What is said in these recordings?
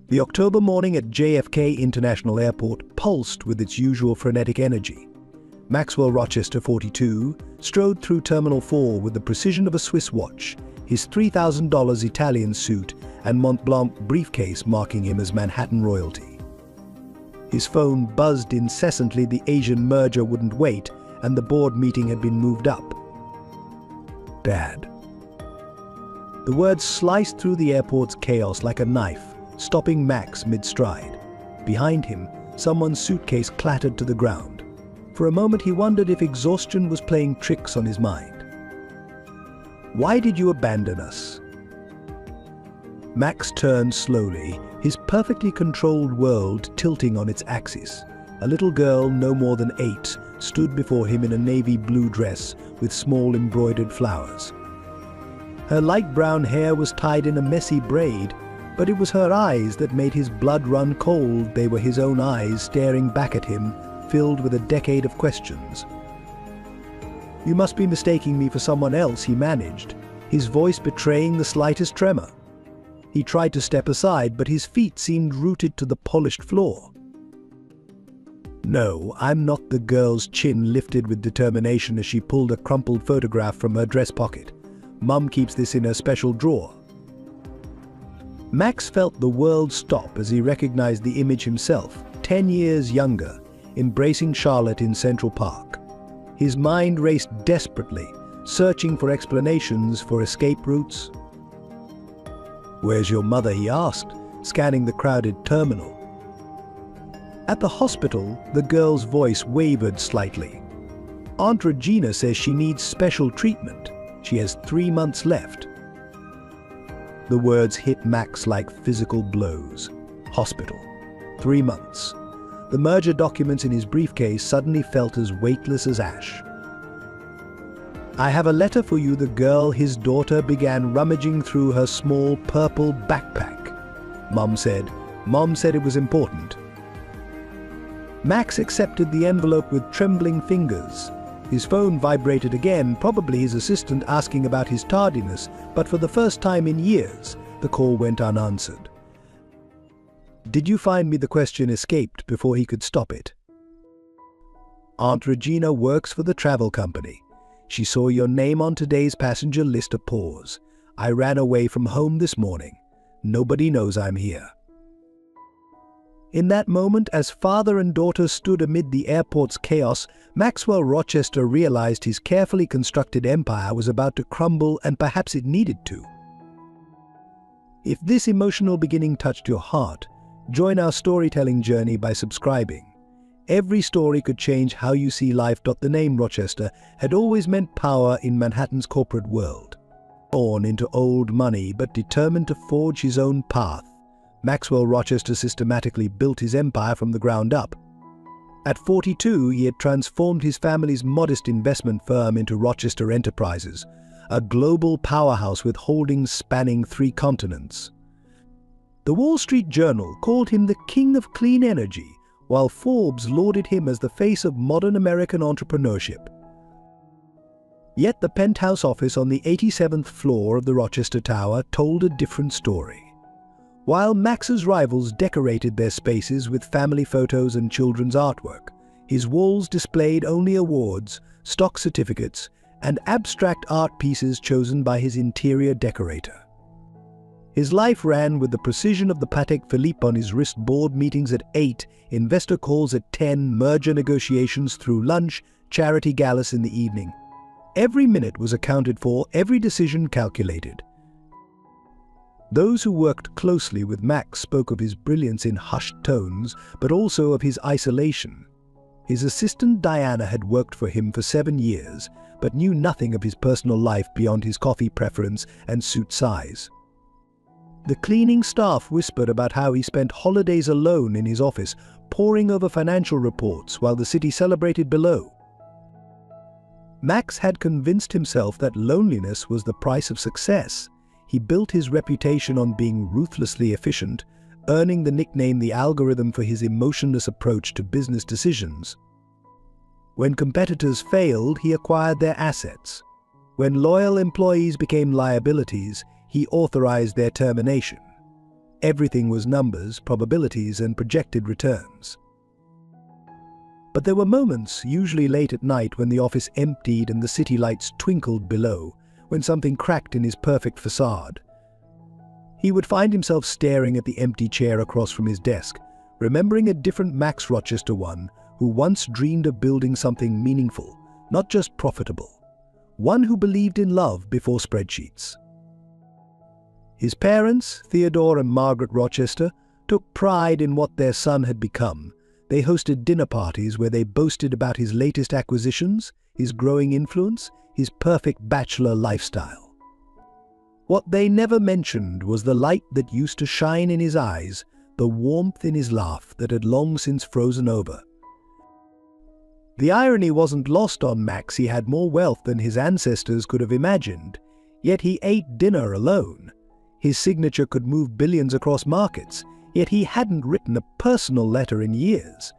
The October morning at JFK International Airport pulsed with its usual frenetic energy. Maxwell Rochester, 42, strode through Terminal 4 with the precision of a Swiss watch, his $3,000 Italian suit and Mont Blanc briefcase marking him as Manhattan royalty. His phone buzzed incessantly. The Asian merger wouldn't wait, and the board meeting had been moved up. Dad. The words sliced through the airport's chaos like a knife, stopping Max mid-stride. Behind him, someone's suitcase clattered to the ground. For a moment he wondered if exhaustion was playing tricks on his mind. "Why did you abandon us?" Max turned slowly, his perfectly controlled world tilting on its axis. A little girl, no more than 8, stood before him in a navy blue dress with small embroidered flowers. Her light brown hair was tied in a messy braid, but it was her eyes that made his blood run cold. They were his own eyes staring back at him, filled with a decade of questions. "You must be mistaking me for someone else," he managed, his voice betraying the slightest tremor. He tried to step aside, but his feet seemed rooted to the polished floor. "No, I'm not." The girl's chin lifted with determination as she pulled a crumpled photograph from her dress pocket. "Mum keeps this in her special drawer." Max felt the world stop as he recognized the image himself, 10 years younger, embracing Charlotte in Central Park. His mind raced desperately, searching for explanations, for escape routes. "Where's your mother?" he asked, scanning the crowded terminal. At the hospital, the girl's voice wavered slightly. "Aunt Regina says she needs special treatment. She has 3 months left." The words hit Max like physical blows. Hospital. 3 months. The merger documents in his briefcase suddenly felt as weightless as ash. "I have a letter for you." The girl, his daughter, began rummaging through her small purple backpack. Mom said it was important." Max accepted the envelope with trembling fingers. His phone vibrated again, probably his assistant asking about his tardiness, but for the first time in years, the call went unanswered. "Did you find me?" The question escaped before he could stop it. "Aunt Regina works for the travel company. She saw your name on today's passenger list." A pause. "I ran away from home this morning. Nobody knows I'm here." In that moment, as father and daughter stood amid the airport's chaos, Maxwell Rochester realized his carefully constructed empire was about to crumble, and perhaps it needed to. If this emotional beginning touched your heart, join our storytelling journey by subscribing. Every story could change how you see life. The name Rochester had always meant power in Manhattan's corporate world. Born into old money but determined to forge his own path, Maxwell Rochester systematically built his empire from the ground up. At 42, he had transformed his family's modest investment firm into Rochester Enterprises, a global powerhouse with holdings spanning 3 continents. The Wall Street Journal called him the king of clean energy, while Forbes lauded him as the face of modern American entrepreneurship. Yet the penthouse office on the 87th floor of the Rochester Tower told a different story. While Max's rivals decorated their spaces with family photos and children's artwork, his walls displayed only awards, stock certificates, and abstract art pieces chosen by his interior decorator. His life ran with the precision of the Patek Philippe on his wrist. Board meetings at 8, investor calls at 10, merger negotiations through lunch, charity galas in the evening. Every minute was accounted for, every decision calculated. Those who worked closely with Max spoke of his brilliance in hushed tones, but also of his isolation. His assistant Diana had worked for him for 7 years, but knew nothing of his personal life beyond his coffee preference and suit size. The cleaning staff whispered about how he spent holidays alone in his office, poring over financial reports while the city celebrated below. Max had convinced himself that loneliness was the price of success. He built his reputation on being ruthlessly efficient, earning the nickname the algorithm for his emotionless approach to business decisions. When competitors failed, he acquired their assets. When loyal employees became liabilities, he authorized their termination. Everything was numbers, probabilities, and projected returns. But there were moments, usually late at night, when the office emptied and the city lights twinkled below, when something cracked in his perfect facade. He would find himself staring at the empty chair across from his desk, remembering a different Max Rochester one who once dreamed of building something meaningful, not just profitable. One who believed in love before spreadsheets. His parents, Theodore and Margaret Rochester, took pride in what their son had become. They hosted dinner parties where they boasted about his latest acquisitions, his growing influence, his perfect bachelor lifestyle. What they never mentioned was the light that used to shine in his eyes, the warmth in his laugh that had long since frozen over. The irony wasn't lost on Max. He had more wealth than his ancestors could have imagined, yet he ate dinner alone. His signature could move billions across markets, yet he hadn't written a personal letter in years.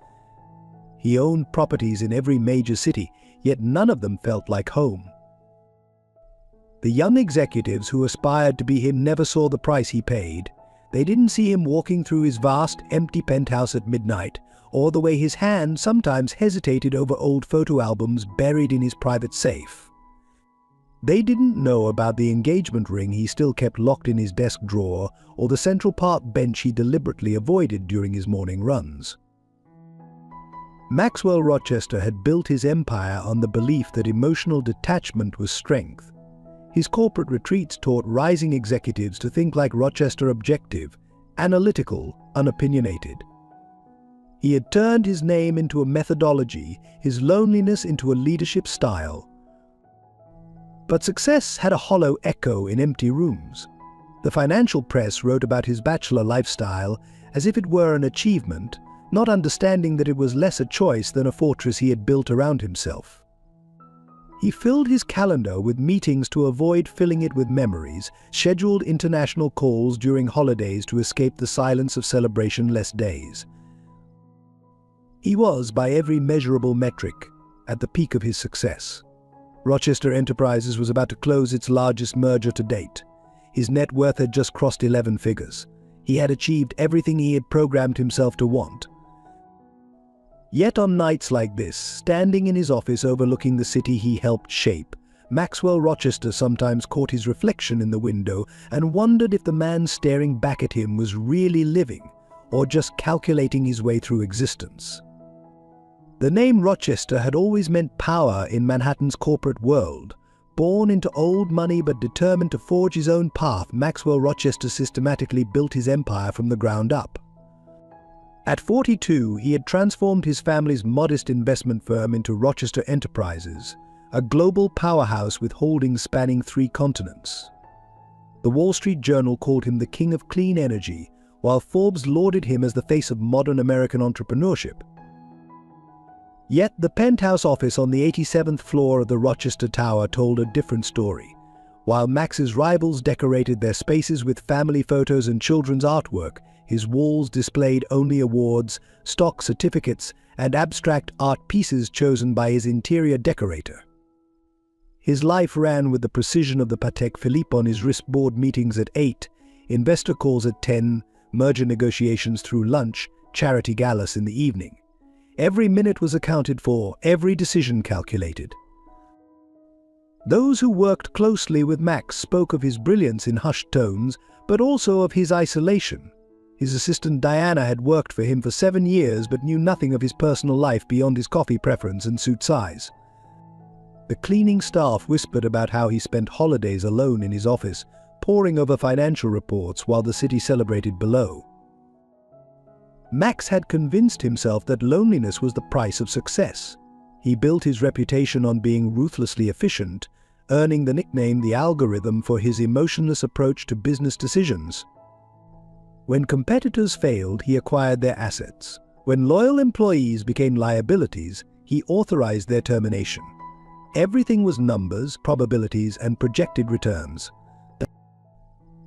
He owned properties in every major city, yet none of them felt like home. The young executives who aspired to be him never saw the price he paid. They didn't see him walking through his vast, empty penthouse at midnight, or the way his hand sometimes hesitated over old photo albums buried in his private safe. They didn't know about the engagement ring he still kept locked in his desk drawer, or the Central Park bench he deliberately avoided during his morning runs. Maxwell Rochester had built his empire on the belief that emotional detachment was strength. His corporate retreats taught rising executives to think like Rochester: objective, analytical, unopinionated. He had turned his name into a methodology, his loneliness into a leadership style. But success had a hollow echo in empty rooms. The financial press wrote about his bachelor lifestyle as if it were an achievement, not understanding that it was less a choice than a fortress he had built around himself. He filled his calendar with meetings to avoid filling it with memories, scheduled international calls during holidays to escape the silence of celebration-less days. He was, by every measurable metric, at the peak of his success. Rochester Enterprises was about to close its largest merger to date. His net worth had just crossed 11 figures. He had achieved everything he had programmed himself to want. Yet on nights like this, standing in his office overlooking the city he helped shape, Maxwell Rochester sometimes caught his reflection in the window and wondered if the man staring back at him was really living or just calculating his way through existence. The name Rochester had always meant power in Manhattan's corporate world. Born into old money but determined to forge his own path, Maxwell Rochester systematically built his empire from the ground up. At 42, he had transformed his family's modest investment firm into Rochester Enterprises, a global powerhouse with holdings spanning 3 continents. The Wall Street Journal called him the king of clean energy, while Forbes lauded him as the face of modern American entrepreneurship. Yet the penthouse office on the 87th floor of the Rochester Tower told a different story. While Max's rivals decorated their spaces with family photos and children's artwork, his walls displayed only awards, stock certificates, and abstract art pieces chosen by his interior decorator. His life ran with the precision of the Patek Philippe on his wrist. Board meetings at 8, investor calls at 10, merger negotiations through lunch, charity galas in the evening. Every minute was accounted for, every decision calculated. Those who worked closely with Max spoke of his brilliance in hushed tones, but also of his isolation. His assistant Diana had worked for him for 7 years but knew nothing of his personal life beyond his coffee preference and suit size. The cleaning staff whispered about how he spent holidays alone in his office, poring over financial reports while the city celebrated below. Max had convinced himself that loneliness was the price of success. He built his reputation on being ruthlessly efficient, earning the nickname the algorithm for his emotionless approach to business decisions. When competitors failed, he acquired their assets. When loyal employees became liabilities, he authorized their termination. Everything was numbers, probabilities, and projected returns.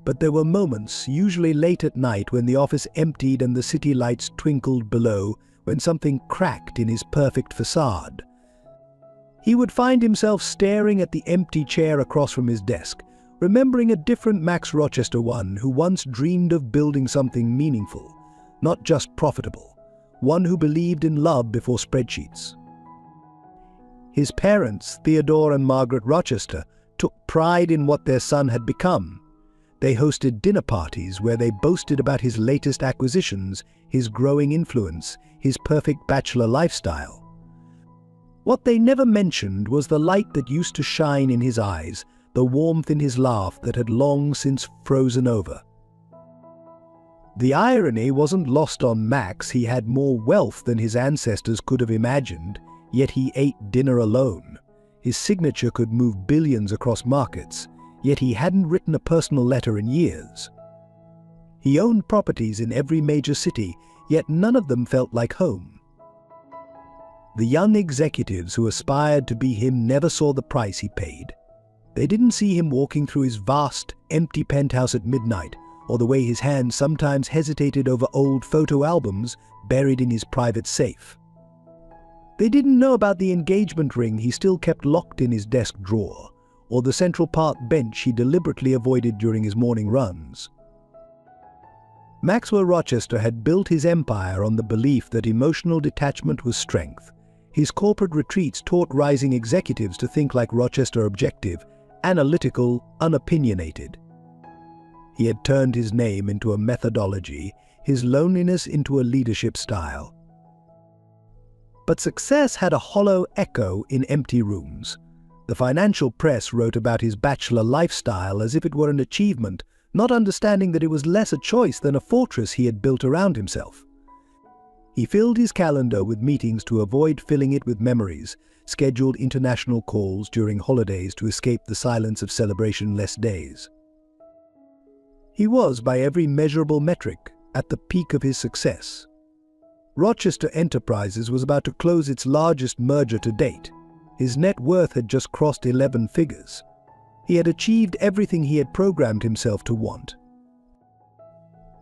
But there were moments, usually late at night, when the office emptied and the city lights twinkled below, when something cracked in his perfect facade. He would find himself staring at the empty chair across from his desk, remembering a different Max Rochester, one who once dreamed of building something meaningful, not just profitable, one who believed in love before spreadsheets. His parents, Theodore and Margaret Rochester, took pride in what their son had become. They hosted dinner parties where they boasted about his latest acquisitions, his growing influence, his perfect bachelor lifestyle. What they never mentioned was the light that used to shine in his eyes, the warmth in his laugh that had long since frozen over. The irony wasn't lost on Max. He had more wealth than his ancestors could have imagined, yet he ate dinner alone. His signature could move billions across markets, yet he hadn't written a personal letter in years. He owned properties in every major city, yet none of them felt like home. The young executives who aspired to be him never saw the price he paid. They didn't see him walking through his vast, empty penthouse at midnight, or the way his hands sometimes hesitated over old photo albums buried in his private safe. They didn't know about the engagement ring he still kept locked in his desk drawer, or the Central Park bench he deliberately avoided during his morning runs. Maxwell Rochester had built his empire on the belief that emotional detachment was strength. His corporate retreats taught rising executives to think like Rochester, objective, analytical, unopinionated. He had turned his name into a methodology, his loneliness into a leadership style. But success had a hollow echo in empty rooms. The financial press wrote about his bachelor lifestyle as if it were an achievement, not understanding that it was less a choice than a fortress he had built around himself. He filled his calendar with meetings to avoid filling it with memories, scheduled international calls during holidays to escape the silence of celebration-less days. He was, by every measurable metric, at the peak of his success. Rochester Enterprises was about to close its largest merger to date. His net worth had just crossed 11 figures. He had achieved everything he had programmed himself to want.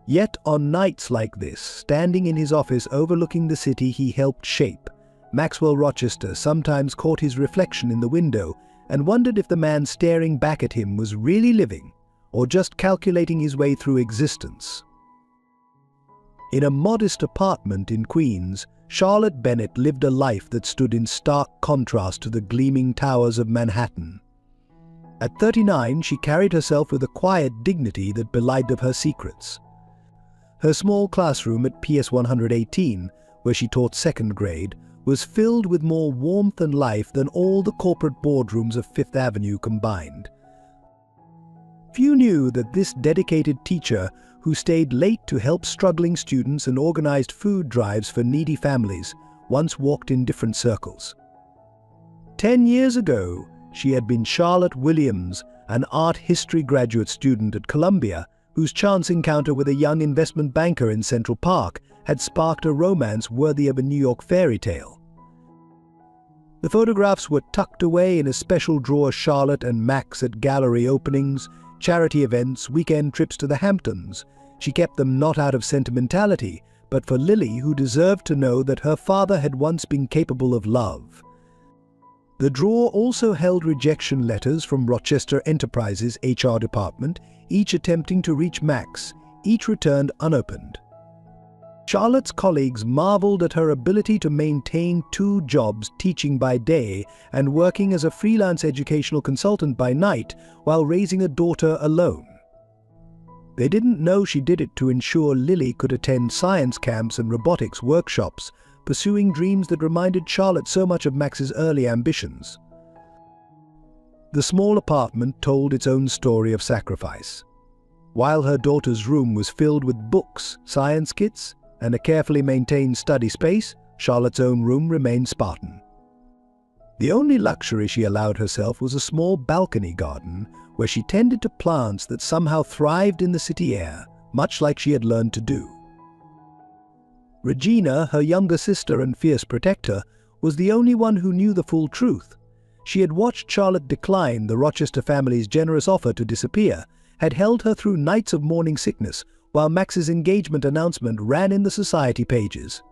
Yet on nights like this, standing in his office overlooking the city he helped shape, Maxwell Rochester sometimes caught his reflection in the window and wondered if the man staring back at him was really living or just calculating his way through existence. In a modest apartment in Queens, Charlotte Bennett lived a life that stood in stark contrast to the gleaming towers of Manhattan. At 39, she carried herself with a quiet dignity that belied of her secrets. Her small classroom at PS 118, where she taught second grade, was filled with more warmth and life than all the corporate boardrooms of Fifth Avenue combined. Few knew that this dedicated teacher, who stayed late to help struggling students and organized food drives for needy families, once walked in different circles. 10 years ago, she had been Charlotte Williams, an art history graduate student at Columbia, whose chance encounter with a young investment banker in Central Park had sparked a romance worthy of a New York fairy tale. The photographs were tucked away in a special drawer. Charlotte and Max at gallery openings, charity events, weekend trips to the Hamptons. She kept them not out of sentimentality, but for Lily, who deserved to know that her father had once been capable of love. The drawer also held rejection letters from Rochester Enterprises' HR department, each attempting to reach Max, each returned unopened. Charlotte's colleagues marveled at her ability to maintain 2 jobs, teaching by day and working as a freelance educational consultant by night while raising a daughter alone. They didn't know she did it to ensure Lily could attend science camps and robotics workshops, pursuing dreams that reminded Charlotte so much of Max's early ambitions. The small apartment told its own story of sacrifice. While her daughter's room was filled with books, science kits, and a carefully maintained study space, Charlotte's own room remained Spartan. The only luxury she allowed herself was a small balcony garden where she tended to plants that somehow thrived in the city air, much like she had learned to do. Regina, her younger sister and fierce protector, was the only one who knew the full truth. She had watched Charlotte decline the Rochester family's generous offer to disappear, had held her through nights of morning sickness, while Max's engagement announcement ran in the society pages.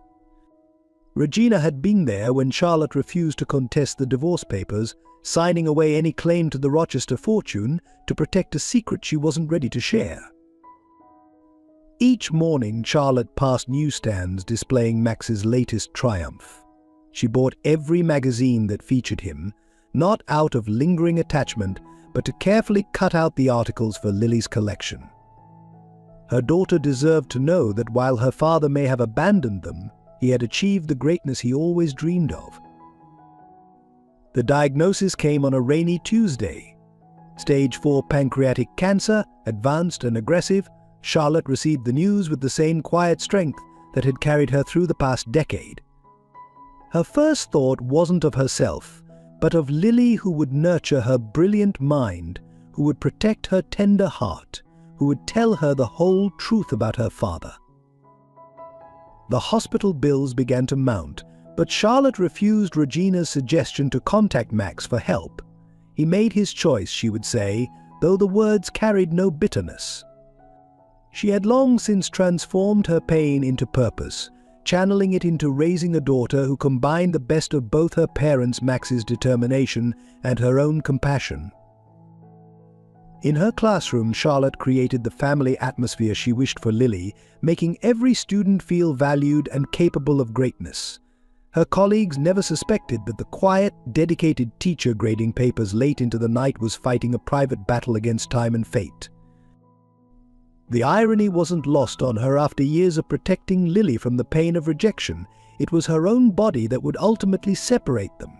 Regina had been there when Charlotte refused to contest the divorce papers, signing away any claim to the Rochester fortune to protect a secret she wasn't ready to share. Each morning, Charlotte passed newsstands displaying Max's latest triumph. She bought every magazine that featured him, not out of lingering attachment, but to carefully cut out the articles for Lily's collection. Her daughter deserved to know that while her father may have abandoned them, he had achieved the greatness he always dreamed of. The diagnosis came on a rainy Tuesday. Stage 4 pancreatic cancer, advanced and aggressive. Charlotte received the news with the same quiet strength that had carried her through the past decade. Her first thought wasn't of herself, but of Lily, who would nurture her brilliant mind, who would protect her tender heart, who would tell her the whole truth about her father. The hospital bills began to mount, but Charlotte refused Regina's suggestion to contact Max for help. He made his choice, she would say, though the words carried no bitterness. She had long since transformed her pain into purpose, channeling it into raising a daughter who combined the best of both her parents, Max's determination and her own compassion. In her classroom, Charlotte created the family atmosphere she wished for Lily, making every student feel valued and capable of greatness. Her colleagues never suspected that the quiet, dedicated teacher grading papers late into the night was fighting a private battle against time and fate. The irony wasn't lost on her. After years of protecting Lily from the pain of rejection, it was her own body that would ultimately separate them.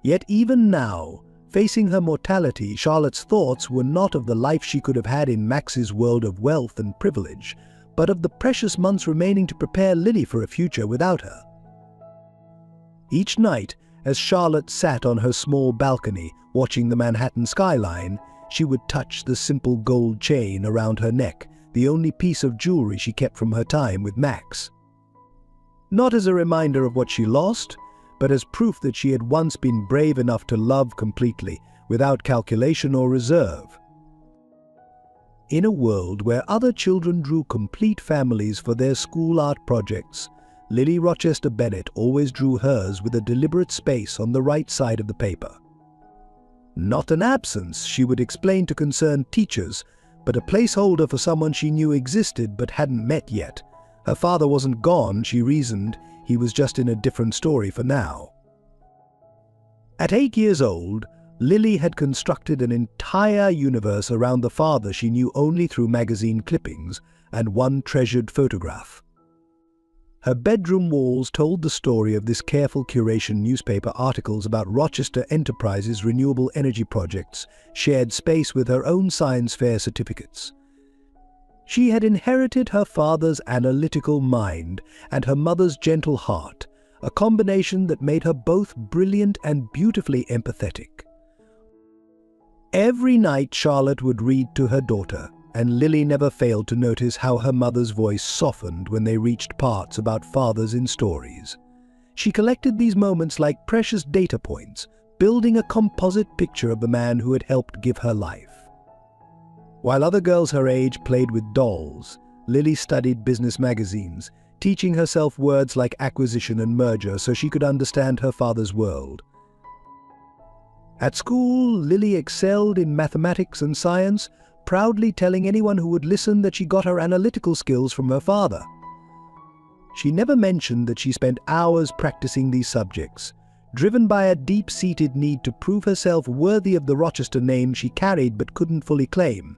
Yet even now, facing her mortality, Charlotte's thoughts were not of the life she could have had in Max's world of wealth and privilege, but of the precious months remaining to prepare Lily for a future without her. Each night, as Charlotte sat on her small balcony watching the Manhattan skyline, she would touch the simple gold chain around her neck, the only piece of jewelry she kept from her time with Max. Not as a reminder of what she lost, but as proof that she had once been brave enough to love completely, without calculation or reserve. In a world where other children drew complete families for their school art projects, Lily Rochester Bennett always drew hers with a deliberate space on the right side of the paper. Not an absence, she would explain to concerned teachers, but a placeholder for someone she knew existed but hadn't met yet. Her father wasn't gone, she reasoned, he was just in a different story for now. At 8 years old, Lily had constructed an entire universe around the father she knew only through magazine clippings and one treasured photograph. Her bedroom walls told the story of this careful curation. Newspaper articles about Rochester Enterprises' renewable energy projects shared space with her own science fair certificates. She had inherited her father's analytical mind and her mother's gentle heart, a combination that made her both brilliant and beautifully empathetic. Every night Charlotte would read to her daughter, and Lily never failed to notice how her mother's voice softened when they reached parts about fathers in stories. She collected these moments like precious data points, building a composite picture of the man who had helped give her life. While other girls her age played with dolls, Lily studied business magazines, teaching herself words like acquisition and merger so she could understand her father's world. At school, Lily excelled in mathematics and science, proudly telling anyone who would listen that she got her analytical skills from her father. She never mentioned that she spent hours practicing these subjects, driven by a deep-seated need to prove herself worthy of the Rochester name she carried but couldn't fully claim.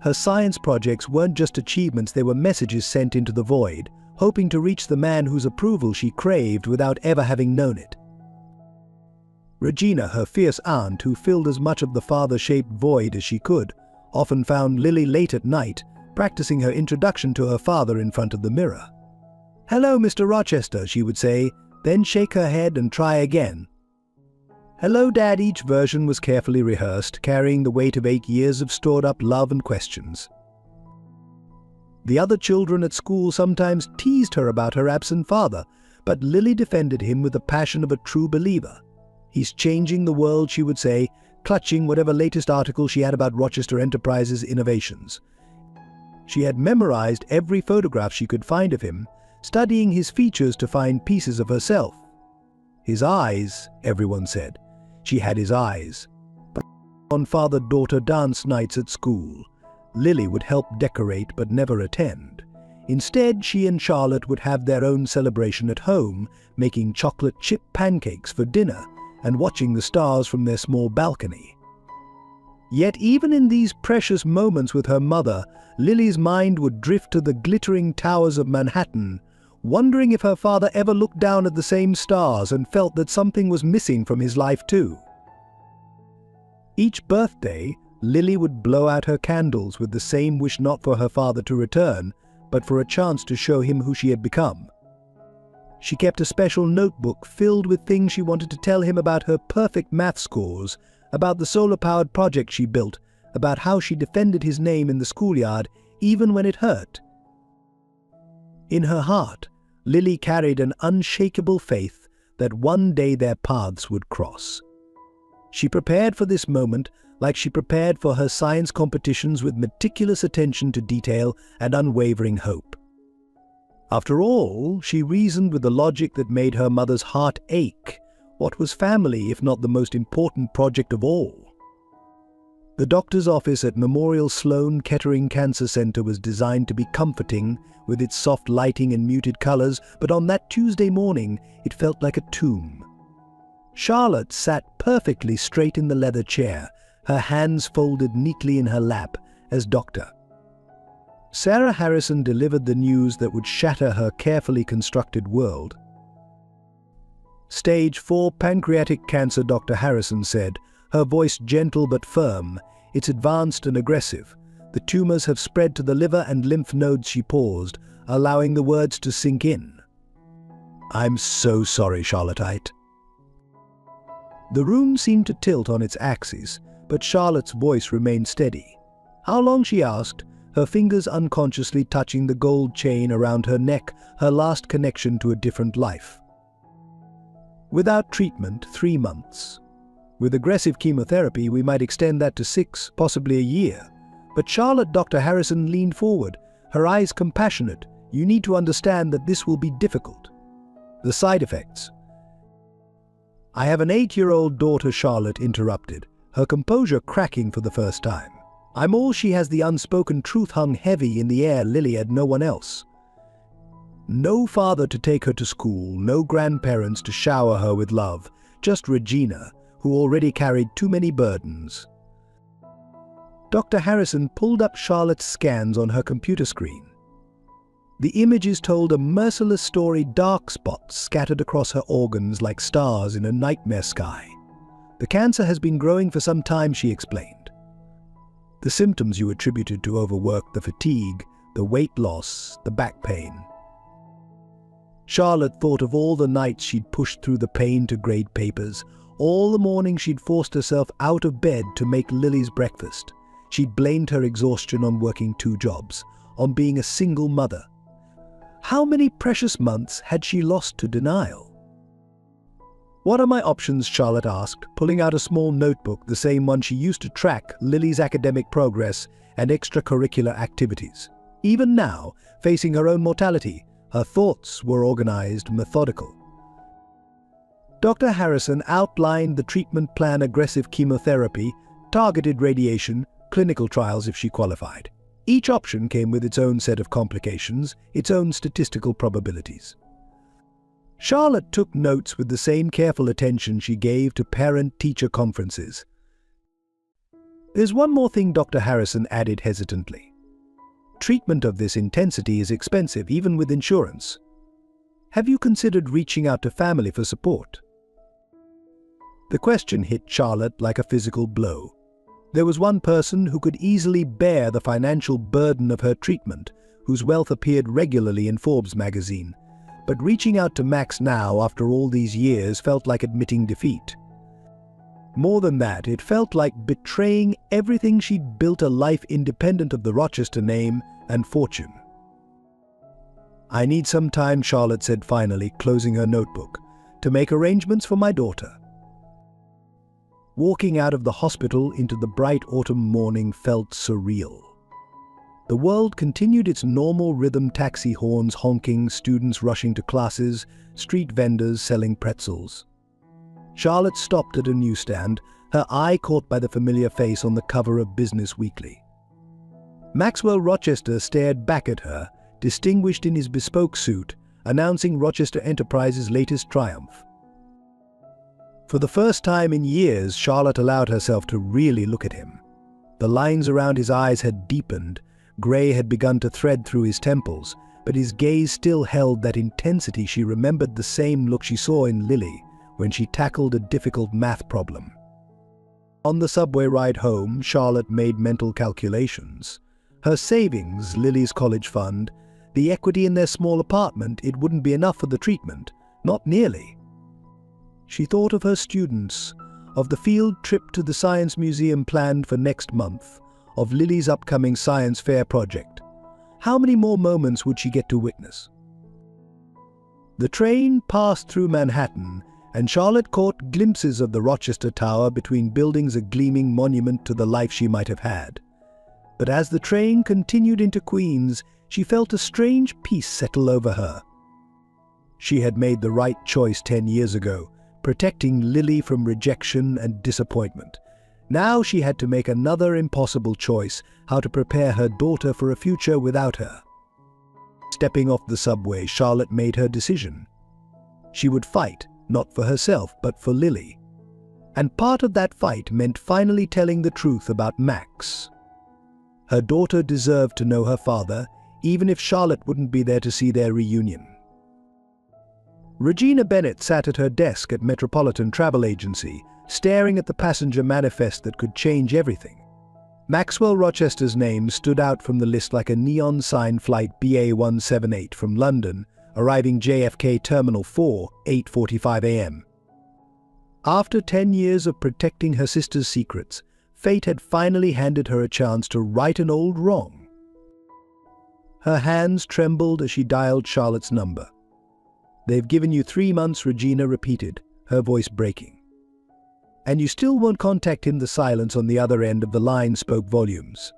Her science projects weren't just achievements, they were messages sent into the void, hoping to reach the man whose approval she craved without ever having known it. Regina, her fierce aunt, who filled as much of the father-shaped void as she could, often found Lily late at night, practicing her introduction to her father in front of the mirror. "Hello, Mr. Rochester," she would say, then shake her head and try again. "Hello, Dad." Each version was carefully rehearsed, carrying the weight of 8 years of stored-up love and questions. The other children at school sometimes teased her about her absent father, but Lily defended him with the passion of a true believer. "He's changing the world," she would say, clutching whatever latest article she had about Rochester Enterprises' innovations. She had memorized every photograph she could find of him, studying his features to find pieces of herself. His eyes, everyone said. She had his eyes. But on father-daughter dance nights at school, Lily would help decorate but never attend. Instead, she and Charlotte would have their own celebration at home, making chocolate chip pancakes for dinner and watching the stars from their small balcony. Yet even in these precious moments with her mother, Lily's mind would drift to the glittering towers of Manhattan, wondering if her father ever looked down at the same stars and felt that something was missing from his life too. Each birthday, Lily would blow out her candles with the same wish, not for her father to return, but for a chance to show him who she had become. She kept a special notebook filled with things she wanted to tell him about her perfect math scores, about the solar-powered project she built, about how she defended his name in the schoolyard even when it hurt. In her heart, Lily carried an unshakable faith that one day their paths would cross. She prepared for this moment like she prepared for her science competitions, with meticulous attention to detail and unwavering hope. After all, she reasoned with the logic that made her mother's heart ache. What was family if not the most important project of all? The doctor's office at Memorial Sloan Kettering Cancer Center was designed to be comforting, with its soft lighting and muted colors, but on that Tuesday morning, it felt like a tomb. Charlotte sat perfectly straight in the leather chair, her hands folded neatly in her lap, as doctor. Sarah Harrison delivered the news that would shatter her carefully constructed world. Stage 4 pancreatic cancer, Dr. Harrison said, her voice gentle but firm. It's advanced and aggressive. The tumors have spread to the liver and lymph nodes. She paused, allowing the words to sink in. I'm so sorry, Charlotte. The room seemed to tilt on its axis, but Charlotte's voice remained steady. How long, she asked, her fingers unconsciously touching the gold chain around her neck, her last connection to a different life. Without treatment, 3 months. With aggressive chemotherapy, we might extend that to 6, possibly a year. But Charlotte, Dr. Harrison leaned forward, her eyes compassionate. You need to understand that this will be difficult. The side effects. I have an 8-year-old daughter, Charlotte interrupted, her composure cracking for the first time. I'm all she has. The unspoken truth hung heavy in the air. Lily had no one else. No father to take her to school, no grandparents to shower her with love, just Regina, who already carried too many burdens. Dr. Harrison pulled up Charlotte's scans on her computer screen. The images told a merciless story, dark spots scattered across her organs like stars in a nightmare sky. The cancer has been growing for some time, she explained. The symptoms you attributed to overwork, the fatigue, the weight loss, the back pain. Charlotte thought of all the nights she'd pushed through the pain to grade papers, all the mornings she'd forced herself out of bed to make Lily's breakfast. She'd blamed her exhaustion on working 2 jobs, on being a single mother. How many precious months had she lost to denial? What are my options? Charlotte asked, pulling out a small notebook, the same one she used to track Lily's academic progress and extracurricular activities. Even now, facing her own mortality, her thoughts were organized, methodical. Dr. Harrison outlined the treatment plan: aggressive chemotherapy, targeted radiation, clinical trials if she qualified. Each option came with its own set of complications, its own statistical probabilities. Charlotte took notes with the same careful attention she gave to parent-teacher conferences. There's one more thing, Dr. Harrison added hesitantly. Treatment of this intensity is expensive, even with insurance. Have you considered reaching out to family for support? The question hit Charlotte like a physical blow. There was one person who could easily bear the financial burden of her treatment, whose wealth appeared regularly in Forbes magazine. But reaching out to Max now, after all these years, felt like admitting defeat. More than that, it felt like betraying everything she'd built, a life independent of the Rochester name and fortune. I need some time, Charlotte said finally, closing her notebook, to make arrangements for my daughter. Walking out of the hospital into the bright autumn morning felt surreal. The world continued its normal rhythm, taxi horns honking, students rushing to classes, street vendors selling pretzels. Charlotte stopped at a newsstand, her eye caught by the familiar face on the cover of Business Weekly. Maxwell Rochester stared back at her, distinguished in his bespoke suit, announcing Rochester Enterprises' latest triumph. For the first time in years, Charlotte allowed herself to really look at him. The lines around his eyes had deepened, grey had begun to thread through his temples, but his gaze still held that intensity. She remembered the same look she saw in Lily when she tackled a difficult math problem. On the subway ride home, Charlotte made mental calculations. Her savings, Lily's college fund, the equity in their small apartment, it wouldn't be enough for the treatment, not nearly. She thought of her students, of the field trip to the Science Museum planned for next month, of Lily's upcoming science fair project. How many more moments would she get to witness? The train passed through Manhattan, and Charlotte caught glimpses of the Rochester Tower between buildings, a gleaming monument to the life she might have had. But as the train continued into Queens, she felt a strange peace settle over her. She had made the right choice 10 years ago, protecting Lily from rejection and disappointment. Now she had to make another impossible choice: how to prepare her daughter for a future without her. Stepping off the subway, Charlotte made her decision. She would fight, not for herself, but for Lily. And part of that fight meant finally telling the truth about Max. Her daughter deserved to know her father, even if Charlotte wouldn't be there to see their reunion. Regina Bennett sat at her desk at Metropolitan Travel Agency, staring at the passenger manifest that could change everything. Maxwell Rochester's name stood out from the list like a neon sign: flight BA178 from London, arriving JFK Terminal 4, 8:45 a.m. After 10 years of protecting her sister's secrets, fate had finally handed her a chance to right an old wrong. Her hands trembled as she dialed Charlotte's number. "They've given you 3 months," Regina repeated, her voice breaking. "And you still won't contact him?" The silence on the other end of the line spoke volumes.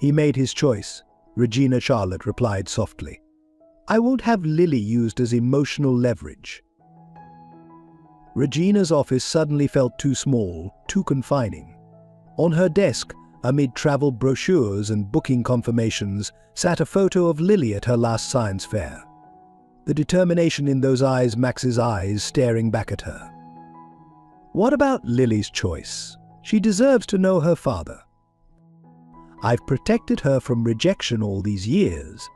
"He made his choice," Regina. Charlotte replied softly. "I won't have Lily used as emotional leverage." Regina's office suddenly felt too small, too confining. On her desk, amid travel brochures and booking confirmations, sat a photo of Lily at her last science fair. The determination in those eyes, Max's eyes, staring back at her. What about Lily's choice? She deserves to know her father. "I've protected her from rejection all these years."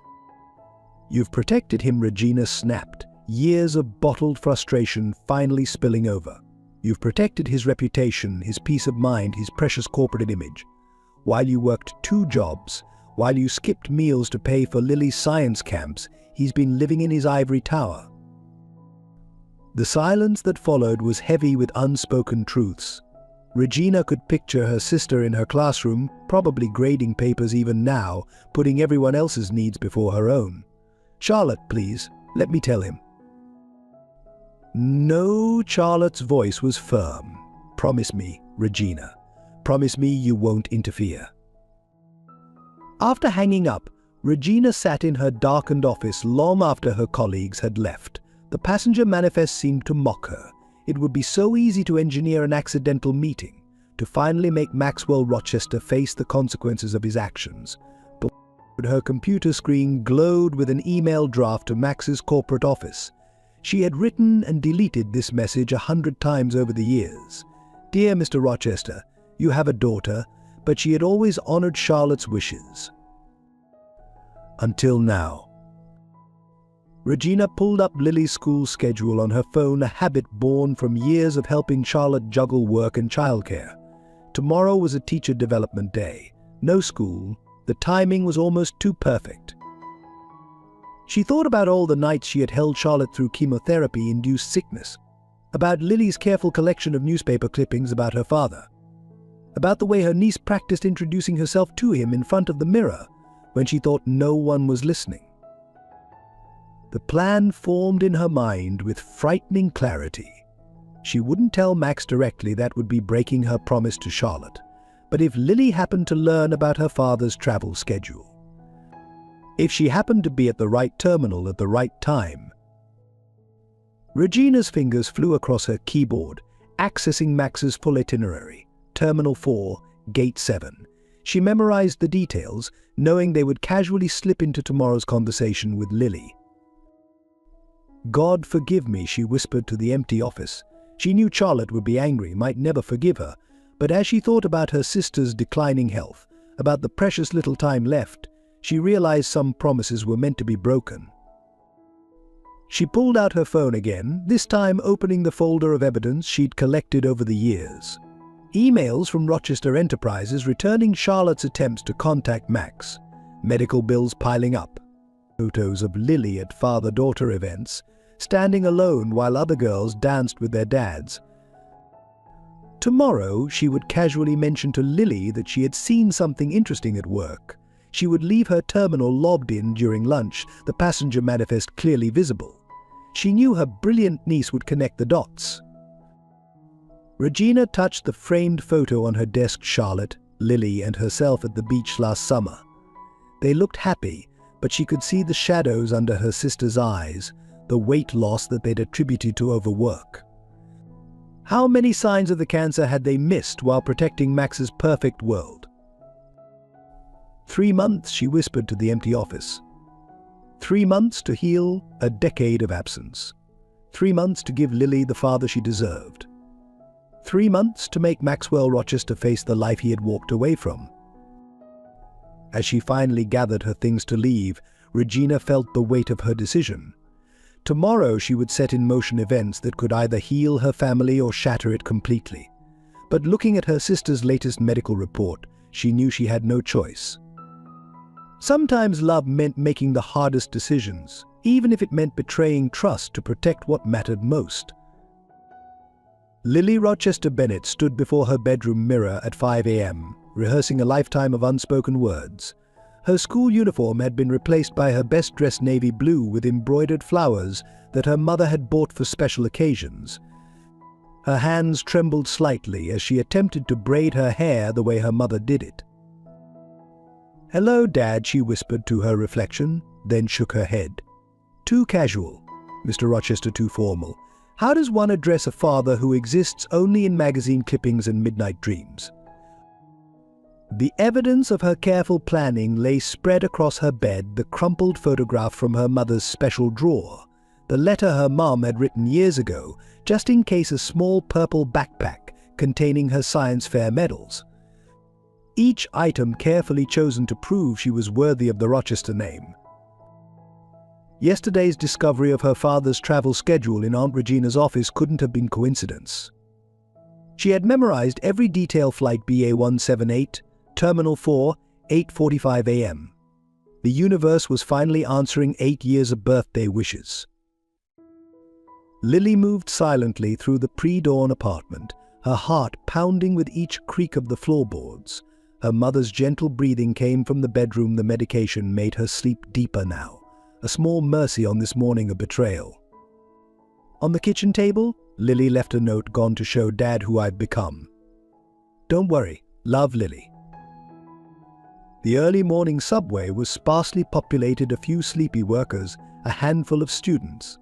"You've protected him," Regina snapped, years of bottled frustration finally spilling over. "You've protected his reputation, his peace of mind, his precious corporate image. While you worked 2 jobs, while you skipped meals to pay for Lily's science camps, he's been living in his ivory tower." The silence that followed was heavy with unspoken truths. Regina could picture her sister in her classroom, probably grading papers even now, putting everyone else's needs before her own. "Charlotte, please, let me tell him." "No," Charlotte's voice was firm. "Promise me, Regina. Promise me you won't interfere." After hanging up, Regina sat in her darkened office long after her colleagues had left. The passenger manifest seemed to mock her. It would be so easy to engineer an accidental meeting, to finally make Maxwell Rochester face the consequences of his actions. But her computer screen glowed with an email draft to Max's corporate office. She had written and deleted this message 100 times over the years. "Dear Mr. Rochester, you have a daughter," but she had always honored Charlotte's wishes. Until now. Regina pulled up Lily's school schedule on her phone, a habit born from years of helping Charlotte juggle work and childcare. Tomorrow was a teacher development day. No school. The timing was almost too perfect. She thought about all the nights she had held Charlotte through chemotherapy-induced sickness, about Lily's careful collection of newspaper clippings about her father, about the way her niece practiced introducing herself to him in front of the mirror when she thought no one was listening. The plan formed in her mind with frightening clarity. She wouldn't tell Max directly, that would be breaking her promise to Charlotte. but if Lily happened to learn about her father's travel schedule. If she happened to be at the right terminal at the right time. Regina's fingers flew across her keyboard, accessing Max's full itinerary. Terminal 4, Gate 7. She memorized the details, knowing they would casually slip into tomorrow's conversation with Lily. "God forgive me," she whispered to the empty office. She knew Charlotte would be angry, might never forgive her, but as she thought about her sister's declining health, about the precious little time left, she realized some promises were meant to be broken. She pulled out her phone again, this time opening the folder of evidence she'd collected over the years. Emails from Rochester Enterprises returning Charlotte's attempts to contact Max. Medical bills piling up. Photos of Lily at father-daughter events, standing alone while other girls danced with their dads. Tomorrow, she would casually mention to Lily that she had seen something interesting at work. She would leave her terminal logged in during lunch, the passenger manifest clearly visible. She knew her brilliant niece would connect the dots. Regina touched the framed photo on her desk. Charlotte, Lily, and herself at the beach last summer. They looked happy, but she could see the shadows under her sister's eyes, the weight loss that they'd attributed to overwork. How many signs of the cancer had they missed while protecting Max's perfect world? 3 months, she whispered to the empty office. 3 months to heal a decade of absence. 3 months to give Lily the father she deserved. 3 months to make Maxwell Rochester face the life he had walked away from. As she finally gathered her things to leave, Regina felt the weight of her decision. Tomorrow she would set in motion events that could either heal her family or shatter it completely. But looking at her sister's latest medical report, she knew she had no choice. Sometimes love meant making the hardest decisions, even if it meant betraying trust to protect what mattered most. Lily Rochester Bennett stood before her bedroom mirror at 5 a.m., rehearsing a lifetime of unspoken words. Her school uniform had been replaced by her best-dressed navy blue with embroidered flowers that her mother had bought for special occasions. Her hands trembled slightly as she attempted to braid her hair the way her mother did it. "Hello, Dad," she whispered to her reflection, then shook her head. "Too casual, Mr. Rochester, too formal. How does one address a father who exists only in magazine clippings and midnight dreams?" The evidence of her careful planning lay spread across her bed, the crumpled photograph from her mother's special drawer, the letter her mom had written years ago, just in case, a small purple backpack containing her science fair medals. Each item carefully chosen to prove she was worthy of the Rochester name. Yesterday's discovery of her father's travel schedule in Aunt Regina's office couldn't have been coincidence. She had memorized every detail: flight BA178, Terminal 4, 8:45 a.m. The universe was finally answering 8 years of birthday wishes. Lily moved silently through the pre-dawn apartment, her heart pounding with each creak of the floorboards. Her mother's gentle breathing came from the bedroom. The medication made her sleep deeper now, a small mercy on this morning of betrayal. On the kitchen table, Lily left a note: "Gone to show Dad who I've become. Don't worry, love, Lily." The early morning subway was sparsely populated, a few sleepy workers, a handful of students.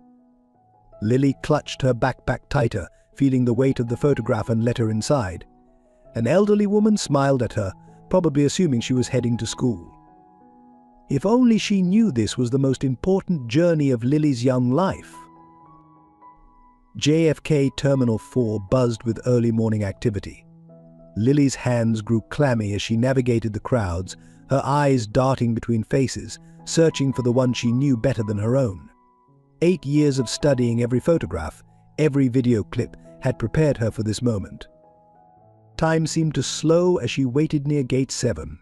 Lily clutched her backpack tighter, feeling the weight of the photograph and letter inside. An elderly woman smiled at her, probably assuming she was heading to school. If only she knew this was the most important journey of Lily's young life. JFK Terminal 4 buzzed with early morning activity. Lily's hands grew clammy as she navigated the crowds, her eyes darting between faces, searching for the one she knew better than her own. 8 years of studying every photograph, every video clip, had prepared her for this moment. Time seemed to slow as she waited near Gate 7.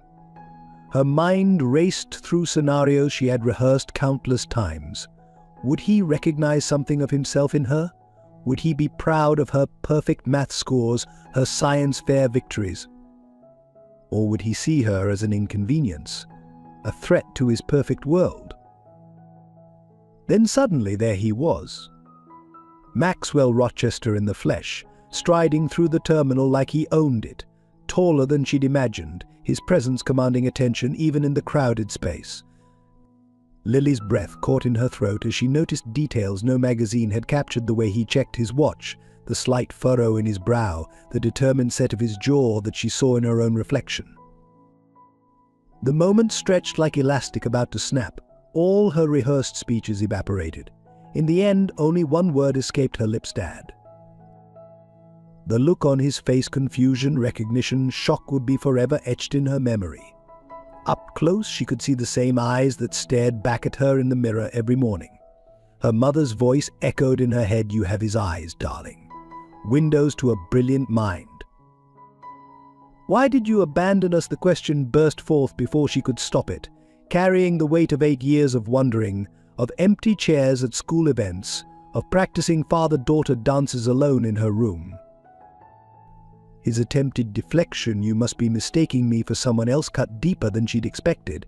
Her mind raced through scenarios she had rehearsed countless times. Would he recognize something of himself in her? Would he be proud of her perfect math scores, her science fair victories? Or would he see her as an inconvenience, a threat to his perfect world? Then suddenly there he was. Maxwell Rochester in the flesh, striding through the terminal like he owned it, taller than she'd imagined, his presence commanding attention even in the crowded space. Lily's breath caught in her throat as she noticed details no magazine had captured: the way he checked his watch, the slight furrow in his brow, the determined set of his jaw that she saw in her own reflection. The moment stretched like elastic about to snap. All her rehearsed speeches evaporated. In the end, only one word escaped her lips: Dad. The look on his face, confusion, recognition, shock, would be forever etched in her memory. Up close, she could see the same eyes that stared back at her in the mirror every morning. Her mother's voice echoed in her head: "You have his eyes, darling. Windows to a brilliant mind." "Why did you abandon us?" the question burst forth before she could stop it, carrying the weight of 8 years of wondering, of empty chairs at school events, of practicing father-daughter dances alone in her room. His attempted deflection, "You must be mistaking me for someone else," cut deeper than she'd expected.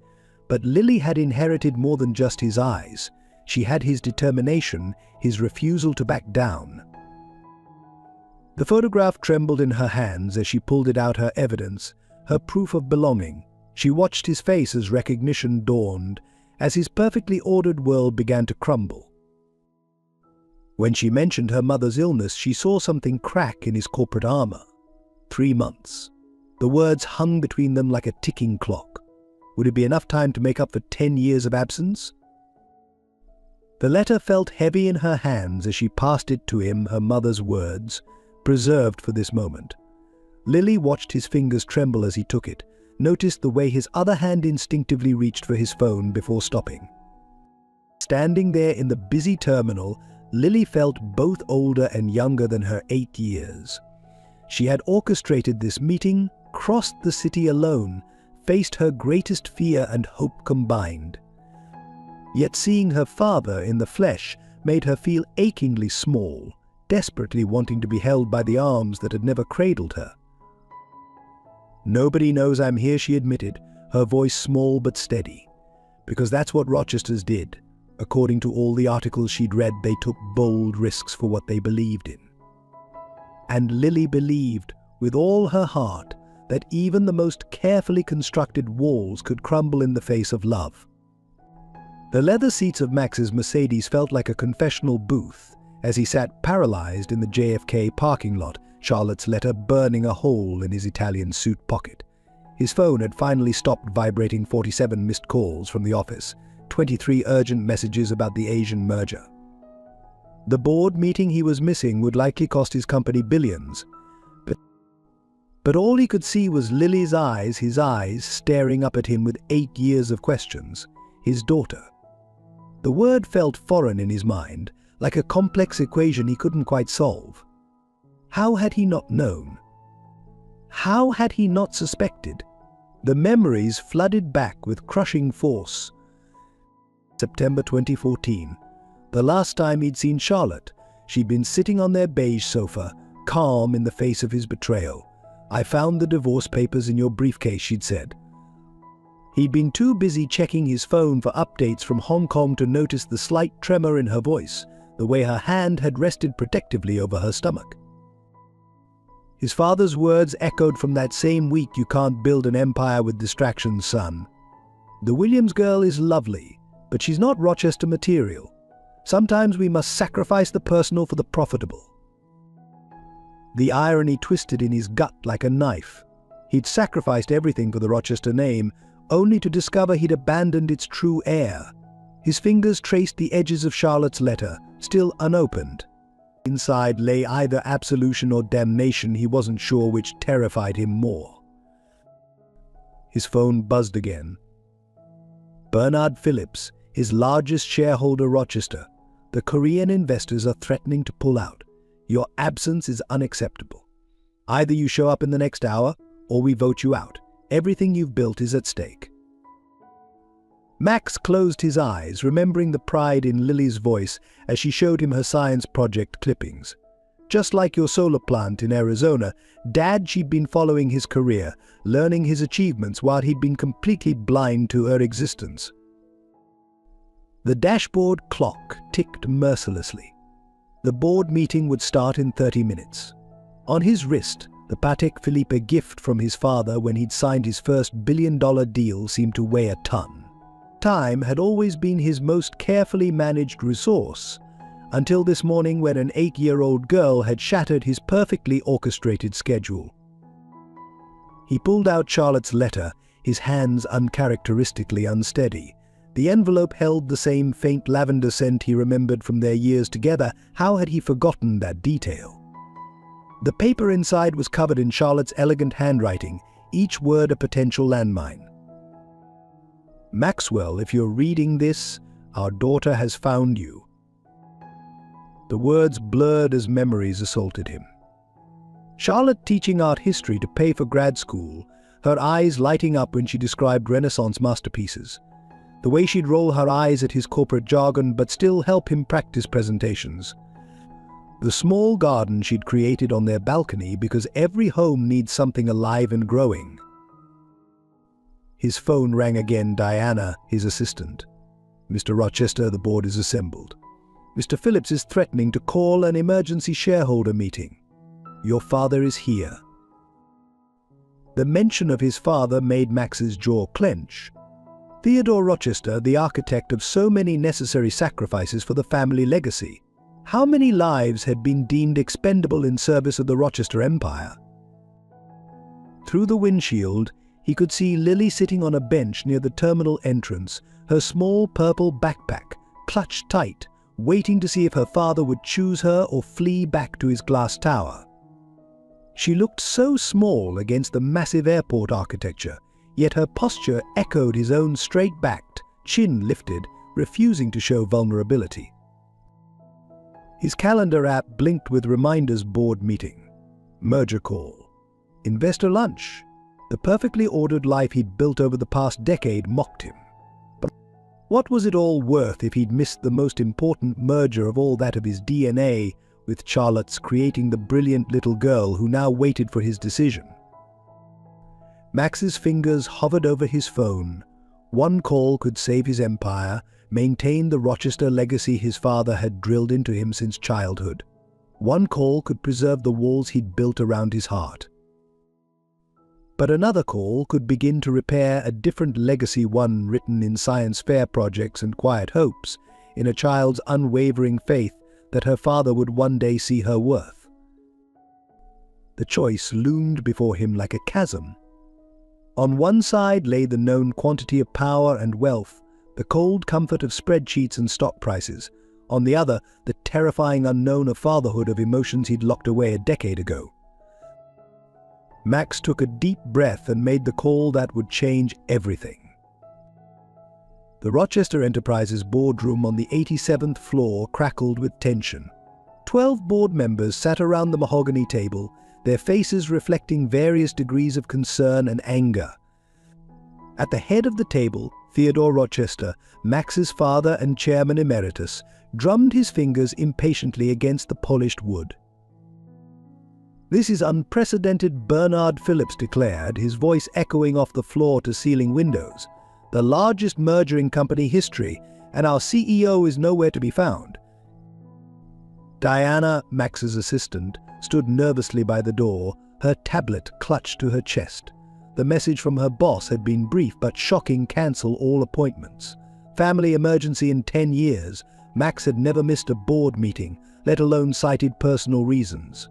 But Lily had inherited more than just his eyes. She had his determination, his refusal to back down. The photograph trembled in her hands as she pulled it out, her evidence, her proof of belonging. She watched his face as recognition dawned, as his perfectly ordered world began to crumble. When she mentioned her mother's illness, she saw something crack in his corporate armor. 3 months. The words hung between them like a ticking clock. Would it be enough time to make up for 10 years of absence? The letter felt heavy in her hands as she passed it to him, her mother's words, preserved for this moment. Lily watched his fingers tremble as he took it, noticed the way his other hand instinctively reached for his phone before stopping. Standing there in the busy terminal, Lily felt both older and younger than her 8 years. She had orchestrated this meeting, crossed the city alone, faced her greatest fear and hope combined. Yet seeing her father in the flesh made her feel achingly small, desperately wanting to be held by the arms that had never cradled her. "Nobody knows I'm here," she admitted, her voice small but steady. "Because that's what Rochesters did. According to all the articles she'd read, they took bold risks for what they believed in." And Lily believed, with all her heart, that even the most carefully constructed walls could crumble in the face of love. The leather seats of Max's Mercedes felt like a confessional booth as he sat paralyzed in the JFK parking lot, Charlotte's letter burning a hole in his Italian suit pocket. His phone had finally stopped vibrating. 47 missed calls from the office, 23 urgent messages about the Asian merger. The board meeting he was missing would likely cost his company billions. But all he could see was Lily's eyes, his eyes staring up at him with 8 years of questions. His daughter. The word felt foreign in his mind, like a complex equation he couldn't quite solve. How had he not known? How had he not suspected? The memories flooded back with crushing force. September 2014. The last time he'd seen Charlotte, she'd been sitting on their beige sofa, calm in the face of his betrayal. "I found the divorce papers in your briefcase," she'd said. He'd been too busy checking his phone for updates from Hong Kong to notice the slight tremor in her voice, the way her hand had rested protectively over her stomach. His father's words echoed from that same week: "You can't build an empire with distractions, son. The Williams girl is lovely, but she's not Rochester material. Sometimes we must sacrifice the personal for the profitable." The irony twisted in his gut like a knife. He'd sacrificed everything for the Rochester name, only to discover he'd abandoned its true heir. His fingers traced the edges of Charlotte's letter, still unopened. Inside lay either absolution or damnation. He wasn't sure which terrified him more. His phone buzzed again. Bernard Phillips, his largest shareholder, Rochester. "The Korean investors are threatening to pull out. Your absence is unacceptable. Either you show up in the next hour, or we vote you out. Everything you've built is at stake." Max closed his eyes, remembering the pride in Lily's voice as she showed him her science project clippings. Just like your solar plant in Arizona, Dad, she'd been following his career, learning his achievements while he'd been completely blind to her existence. The dashboard clock ticked mercilessly. The board meeting would start in 30 minutes. On his wrist, The Patek Philippe gift from his father when he'd signed his first billion-dollar deal seemed to weigh a ton. Time had always been his most carefully managed resource, until this morning when an 8-year-old girl had shattered his perfectly orchestrated schedule. He pulled out Charlotte's letter, his hands uncharacteristically unsteady. The envelope held the same faint lavender scent he remembered from their years together. How had he forgotten that detail? The paper inside was covered in Charlotte's elegant handwriting, each word a potential landmine. "Maxwell, if you're reading this, our daughter has found you." The words blurred as memories assaulted him. Charlotte teaching art history to pay for grad school, her eyes lighting up when she described Renaissance masterpieces. The way she'd roll her eyes at his corporate jargon but still help him practice presentations. The small garden she'd created on their balcony because every home needs something alive and growing. His phone rang again. Diana, his assistant. "Mr. Rochester, the board is assembled. Mr. Phillips is threatening to call an emergency shareholder meeting. Your father is here." The mention of his father made Max's jaw clench. Theodore Rochester, the architect of so many necessary sacrifices for the family legacy. How many lives had been deemed expendable in service of the Rochester Empire? Through the windshield, he could see Lily sitting on a bench near the terminal entrance, her small purple backpack clutched tight, waiting to see if her father would choose her or flee back to his glass tower. She looked so small against the massive airport architecture, yet her posture echoed his own straight-backed, chin lifted, refusing to show vulnerability. His calendar app blinked with reminders: board meeting, merger call, investor lunch. The perfectly ordered life he'd built over the past decade mocked him. But what was it all worth if he'd missed the most important merger of all, that of his DNA, with Charlotte's, creating the brilliant little girl who now waited for his decision? Max's fingers hovered over his phone. One call could save his empire, maintain the Rochester legacy his father had drilled into him since childhood. One call could preserve the walls he'd built around his heart. But another call could begin to repair a different legacy, one written in science fair projects and quiet hopes, in a child's unwavering faith that her father would one day see her worth. The choice loomed before him like a chasm. On one side lay the known quantity of power and wealth, the cold comfort of spreadsheets and stock prices. On the other, the terrifying unknown of fatherhood, of emotions he'd locked away a decade ago. Max took a deep breath and made the call that would change everything. The Rochester Enterprises boardroom on the 87th floor crackled with tension. 12 board members sat around the mahogany table, their faces reflecting various degrees of concern and anger. At the head of the table, Theodore Rochester, Max's father and chairman emeritus, drummed his fingers impatiently against the polished wood. "This is unprecedented," Bernard Phillips declared, his voice echoing off the floor-to-ceiling windows. "The largest merger in company history, and our CEO is nowhere to be found." Diana, Max's assistant, stood nervously by the door, her tablet clutched to her chest. The message from her boss had been brief but shocking: cancel all appointments. Family emergency in 10 years. Max had never missed a board meeting, let alone cited personal reasons.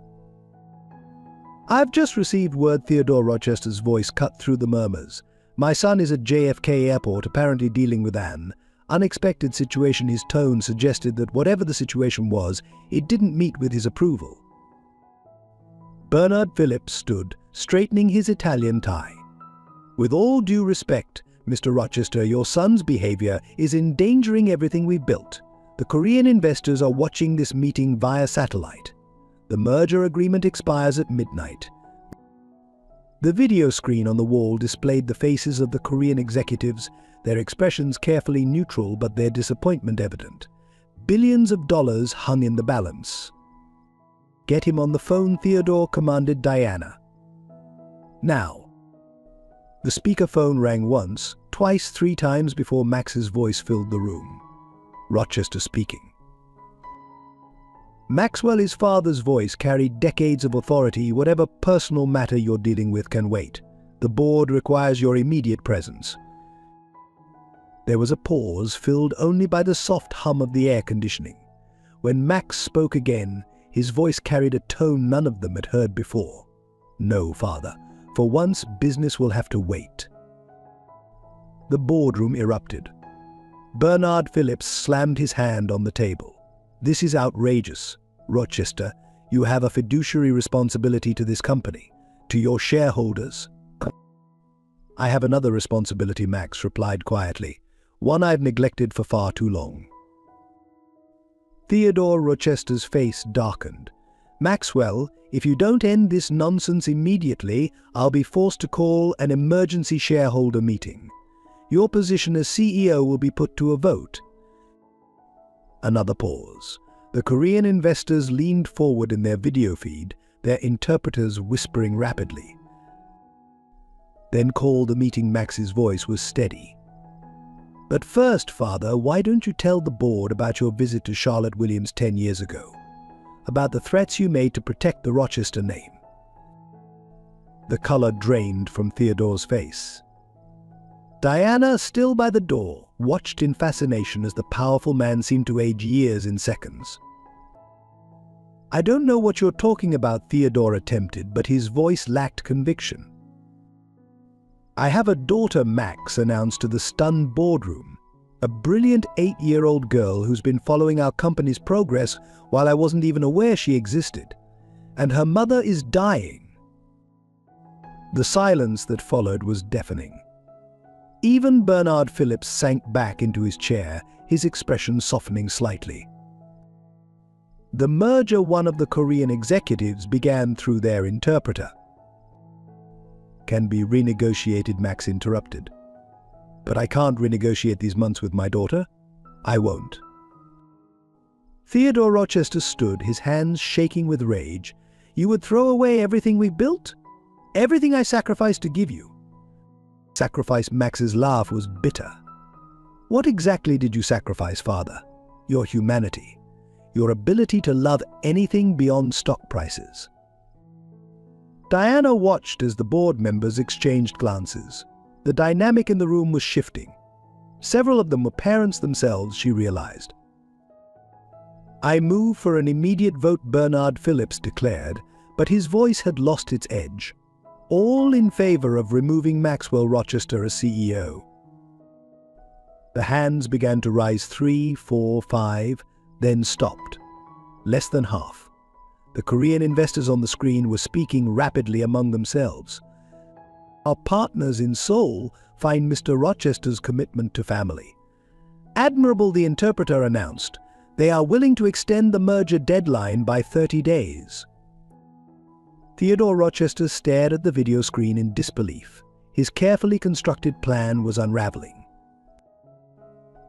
"I've just received word," Theodore Rochester's voice cut through the murmurs. "My son is at JFK Airport, apparently dealing with an unexpected situation." His tone suggested that whatever the situation was, it didn't meet with his approval. Bernard Phillips stood, straightening his Italian tie. "With all due respect, Mr. Rochester, your son's behavior is endangering everything we've built. The Korean investors are watching this meeting via satellite. The merger agreement expires at midnight." The video screen on the wall displayed the faces of the Korean executives, their expressions carefully neutral but their disappointment evident. Billions of dollars hung in the balance. "Get him on the phone," Theodore commanded Diana. "Now." The speakerphone rang once, twice, 3 times before Max's voice filled the room. Rochester speaking. Maxwell, his father's voice carried decades of authority. Whatever personal matter you're dealing with can wait. The board requires your immediate presence. There was a pause, filled only by the soft hum of the air conditioning. When Max spoke again, his voice carried a tone none of them had heard before. "No, father. For once, business will have to wait." The boardroom erupted. Bernard Phillips slammed his hand on the table. "This is outrageous. Rochester, you have a fiduciary responsibility to this company, to your shareholders." "I have another responsibility," Max replied quietly. "One I've neglected for far too long." Theodore Rochester's face darkened. "Maxwell, if you don't end this nonsense immediately, I'll be forced to call an emergency shareholder meeting. Your position as CEO will be put to a vote." Another pause. The Korean investors leaned forward in their video feed, their interpreters whispering rapidly. "Then call the meeting." Max's voice was steady. "But first, father, why don't you tell the board about your visit to Charlotte Williams 10 years ago? About the threats you made to protect the Rochester name?" The color drained from Theodore's face. Diana, still by the door, watched in fascination as the powerful man seemed to age years in seconds. "I don't know what you're talking about," Theodore attempted, but his voice lacked conviction. "I have a daughter," Max announced to the stunned boardroom. "A brilliant 8-year-old girl who's been following our company's progress while I wasn't even aware she existed. And her mother is dying." The silence that followed was deafening. Even Bernard Phillips sank back into his chair, his expression softening slightly. "The merger," one of the Korean executives began through their interpreter. "Can be renegotiated," Max interrupted. "But I can't renegotiate these months with my daughter. I won't." Theodore Rochester stood, his hands shaking with rage. "You would throw away everything we built? Everything I sacrificed to give you?" Sacrifice? Max's laugh was bitter. "What exactly did you sacrifice, father? Your humanity. Your ability to love anything beyond stock prices." Diana watched as the board members exchanged glances. The dynamic in the room was shifting. Several of them were parents themselves, she realized. "I move for an immediate vote," Bernard Phillips declared, but his voice had lost its edge. "All in favor of removing Maxwell Rochester as CEO." The hands began to rise 3, 4, 5, then stopped. Less than half. The Korean investors on the screen were speaking rapidly among themselves. "Our partners in Seoul find Mr. Rochester's commitment to family admirable," the interpreter announced. "They are willing to extend the merger deadline by 30 days. Theodore Rochester stared at the video screen in disbelief. His carefully constructed plan was unraveling.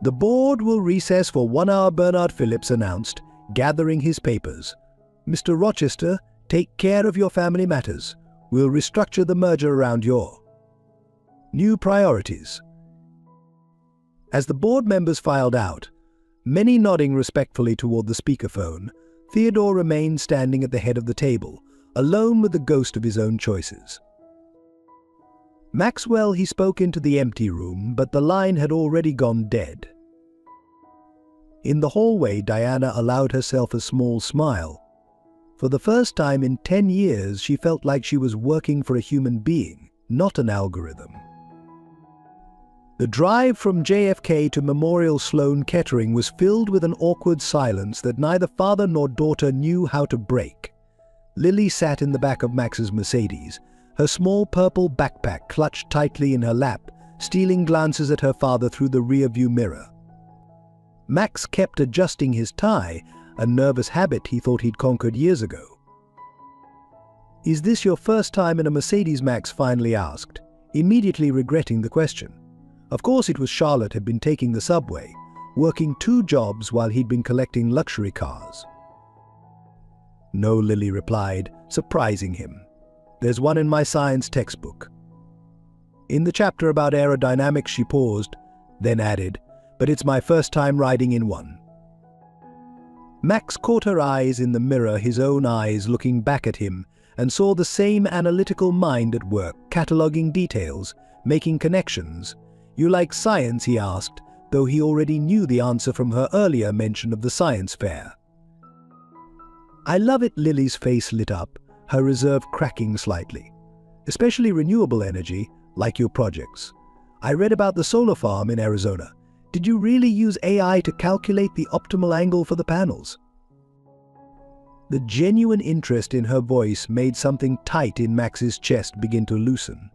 "The board will recess for 1 hour," Bernard Phillips announced, gathering his papers. "Mr. Rochester, take care of your family matters. We'll restructure the merger around your new priorities." As the board members filed out, many nodding respectfully toward the speakerphone, Theodore remained standing at the head of the table, alone with the ghost of his own choices. "Maxwell," he spoke into the empty room, but the line had already gone dead. In the hallway, Diana allowed herself a small smile. For the first time in 10 years, she felt like she was working for a human being, not an algorithm. The drive from JFK to Memorial Sloan Kettering was filled with an awkward silence that neither father nor daughter knew how to break. Lily sat in the back of Max's Mercedes, her small purple backpack clutched tightly in her lap, stealing glances at her father through the rearview mirror. Max kept adjusting his tie, a nervous habit he thought he'd conquered years ago. "Is this your first time in a Mercedes?" Max finally asked, immediately regretting the question. Of course it was. Charlotte had been taking the subway, working 2 jobs while he'd been collecting luxury cars. "No," Lily replied, surprising him. "There's one in my science textbook." In the chapter about aerodynamics, she paused, then added, "But it's my first time riding in one." Max caught her eyes in the mirror, his own eyes looking back at him, and saw the same analytical mind at work, cataloging details, making connections. "You like science?" he asked, though he already knew the answer from her earlier mention of the science fair. "I love it." Lily's face lit up, her reserve cracking slightly. "Especially renewable energy, like your projects. I read about the solar farm in Arizona. Did you really use AI to calculate the optimal angle for the panels?" The genuine interest in her voice made something tight in Max's chest begin to loosen.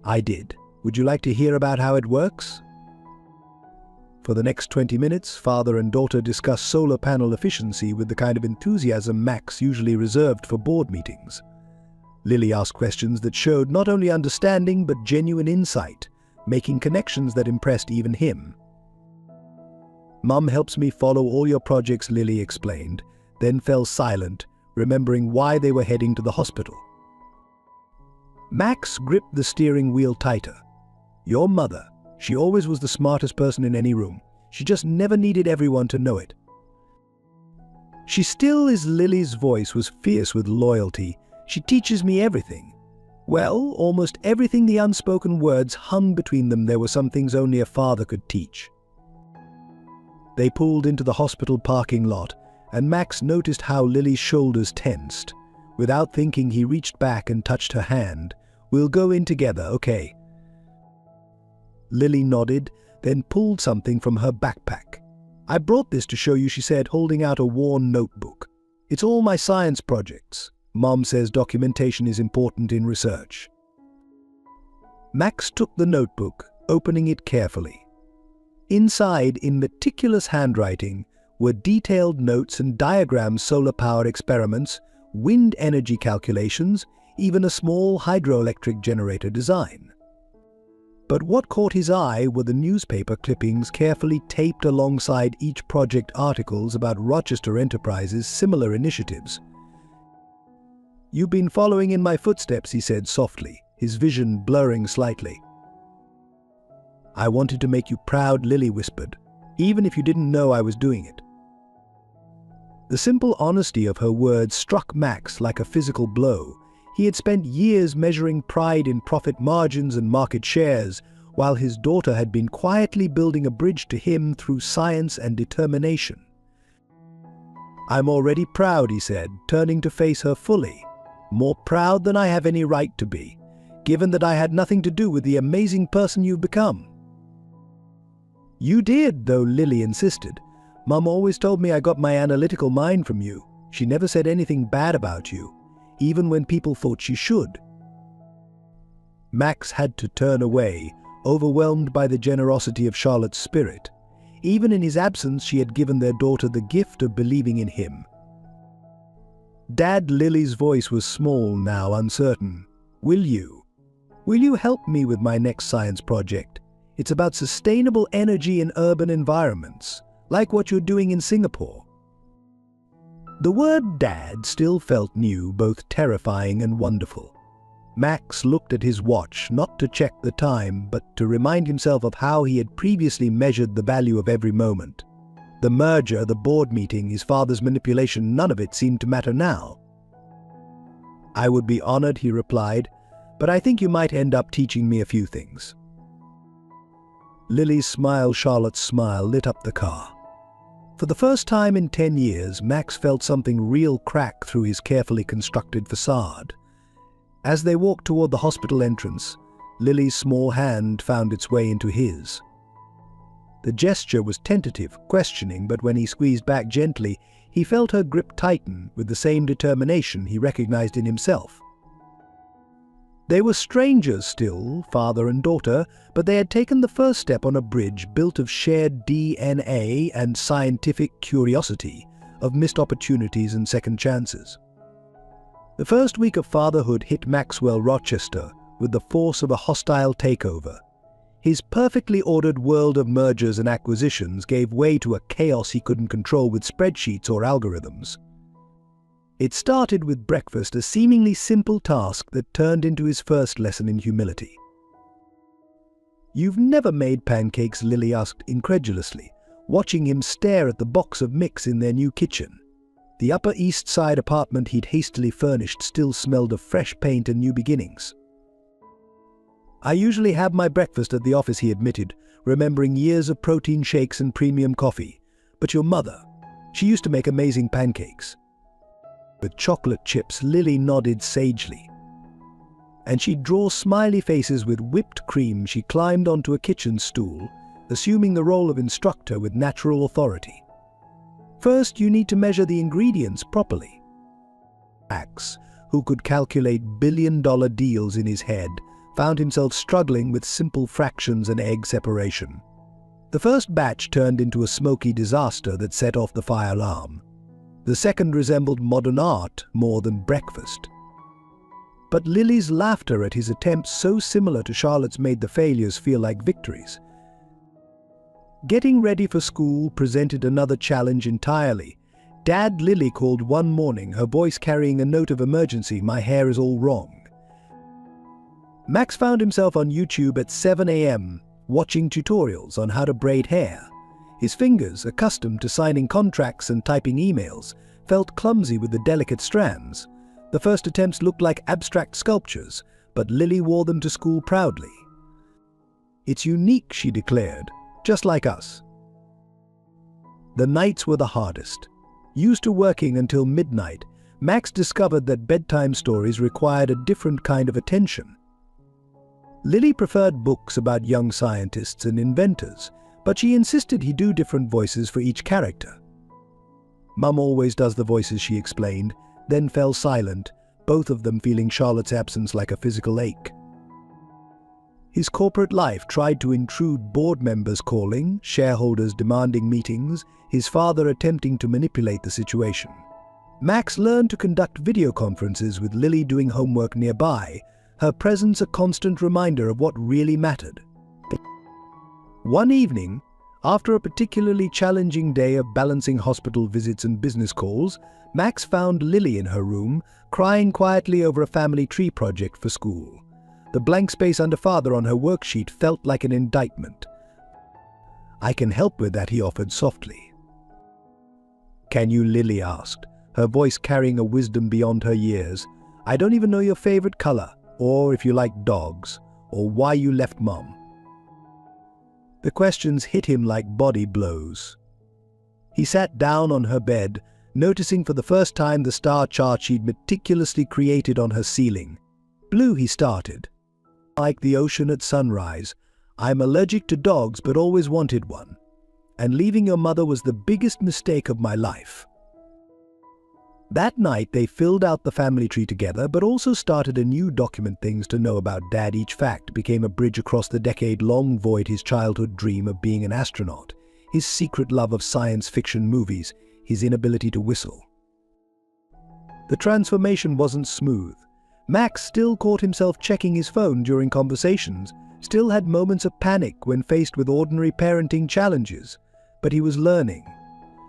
"I did. Would you like to hear about how it works?" For the next 20 minutes, father and daughter discussed solar panel efficiency with the kind of enthusiasm Max usually reserved for board meetings. Lily asked questions that showed not only understanding but genuine insight, making connections that impressed even him. "Mum helps me follow all your projects," Lily explained, then fell silent, remembering why they were heading to the hospital. Max gripped the steering wheel tighter. "Your mother, she always was the smartest person in any room. She just never needed everyone to know it." "She still is." Lily's voice was fierce with loyalty. "She teaches me everything." Well, almost everything. The unspoken words hung between them. There were some things only a father could teach. They pulled into the hospital parking lot, and Max noticed how Lily's shoulders tensed. Without thinking, he reached back and touched her hand. "We'll go in together, okay?" Lily nodded, then pulled something from her backpack. "I brought this to show you," she said, holding out a worn notebook. "It's all my science projects. Mom says documentation is important in research." Max took the notebook, opening it carefully. Inside, in meticulous handwriting, were detailed notes and diagrams, solar power experiments, wind energy calculations, even a small hydroelectric generator design. But what caught his eye were the newspaper clippings carefully taped alongside each project, articles about Rochester Enterprises' similar initiatives. "You've been following in my footsteps," he said softly, his vision blurring slightly. "I wanted to make you proud," Lily whispered, "even if you didn't know I was doing it." The simple honesty of her words struck Max like a physical blow. He had spent years measuring pride in profit margins and market shares, while his daughter had been quietly building a bridge to him through science and determination. "I'm already proud," he said, turning to face her fully. "More proud than I have any right to be, given that I had nothing to do with the amazing person you've become." "You did, though," Lily insisted. "Mum always told me I got my analytical mind from you. She never said anything bad about you, even when people thought she should." Max had to turn away, overwhelmed by the generosity of Charlotte's spirit. Even in his absence, she had given their daughter the gift of believing in him. "Dad," Lily's voice was small now, uncertain. Will you help me with my next science project? It's about sustainable energy in urban environments, like what you're doing in Singapore." The word "dad" still felt new, both terrifying and wonderful. Max looked at his watch, not to check the time, but to remind himself of how he had previously measured the value of every moment. The merger, the board meeting, his father's manipulation, none of it seemed to matter now. "I would be honored," he replied, "but I think you might end up teaching me a few things." Lily's smile, Charlotte's smile, lit up the car. For the first time in 10 years, Max felt something real crack through his carefully constructed facade. As they walked toward the hospital entrance, Lily's small hand found its way into his. The gesture was tentative, questioning, but when he squeezed back gently, he felt her grip tighten with the same determination he recognized in himself. They were strangers still, father and daughter, but they had taken the first step on a bridge built of shared DNA and scientific curiosity, of missed opportunities and second chances. The first week of fatherhood hit Maxwell Rochester with the force of a hostile takeover. His perfectly ordered world of mergers and acquisitions gave way to a chaos he couldn't control with spreadsheets or algorithms. It started with breakfast, a seemingly simple task that turned into his first lesson in humility. "You've never made pancakes?" Lily asked incredulously, watching him stare at the box of mix in their new kitchen. The Upper East Side apartment he'd hastily furnished still smelled of fresh paint and new beginnings. "I usually have my breakfast at the office," he admitted, remembering years of protein shakes and premium coffee. "But your mother, she used to make amazing pancakes." With chocolate chips, Lily nodded sagely. "And she'd draw smiley faces with whipped cream." She climbed onto a kitchen stool, assuming the role of instructor with natural authority. "First, you need to measure the ingredients properly." Max, who could calculate billion-dollar deals in his head, found himself struggling with simple fractions and egg separation. The first batch turned into a smoky disaster that set off the fire alarm. The second resembled modern art more than breakfast. But Lily's laughter at his attempts, so similar to Charlotte's, made the failures feel like victories. Getting ready for school presented another challenge entirely. "Dad," Lily called one morning, her voice carrying a note of emergency, "my hair is all wrong." Max found himself on YouTube at 7 a.m., watching tutorials on how to braid hair. His fingers, accustomed to signing contracts and typing emails, felt clumsy with the delicate strands. The first attempts looked like abstract sculptures, but Lily wore them to school proudly. "It's unique," she declared, "just like us." The nights were the hardest. Used to working until midnight, Max discovered that bedtime stories required a different kind of attention. Lily preferred books about young scientists and inventors, but she insisted he do different voices for each character. "Mum always does the voices," she explained, then fell silent, both of them feeling Charlotte's absence like a physical ache. His corporate life tried to intrude, board members calling, shareholders demanding meetings, his father attempting to manipulate the situation. Max learned to conduct video conferences with Lily doing homework nearby, her presence a constant reminder of what really mattered. One evening, after a particularly challenging day of balancing hospital visits and business calls, Max found Lily in her room, crying quietly over a family tree project for school. The blank space under father on her worksheet felt like an indictment. "I can help with that," he offered softly. "Can you?" Lily asked, her voice carrying a wisdom beyond her years. "I don't even know your favorite color, or if you like dogs, or why you left Mom." The questions hit him like body blows. He sat down on her bed, noticing for the first time the star chart she'd meticulously created on her ceiling. "Blue," he started. "Like the ocean at sunrise. I'm allergic to dogs but always wanted one. And leaving your mother was the biggest mistake of my life." That night they filled out the family tree together, but also started a new document, things to know about Dad. Each fact became a bridge across the decade-long void: his childhood dream of being an astronaut, his secret love of science fiction movies, his inability to whistle. The transformation wasn't smooth. Max still caught himself checking his phone during conversations, still had moments of panic when faced with ordinary parenting challenges, but he was learning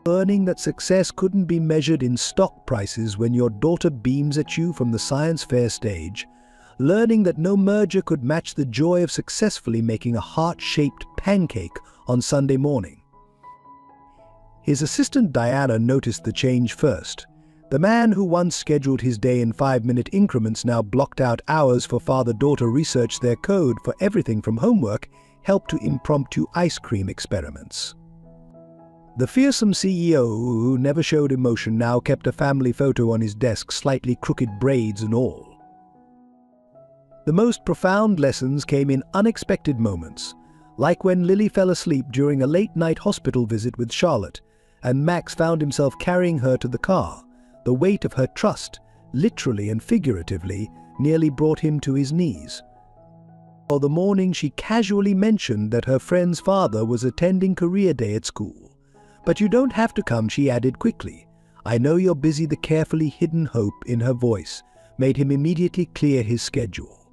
that success couldn't be measured in stock prices when your daughter beams at you from the science fair stage, learning that no merger could match the joy of successfully making a heart-shaped pancake on Sunday morning. His assistant Diana noticed the change first. The man who once scheduled his day in 5-minute increments now blocked out hours for father-daughter research. Their code for everything from homework helped to impromptu ice cream experiments. The fearsome CEO, who never showed emotion, now kept a family photo on his desk, slightly crooked braids and all. The most profound lessons came in unexpected moments, like when Lily fell asleep during a late-night hospital visit with Charlotte, and Max found himself carrying her to the car. The weight of her trust, literally and figuratively, nearly brought him to his knees. Or the morning she casually mentioned that her friend's father was attending career day at school. "But you don't have to come," she added quickly. "I know you're busy." The carefully hidden hope in her voice made him immediately clear his schedule.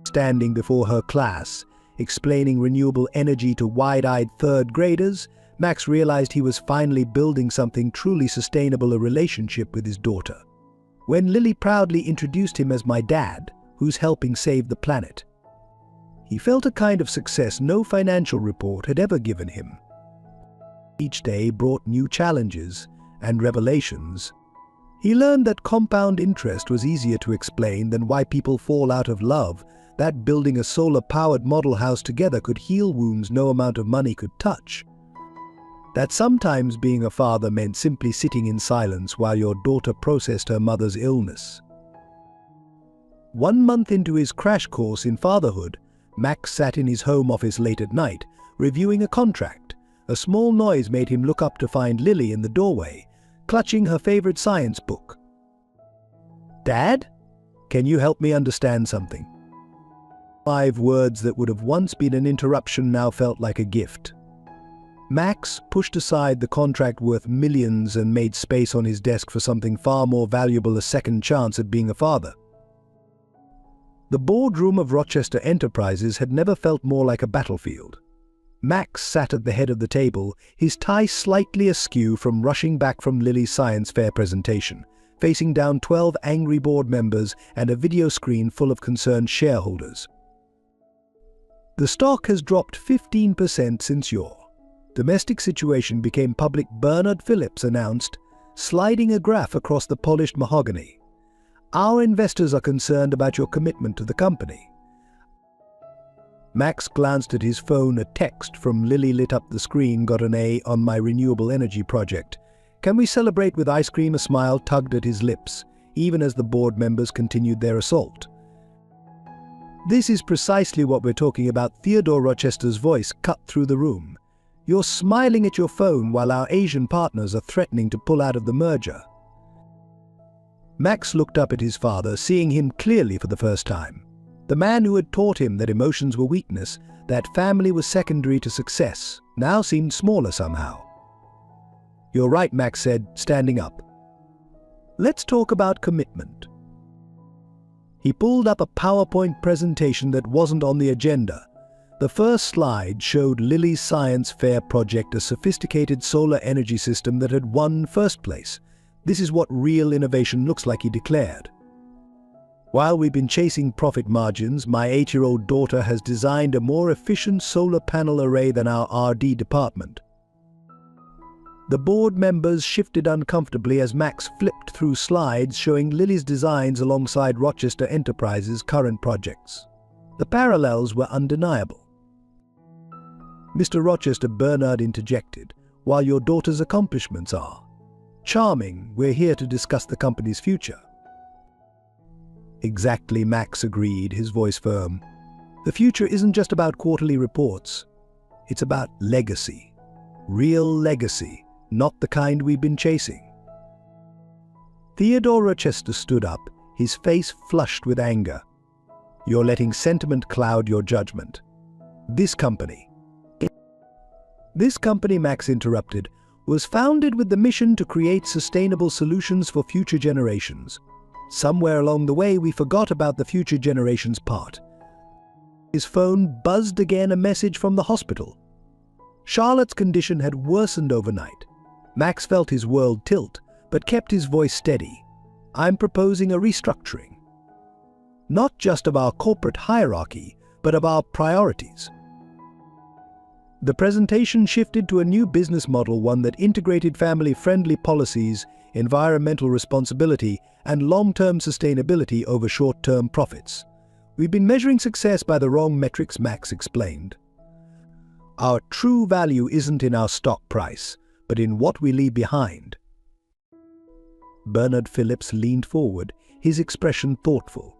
Standing before her class, explaining renewable energy to wide-eyed third graders, Max realized he was finally building something truly sustainable: a relationship with his daughter. When Lily proudly introduced him as "my dad, who's helping save the planet," he felt a kind of success no financial report had ever given him. Each day brought new challenges, and revelations. He learned that compound interest was easier to explain than why people fall out of love, that building a solar-powered model house together could heal wounds no amount of money could touch. That sometimes being a father meant simply sitting in silence while your daughter processed her mother's illness. 1 month into his crash course in fatherhood, Max sat in his home office late at night, reviewing a contract. A small noise made him look up to find Lily in the doorway, clutching her favorite science book. "Dad? Can you help me understand something?" 5 words that would have once been an interruption now felt like a gift. Max pushed aside the contract worth millions and made space on his desk for something far more valuable: a second chance at being a father. The boardroom of Rochester Enterprises had never felt more like a battlefield. Max sat at the head of the table, his tie slightly askew from rushing back from Lily's science fair presentation, facing down 12 angry board members and a video screen full of concerned shareholders. "The stock has dropped 15% since your domestic situation became public," Bernard Phillips announced, sliding a graph across the polished mahogany. "Our investors are concerned about your commitment to the company." Max glanced at his phone. A text from Lily lit up the screen. "Got an A on my renewable energy project. Can we celebrate with ice cream?" A smile tugged at his lips, even as the board members continued their assault. "This is precisely what we're talking about." Theodore Rochester's voice cut through the room. "You're smiling at your phone while our Asian partners are threatening to pull out of the merger." Max looked up at his father, seeing him clearly for the first time. The man who had taught him that emotions were weakness, that family was secondary to success, now seemed smaller somehow. "You're right," Max said, standing up. "Let's talk about commitment." He pulled up a PowerPoint presentation that wasn't on the agenda. The first slide showed Lily's science fair project, a sophisticated solar energy system that had won first place. "This is what real innovation looks like," he declared. "While we've been chasing profit margins, my 8-year-old daughter has designed a more efficient solar panel array than our R&D department." The board members shifted uncomfortably as Max flipped through slides showing Lily's designs alongside Rochester Enterprises' current projects. The parallels were undeniable. "Mr. Rochester," Bernard interjected, "while your daughter's accomplishments are charming, we're here to discuss the company's future." "Exactly," Max agreed, his voice firm. "The future isn't just about quarterly reports. It's about legacy. Real legacy, not the kind we've been chasing." Theodore Rochester stood up, his face flushed with anger. "You're letting sentiment cloud your judgment. This company," Max interrupted, "was founded with the mission to create sustainable solutions for future generations. Somewhere along the way, we forgot about the future generations part." His phone buzzed again, a message from the hospital. Charlotte's condition had worsened overnight. Max felt his world tilt, but kept his voice steady. "I'm proposing a restructuring. Not just of our corporate hierarchy, but of our priorities." The presentation shifted to a new business model, one that integrated family-friendly policies, environmental responsibility, and long-term sustainability over short-term profits. "We've been measuring success by the wrong metrics," Max explained. "Our true value isn't in our stock price, but in what we leave behind." Bernard Phillips leaned forward, his expression thoughtful.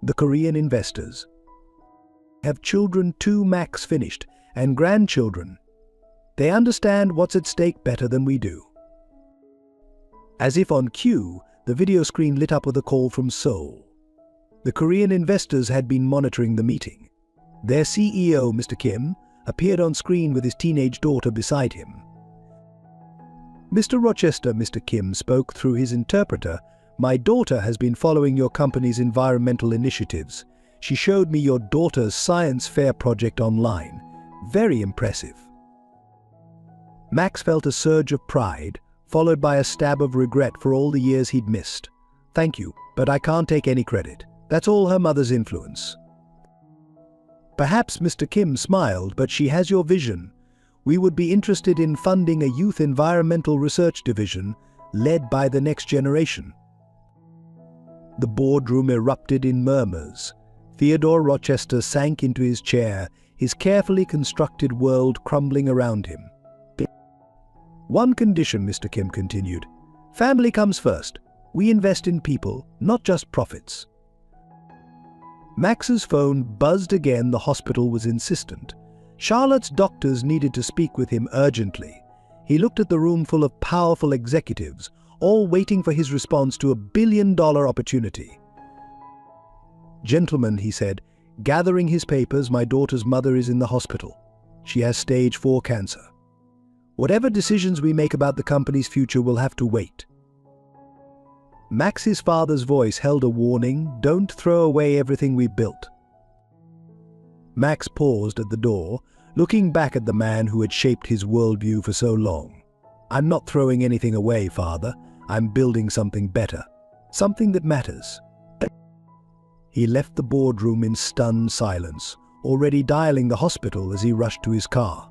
"The Korean investors have children too," Max finished, "and grandchildren. They understand what's at stake better than we do." As if on cue, the video screen lit up with a call from Seoul. The Korean investors had been monitoring the meeting. Their CEO, Mr. Kim, appeared on screen with his teenage daughter beside him. "Mr. Rochester," Mr. Kim spoke through his interpreter, "my daughter has been following your company's environmental initiatives. She showed me your daughter's science fair project online. Very impressive." Max felt a surge of pride, followed by a stab of regret for all the years he'd missed. "Thank you, but I can't take any credit. That's all her mother's influence." "Perhaps," Mr. Kim smiled, "but she has your vision. We would be interested in funding a youth environmental research division led by the next generation. The boardroom erupted in murmurs. Theodore Rochester sank into his chair, his carefully constructed world crumbling around him. "One condition," Mr. Kim continued. "Family comes first. We invest in people, not just profits." Max's phone buzzed again. The hospital was insistent. Charlotte's doctors needed to speak with him urgently. He looked at the room full of powerful executives, all waiting for his response to a billion-dollar opportunity. "Gentlemen," he said, gathering his papers, "my daughter's mother is in the hospital. She has stage 4 cancer. Whatever decisions we make about the company's future will have to wait." Max's father's voice held a warning, "Don't throw away everything we built." Max paused at the door, looking back at the man who had shaped his worldview for so long. "I'm not throwing anything away, Father. I'm building something better. Something that matters." He left the boardroom in stunned silence, already dialing the hospital as he rushed to his car.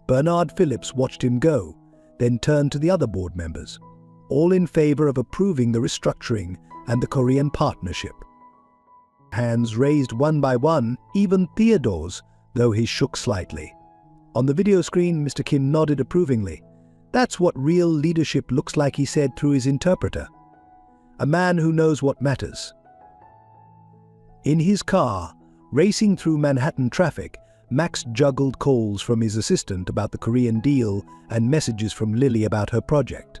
Bernard Phillips watched him go, then turned to the other board members, all in favor of approving the restructuring and the Korean partnership. Hands raised one by one, even Theodore's, though he shook slightly. On the video screen, Mr. Kim nodded approvingly. "That's what real leadership looks like," he said through his interpreter. "A man who knows what matters." In his car, racing through Manhattan traffic, Max juggled calls from his assistant about the Korean deal and messages from Lily about her project.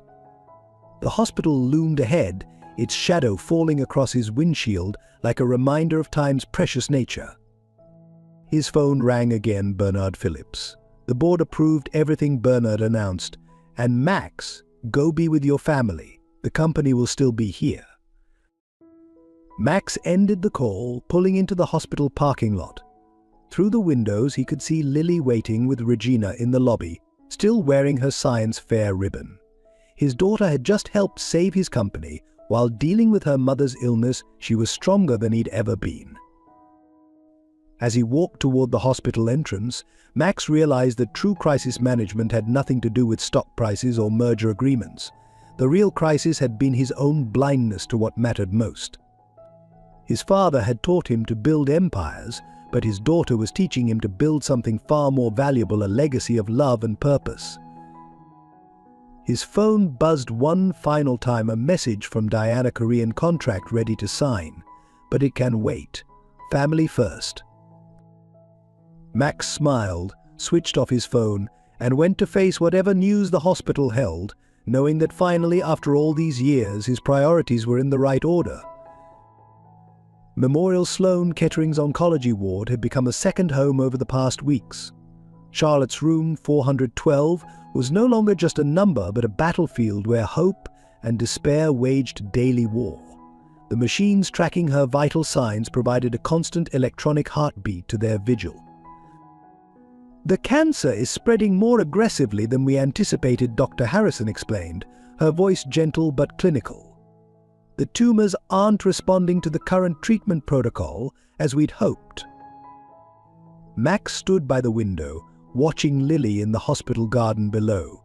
The hospital loomed ahead, its shadow falling across his windshield like a reminder of time's precious nature. His phone rang again. Bernard Phillips. The board approved everything Bernard announced. "And Max, go be with your family. The company will still be here." Max ended the call, pulling into the hospital parking lot. Through the windows, he could see Lily waiting with Regina in the lobby, still wearing her science fair ribbon. His daughter had just helped save his company. While dealing with her mother's illness, she was stronger than he'd ever been. As he walked toward the hospital entrance, Max realized that true crisis management had nothing to do with stock prices or merger agreements. The real crisis had been his own blindness to what mattered most. His father had taught him to build empires, but his daughter was teaching him to build something far more valuable, a legacy of love and purpose. His phone buzzed one final time, a message from Diana. "Korean contract ready to sign, but it can wait. Family first." Max smiled, switched off his phone, and went to face whatever news the hospital held, knowing that finally, after all these years, his priorities were in the right order. Memorial Sloan Kettering's oncology ward had become a second home over the past weeks. Charlotte's room 412 was no longer just a number, but a battlefield where hope and despair waged daily war. The machines tracking her vital signs provided a constant electronic heartbeat to their vigil. "The cancer is spreading more aggressively than we anticipated," Dr. Harrison explained, her voice gentle but clinical. "The tumors aren't responding to the current treatment protocol as we'd hoped." Max stood by the window, watching Lily in the hospital garden below.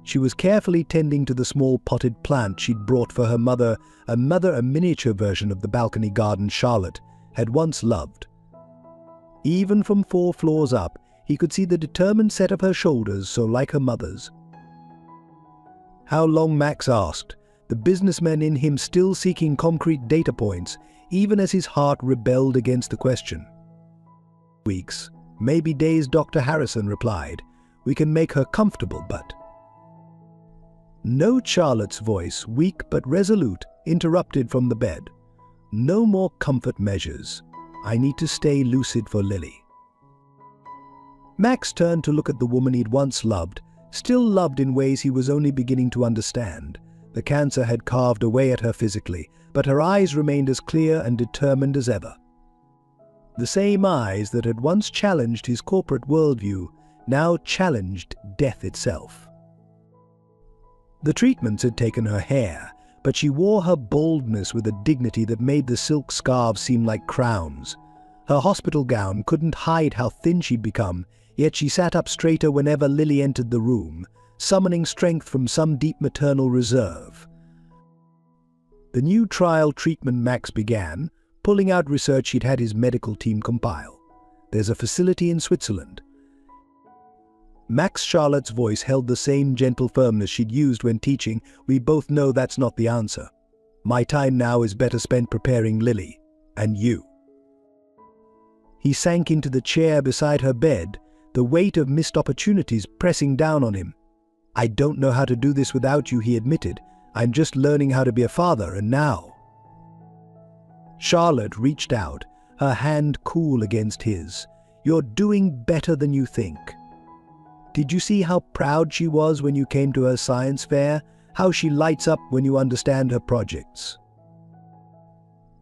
She was carefully tending to the small potted plant she'd brought for her mother, a miniature version of the balcony garden Charlotte had once loved. Even from 4 floors up, he could see the determined set of her shoulders, so like her mother's. How long, Max asked, the businessman in him still seeking concrete data points, even as his heart rebelled against the question. "Weeks, maybe days," Dr. Harrison replied. "We can make her comfortable, but—" No, Charlotte's voice, weak but resolute, interrupted from the bed. "No more comfort measures. I need to stay lucid for Lily." Max turned to look at the woman he'd once loved, still loved in ways he was only beginning to understand. The cancer had carved away at her physically, but her eyes remained as clear and determined as ever. The same eyes that had once challenged his corporate worldview now challenged death itself. The treatments had taken her hair, but she wore her baldness with a dignity that made the silk scarves seem like crowns. Her hospital gown couldn't hide how thin she'd become, yet she sat up straighter whenever Lily entered the room, summoning strength from some deep maternal reserve. The new trial treatment Max began, pulling out research he'd had his medical team compile. There's a facility in Switzerland. Charlotte's voice held the same gentle firmness she'd used when teaching. We both know that's not the answer. My time now is better spent preparing Lily. And you. He sank into the chair beside her bed, the weight of missed opportunities pressing down on him. I don't know how to do this without you, he admitted. I'm just learning how to be a father, and now. Charlotte reached out, her hand cool against his. You're doing better than you think. Did you see how proud she was when you came to her science fair? How she lights up when you understand her projects?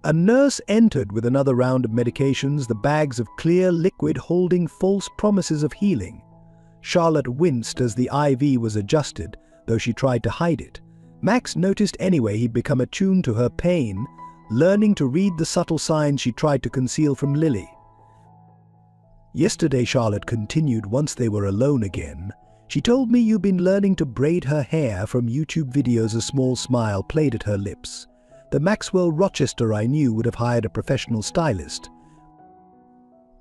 A nurse entered with another round of medications, the bags of clear liquid holding false promises of healing. Charlotte winced as the IV was adjusted, though she tried to hide it. Max noticed anyway he'd become attuned to her pain, learning to read the subtle signs she tried to conceal from Lily. Yesterday, Charlotte continued once they were alone again. She told me you've been learning to braid her hair from YouTube videos. A small smile played at her lips. The Maxwell Rochester I knew would have hired a professional stylist.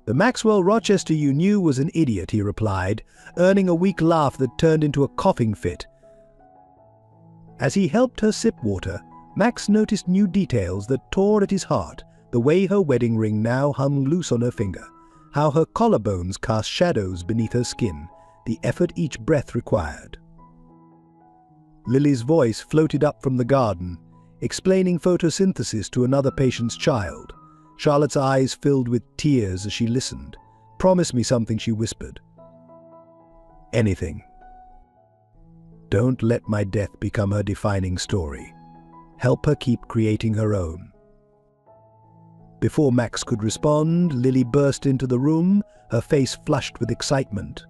The Maxwell Rochester you knew was an idiot, he replied, earning a weak laugh that turned into a coughing fit. As he helped her sip water, Max noticed new details that tore at his heart, the way her wedding ring now hung loose on her finger, how her collarbones cast shadows beneath her skin, the effort each breath required. Lily's voice floated up from the garden, explaining photosynthesis to another patient's child. Charlotte's eyes filled with tears as she listened. Promise me something, she whispered. Anything. Don't let my death become her defining story. Help her keep creating her own. Before Max could respond, Lily burst into the room, her face flushed with excitement.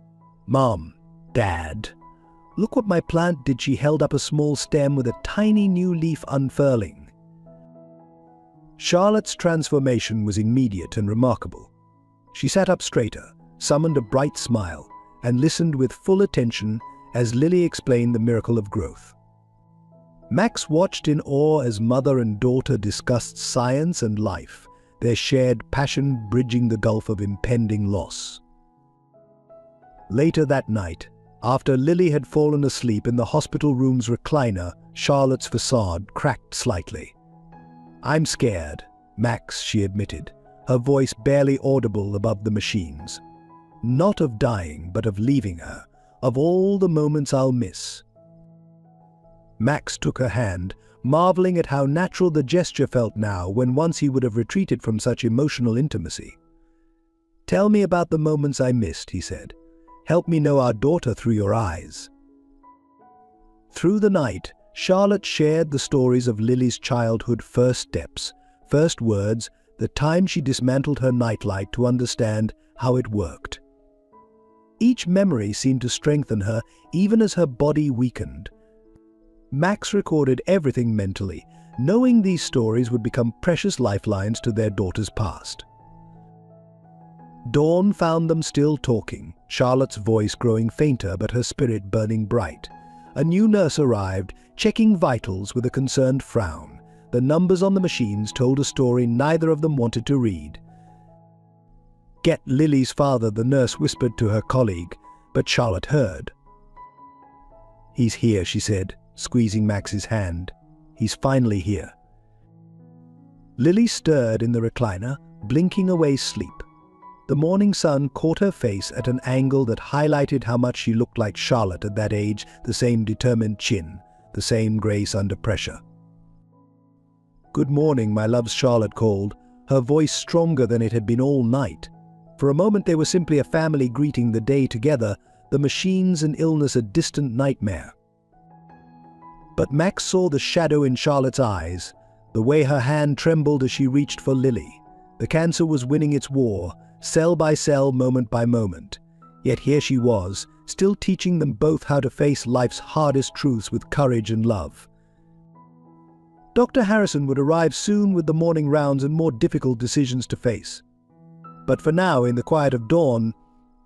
Mom, Dad, look what my plant did. She held up a small stem with a tiny new leaf unfurling. Charlotte's transformation was immediate and remarkable. She sat up straighter, summoned a bright smile, and listened with full attention as Lily explained the miracle of growth. Max watched in awe as mother and daughter discussed science and life, their shared passion bridging the gulf of impending loss. Later that night, after Lily had fallen asleep in the hospital room's recliner, Charlotte's facade cracked slightly. I'm scared, Max, she admitted, her voice barely audible above the machines. Not of dying, but of leaving her, of all the moments I'll miss. Max took her hand, marveling at how natural the gesture felt now when once he would have retreated from such emotional intimacy. Tell me about the moments I missed, he said. Help me know our daughter through your eyes. Through the night, Charlotte shared the stories of Lily's childhood first steps, first words, the time she dismantled her nightlight to understand how it worked. Each memory seemed to strengthen her even as her body weakened. Max recorded everything mentally, knowing these stories would become precious lifelines to their daughter's past. Dawn found them still talking, Charlotte's voice growing fainter but her spirit burning bright. A new nurse arrived, checking vitals with a concerned frown. The numbers on the machines told a story neither of them wanted to read. Get Lily's father, the nurse whispered to her colleague, but Charlotte heard. He's here, she said, squeezing Max's hand. He's finally here. Lily stirred in the recliner, blinking away sleep. The morning sun caught her face at an angle that highlighted how much she looked like Charlotte at that age, the same determined chin, the same grace under pressure. Good morning, my loves, Charlotte called, her voice stronger than it had been all night. For a moment they were simply a family greeting the day together, the machines and illness a distant nightmare. But Max saw the shadow in Charlotte's eyes, the way her hand trembled as she reached for Lily. The cancer was winning its war, cell by cell, moment by moment. Yet here she was, still teaching them both how to face life's hardest truths with courage and love. Dr. Harrison would arrive soon with the morning rounds and more difficult decisions to face. But for now, in the quiet of dawn,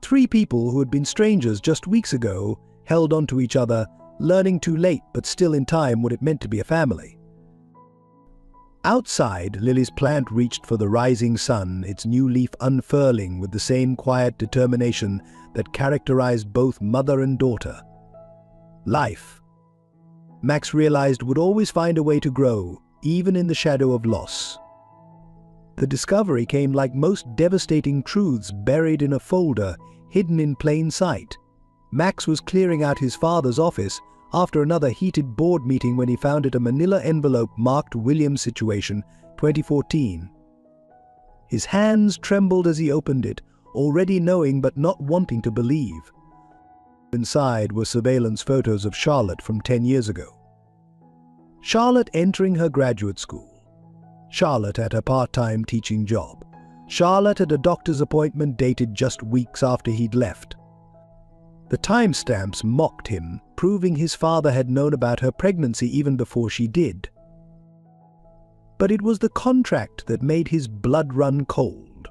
three people who had been strangers just weeks ago held onto each other, learning too late but still in time what it meant to be a family. Outside, Lily's plant reached for the rising sun, its new leaf unfurling with the same quiet determination that characterized both mother and daughter. Life, Max realized, would always find a way to grow, even in the shadow of loss. The discovery came like most devastating truths buried in a folder, hidden in plain sight. Max was clearing out his father's office after another heated board meeting when he found it a manila envelope marked Williams Situation, 2014. His hands trembled as he opened it, already knowing but not wanting to believe. Inside were surveillance photos of Charlotte from 10 years ago. Charlotte entering her graduate school. Charlotte at her part-time teaching job. Charlotte at a doctor's appointment dated just weeks after he'd left. The timestamps mocked him, proving his father had known about her pregnancy even before she did. But it was the contract that made his blood run cold.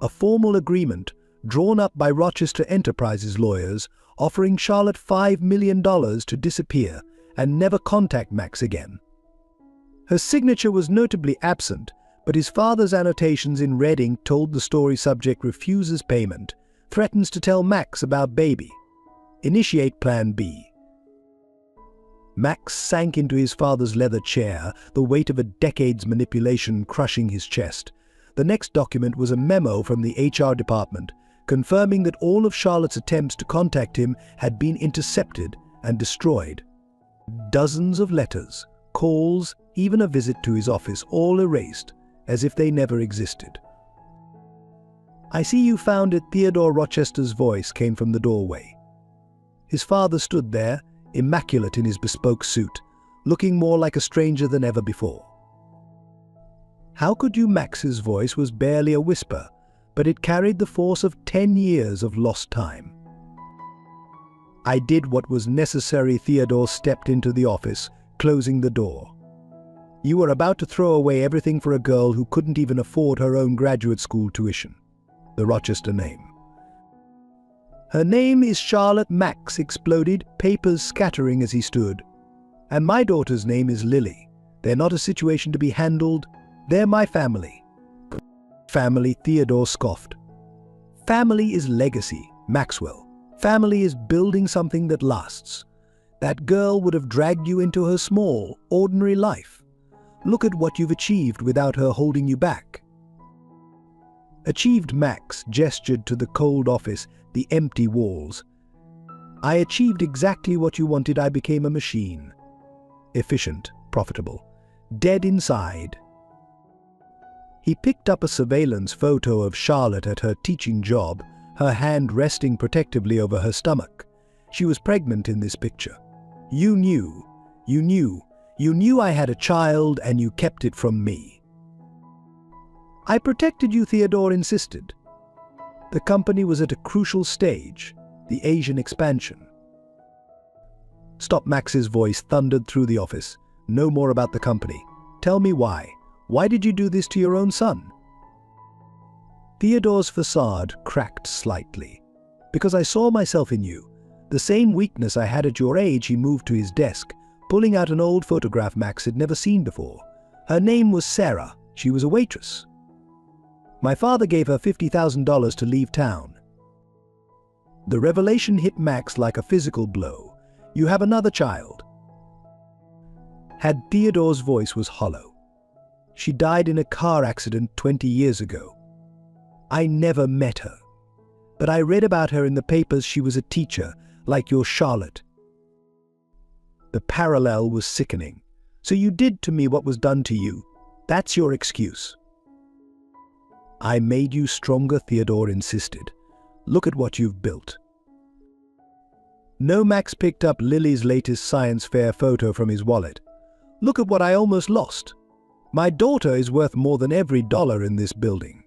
A formal agreement, drawn up by Rochester Enterprises lawyers, offering Charlotte $5 million to disappear and never contact Max again. Her signature was notably absent, but his father's annotations in red ink told the story subject refuses payment, threatens to tell Max about baby. Initiate Plan B. Max sank into his father's leather chair, the weight of a decade's manipulation crushing his chest. The next document was a memo from the HR department, confirming that all of Charlotte's attempts to contact him had been intercepted and destroyed. Dozens of letters, calls, even a visit to his office, all erased, as if they never existed. "I see you found it." Theodore Rochester's voice came from the doorway. His father stood there, immaculate in his bespoke suit, looking more like a stranger than ever before. "How could you?" Max's voice was barely a whisper, but it carried the force of 10 years of lost time. "I did what was necessary." Theodore stepped into the office, closing the door. "You were about to throw away everything for a girl who couldn't even afford her own graduate school tuition." The Rochester name. "Her name is Charlotte." Max exploded, papers scattering as he stood. "And my daughter's name is Lily. They're not a situation to be handled. They're my family." "Family?" Theodore scoffed. "Family is legacy, Maxwell. Family is building something that lasts. That girl would have dragged you into her small, ordinary life. Look at what you've achieved without her holding you back." "Achieved?" Max gestured to the cold office, the empty walls. "I achieved exactly what you wanted. I became a machine. Efficient, profitable, dead inside." He picked up a surveillance photo of Charlotte at her teaching job, her hand resting protectively over her stomach. She was pregnant in this picture. "You knew I had a child and you kept it from me." "I protected you," Theodore insisted. The company was at a crucial stage, the Asian expansion. "Stop!" Max's voice thundered through the office. "No more about the company. Tell me why. Why did you do this to your own son?" Theodore's facade cracked slightly. "Because I saw myself in you. The same weakness I had at your age." He moved to his desk, pulling out an old photograph Max had never seen before. Her name was Sarah. She was a waitress. My father gave her $50,000 to leave town. The revelation hit Max like a physical blow. "You have another child." Theodore's voice was hollow. "She died in a car accident 20 years ago. I never met her. But I read about her in the papers. She was a teacher, like your Charlotte." The parallel was sickening. "So you did to me what was done to you. That's your excuse." "I made you stronger," Theodore insisted. "Look at what you've built." No. Max picked up Lily's latest science fair photo from his wallet. "Look at what I almost lost. My daughter is worth more than every dollar in this building."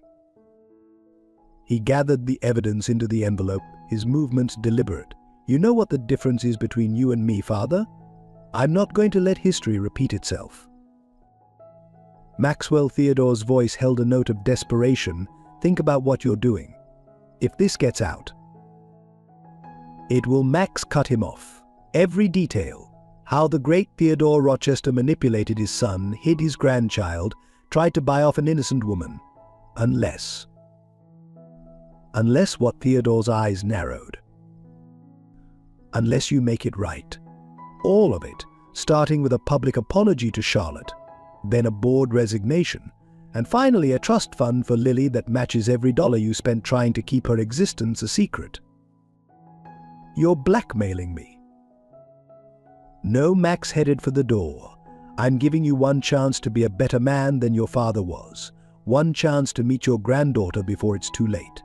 He gathered the evidence into the envelope, his movements deliberate. "You know what the difference is between you and me, father? I'm not going to let history repeat itself." "Maxwell," Theodore's voice held a note of desperation. "Think about what you're doing. If this gets out." It will Max cut him off. Every detail. How the great Theodore Rochester manipulated his son, hid his grandchild, tried to buy off an innocent woman. Unless what Theodore's eyes narrowed. Unless you make it right. All of it, starting with a public apology to Charlotte, then a board resignation, and finally a trust fund for Lily that matches every dollar you spent trying to keep her existence a secret. You're blackmailing me. No, Max headed for the door. I'm giving you one chance to be a better man than your father was. One chance to meet your granddaughter before it's too late.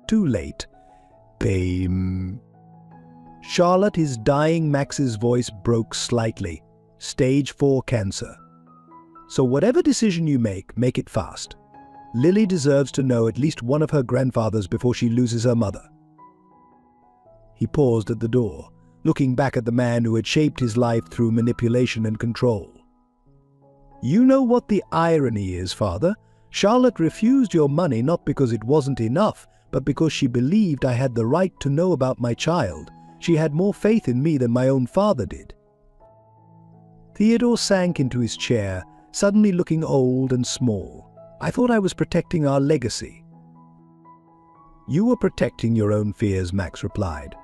Too late? Charlotte is dying. Max's voice broke slightly. Stage 4 cancer. So whatever decision you make it fast. Lily deserves to know at least one of her grandfathers before she loses her mother. He paused at the door, looking back at the man who had shaped his life through manipulation and control. You know what the irony is, Father? Charlotte refused your money not because it wasn't enough, but because she believed I had the right to know about my child. She had more faith in me than my own father did. Theodore sank into his chair, suddenly looking old and small. I thought I was protecting our legacy. You were protecting your own fears, Max replied.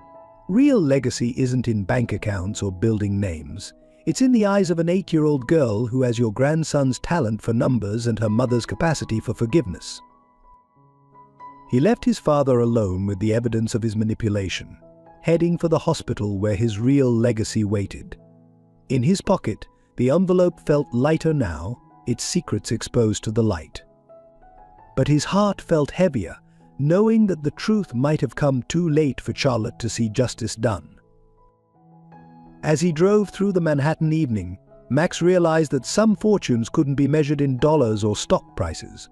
Real legacy isn't in bank accounts or building names. It's in the eyes of an 8-year-old girl who has your grandson's talent for numbers and her mother's capacity for forgiveness. He left his father alone with the evidence of his manipulation, heading for the hospital where his real legacy waited. In his pocket, the envelope felt lighter now, its secrets exposed to the light. But his heart felt heavier, knowing that the truth might have come too late for Charlotte to see justice done. As he drove through the Manhattan evening, Max realized that some fortunes couldn't be measured in dollars or stock prices.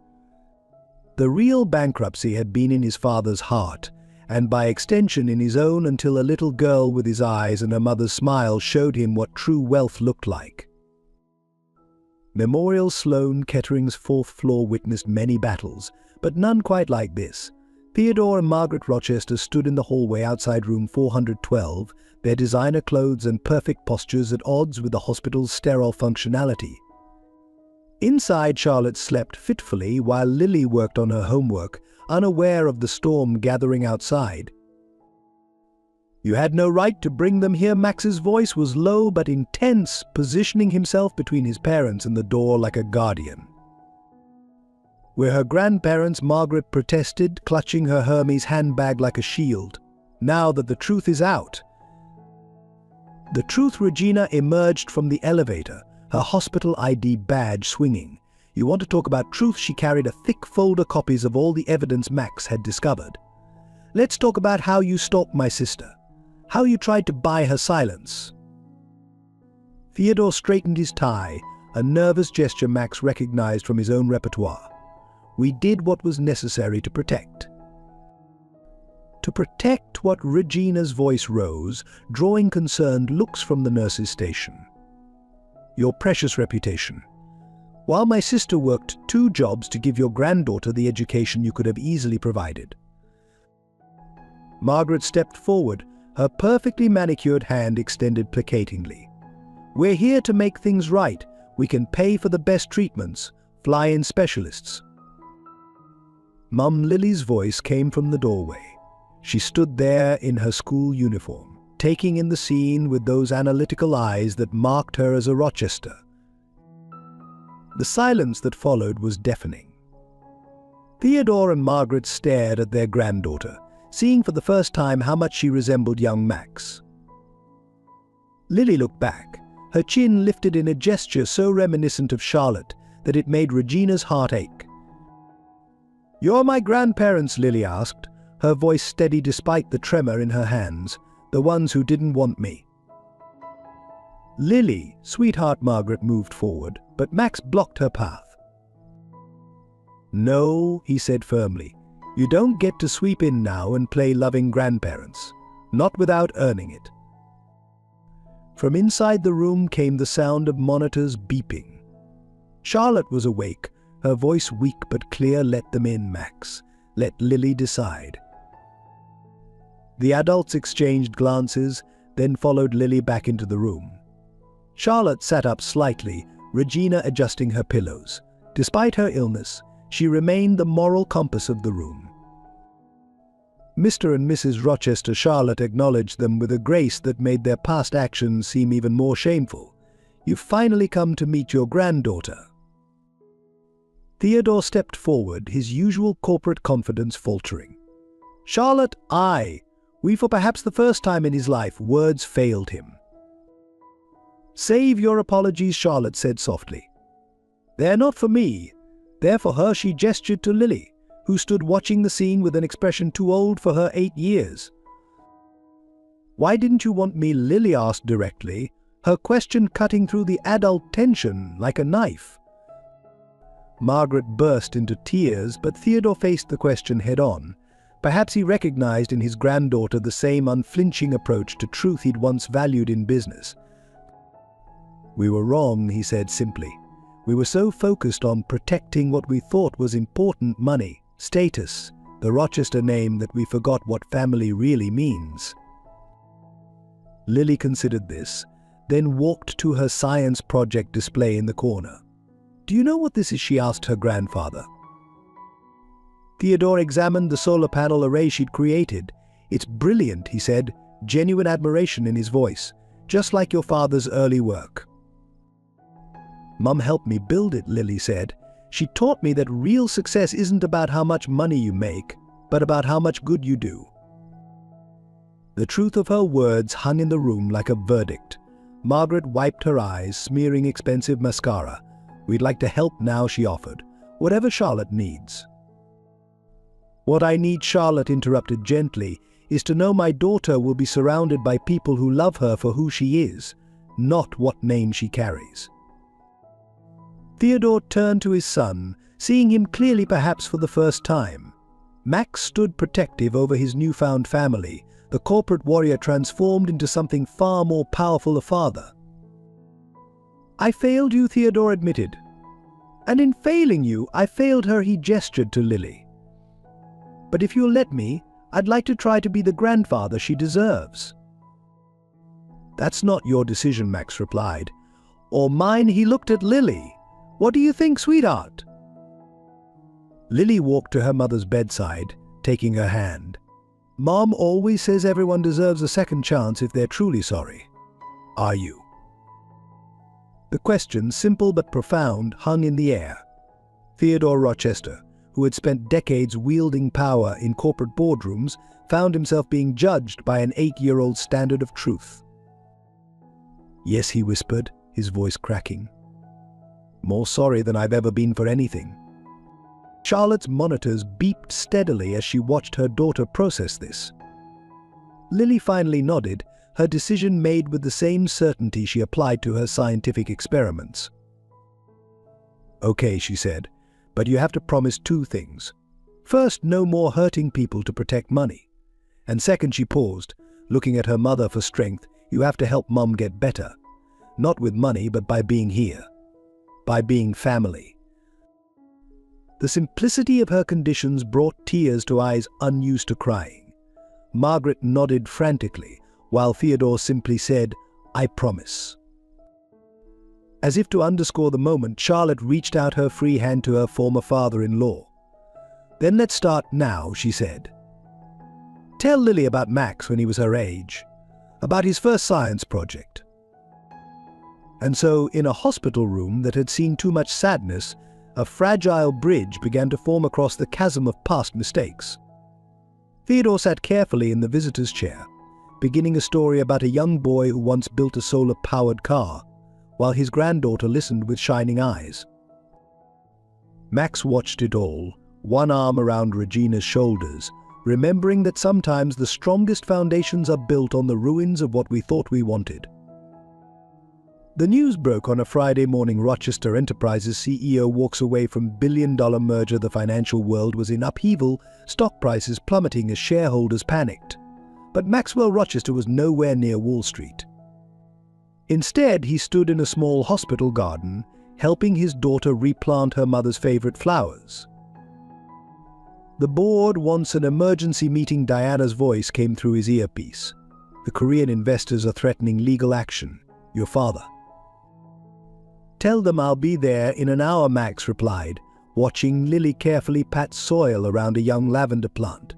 The real bankruptcy had been in his father's heart, and by extension in his own, until a little girl with his eyes and her mother's smile showed him what true wealth looked like. Memorial Sloan Kettering's 4th floor witnessed many battles, but none quite like this. Theodore and Margaret Rochester stood in the hallway outside room 412, their designer clothes and perfect postures at odds with the hospital's sterile functionality. Inside, Charlotte slept fitfully while Lily worked on her homework, unaware of the storm gathering outside. You had no right to bring them here. Max's voice was low but intense, positioning himself between his parents and the door like a guardian. Where her grandparents, Margaret protested, clutching her Hermes handbag like a shield. Now that the truth is out. The truth. Regina emerged from the elevator, her hospital ID badge swinging. You want to talk about truth? She carried a thick folder copies of all the evidence Max had discovered. Let's talk about how you stalked my sister. How you tried to buy her silence. Theodore straightened his tie, a nervous gesture Max recognized from his own repertoire. We did what was necessary to protect. To protect what? Regina's voice rose, drawing concerned looks from the nurse's station. Your precious reputation. While my sister worked 2 jobs to give your granddaughter the education you could have easily provided. Margaret stepped forward, her perfectly manicured hand extended placatingly. We're here to make things right. We can pay for the best treatments, fly in specialists. Mum Lily's voice came from the doorway. She stood there in her school uniform, taking in the scene with those analytical eyes that marked her as a Rochester. The silence that followed was deafening. Theodore and Margaret stared at their granddaughter, seeing for the first time how much she resembled young Max. Lily looked back, her chin lifted in a gesture so reminiscent of Charlotte that it made Regina's heart ache. You're my grandparents? Lily asked, her voice steady despite the tremor in her hands, the ones who didn't want me. Lily, sweetheart. Margaret moved forward, but Max blocked her path. No, he said firmly, you don't get to sweep in now and play loving grandparents, not without earning it. From inside the room came the sound of monitors beeping. Charlotte was awake, her voice weak but clear. Let them in, Max. Let Lily decide. The adults exchanged glances, then followed Lily back into the room. Charlotte sat up slightly, Regina adjusting her pillows. Despite her illness, she remained the moral compass of the room. Mr. and Mrs. Rochester Charlotte acknowledged them with a grace that made their past actions seem even more shameful. You've finally come to meet your granddaughter. Theodore stepped forward, his usual corporate confidence faltering. Charlotte, we, for perhaps the first time in his life, words failed him. Save your apologies, Charlotte said softly. They're not for me. They're for her, she gestured to Lily, who stood watching the scene with an expression too old for her 8 years. Why didn't you want me? Lily asked directly, her question cutting through the adult tension like a knife. Margaret burst into tears, but Theodore faced the question head-on. Perhaps he recognized in his granddaughter the same unflinching approach to truth he'd once valued in business. We were wrong, he said simply. We were so focused on protecting what we thought was important: money, status, the Rochester name, that we forgot what family really means. Lily considered this, then walked to her science project display in the corner. Do you know what this is? She asked her grandfather. Theodore examined the solar panel array she'd created. It's brilliant, he said, genuine admiration in his voice, just like your father's early work. Mum helped me build it, Lily said. She taught me that real success isn't about how much money you make, but about how much good you do. The truth of her words hung in the room like a verdict. Margaret wiped her eyes, smearing expensive mascara. We'd like to help now, she offered. Whatever Charlotte needs. What I need, Charlotte interrupted gently, is to know my daughter will be surrounded by people who love her for who she is, not what name she carries. Theodore turned to his son, seeing him clearly perhaps for the first time. Max stood protective over his newfound family, the corporate warrior transformed into something far more powerful: a father. I failed you, Theodore admitted. And in failing you, I failed her, he gestured to Lily. But if you'll let me, I'd like to try to be the grandfather she deserves. That's not your decision, Max replied. Or mine, he looked at Lily. What do you think, sweetheart? Lily walked to her mother's bedside, taking her hand. Mom always says everyone deserves a second chance if they're truly sorry. Are you? The question, simple but profound, hung in the air. Theodore Rochester, who had spent decades wielding power in corporate boardrooms, found himself being judged by an 8-year-old standard of truth. Yes, he whispered, his voice cracking. More sorry than I've ever been for anything. Charlotte's monitors beeped steadily as she watched her daughter process this. Lily finally nodded, her decision made with the same certainty she applied to her scientific experiments. Okay, she said, but you have to promise 2 things. First, no more hurting people to protect money. And second, she paused, looking at her mother for strength, you have to help Mum get better. Not with money, but by being here. By being family. The simplicity of her conditions brought tears to eyes unused to crying. Margaret nodded frantically, while Theodore simply said, I promise. As if to underscore the moment, Charlotte reached out her free hand to her former father-in-law. Then let's start now, she said. Tell Lily about Max when he was her age, about his first science project. And so, in a hospital room that had seen too much sadness, a fragile bridge began to form across the chasm of past mistakes. Theodore sat carefully in the visitor's chair, beginning a story about a young boy who once built a solar-powered car, while his granddaughter listened with shining eyes. Max watched it all, one arm around Regina's shoulders, remembering that sometimes the strongest foundations are built on the ruins of what we thought we wanted. The news broke on a Friday morning. Rochester Enterprises CEO walks away from billion-dollar merger. The financial world was in upheaval, stock prices plummeting as shareholders panicked. But Maxwell Rochester was nowhere near Wall Street. Instead, he stood in a small hospital garden, helping his daughter replant her mother's favorite flowers. The board wants an emergency meeting. Diana's voice came through his earpiece. The Korean investors are threatening legal action. Your father. Tell them I'll be there in an hour, Max replied, watching Lily carefully pat soil around a young lavender plant.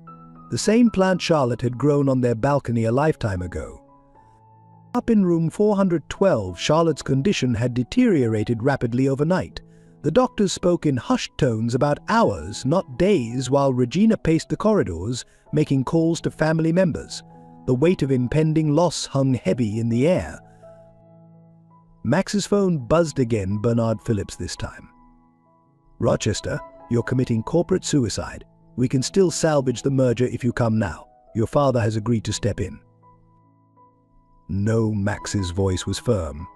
The same plant Charlotte had grown on their balcony a lifetime ago. Up in room 412, Charlotte's condition had deteriorated rapidly overnight. The doctors spoke in hushed tones about hours, not days, while Regina paced the corridors, making calls to family members. The weight of impending loss hung heavy in the air. Max's phone buzzed again, Bernard Phillips this time. Rochester, you're committing corporate suicide. We can still salvage the merger if you come now. Your father has agreed to step in. No, Max's voice was firm.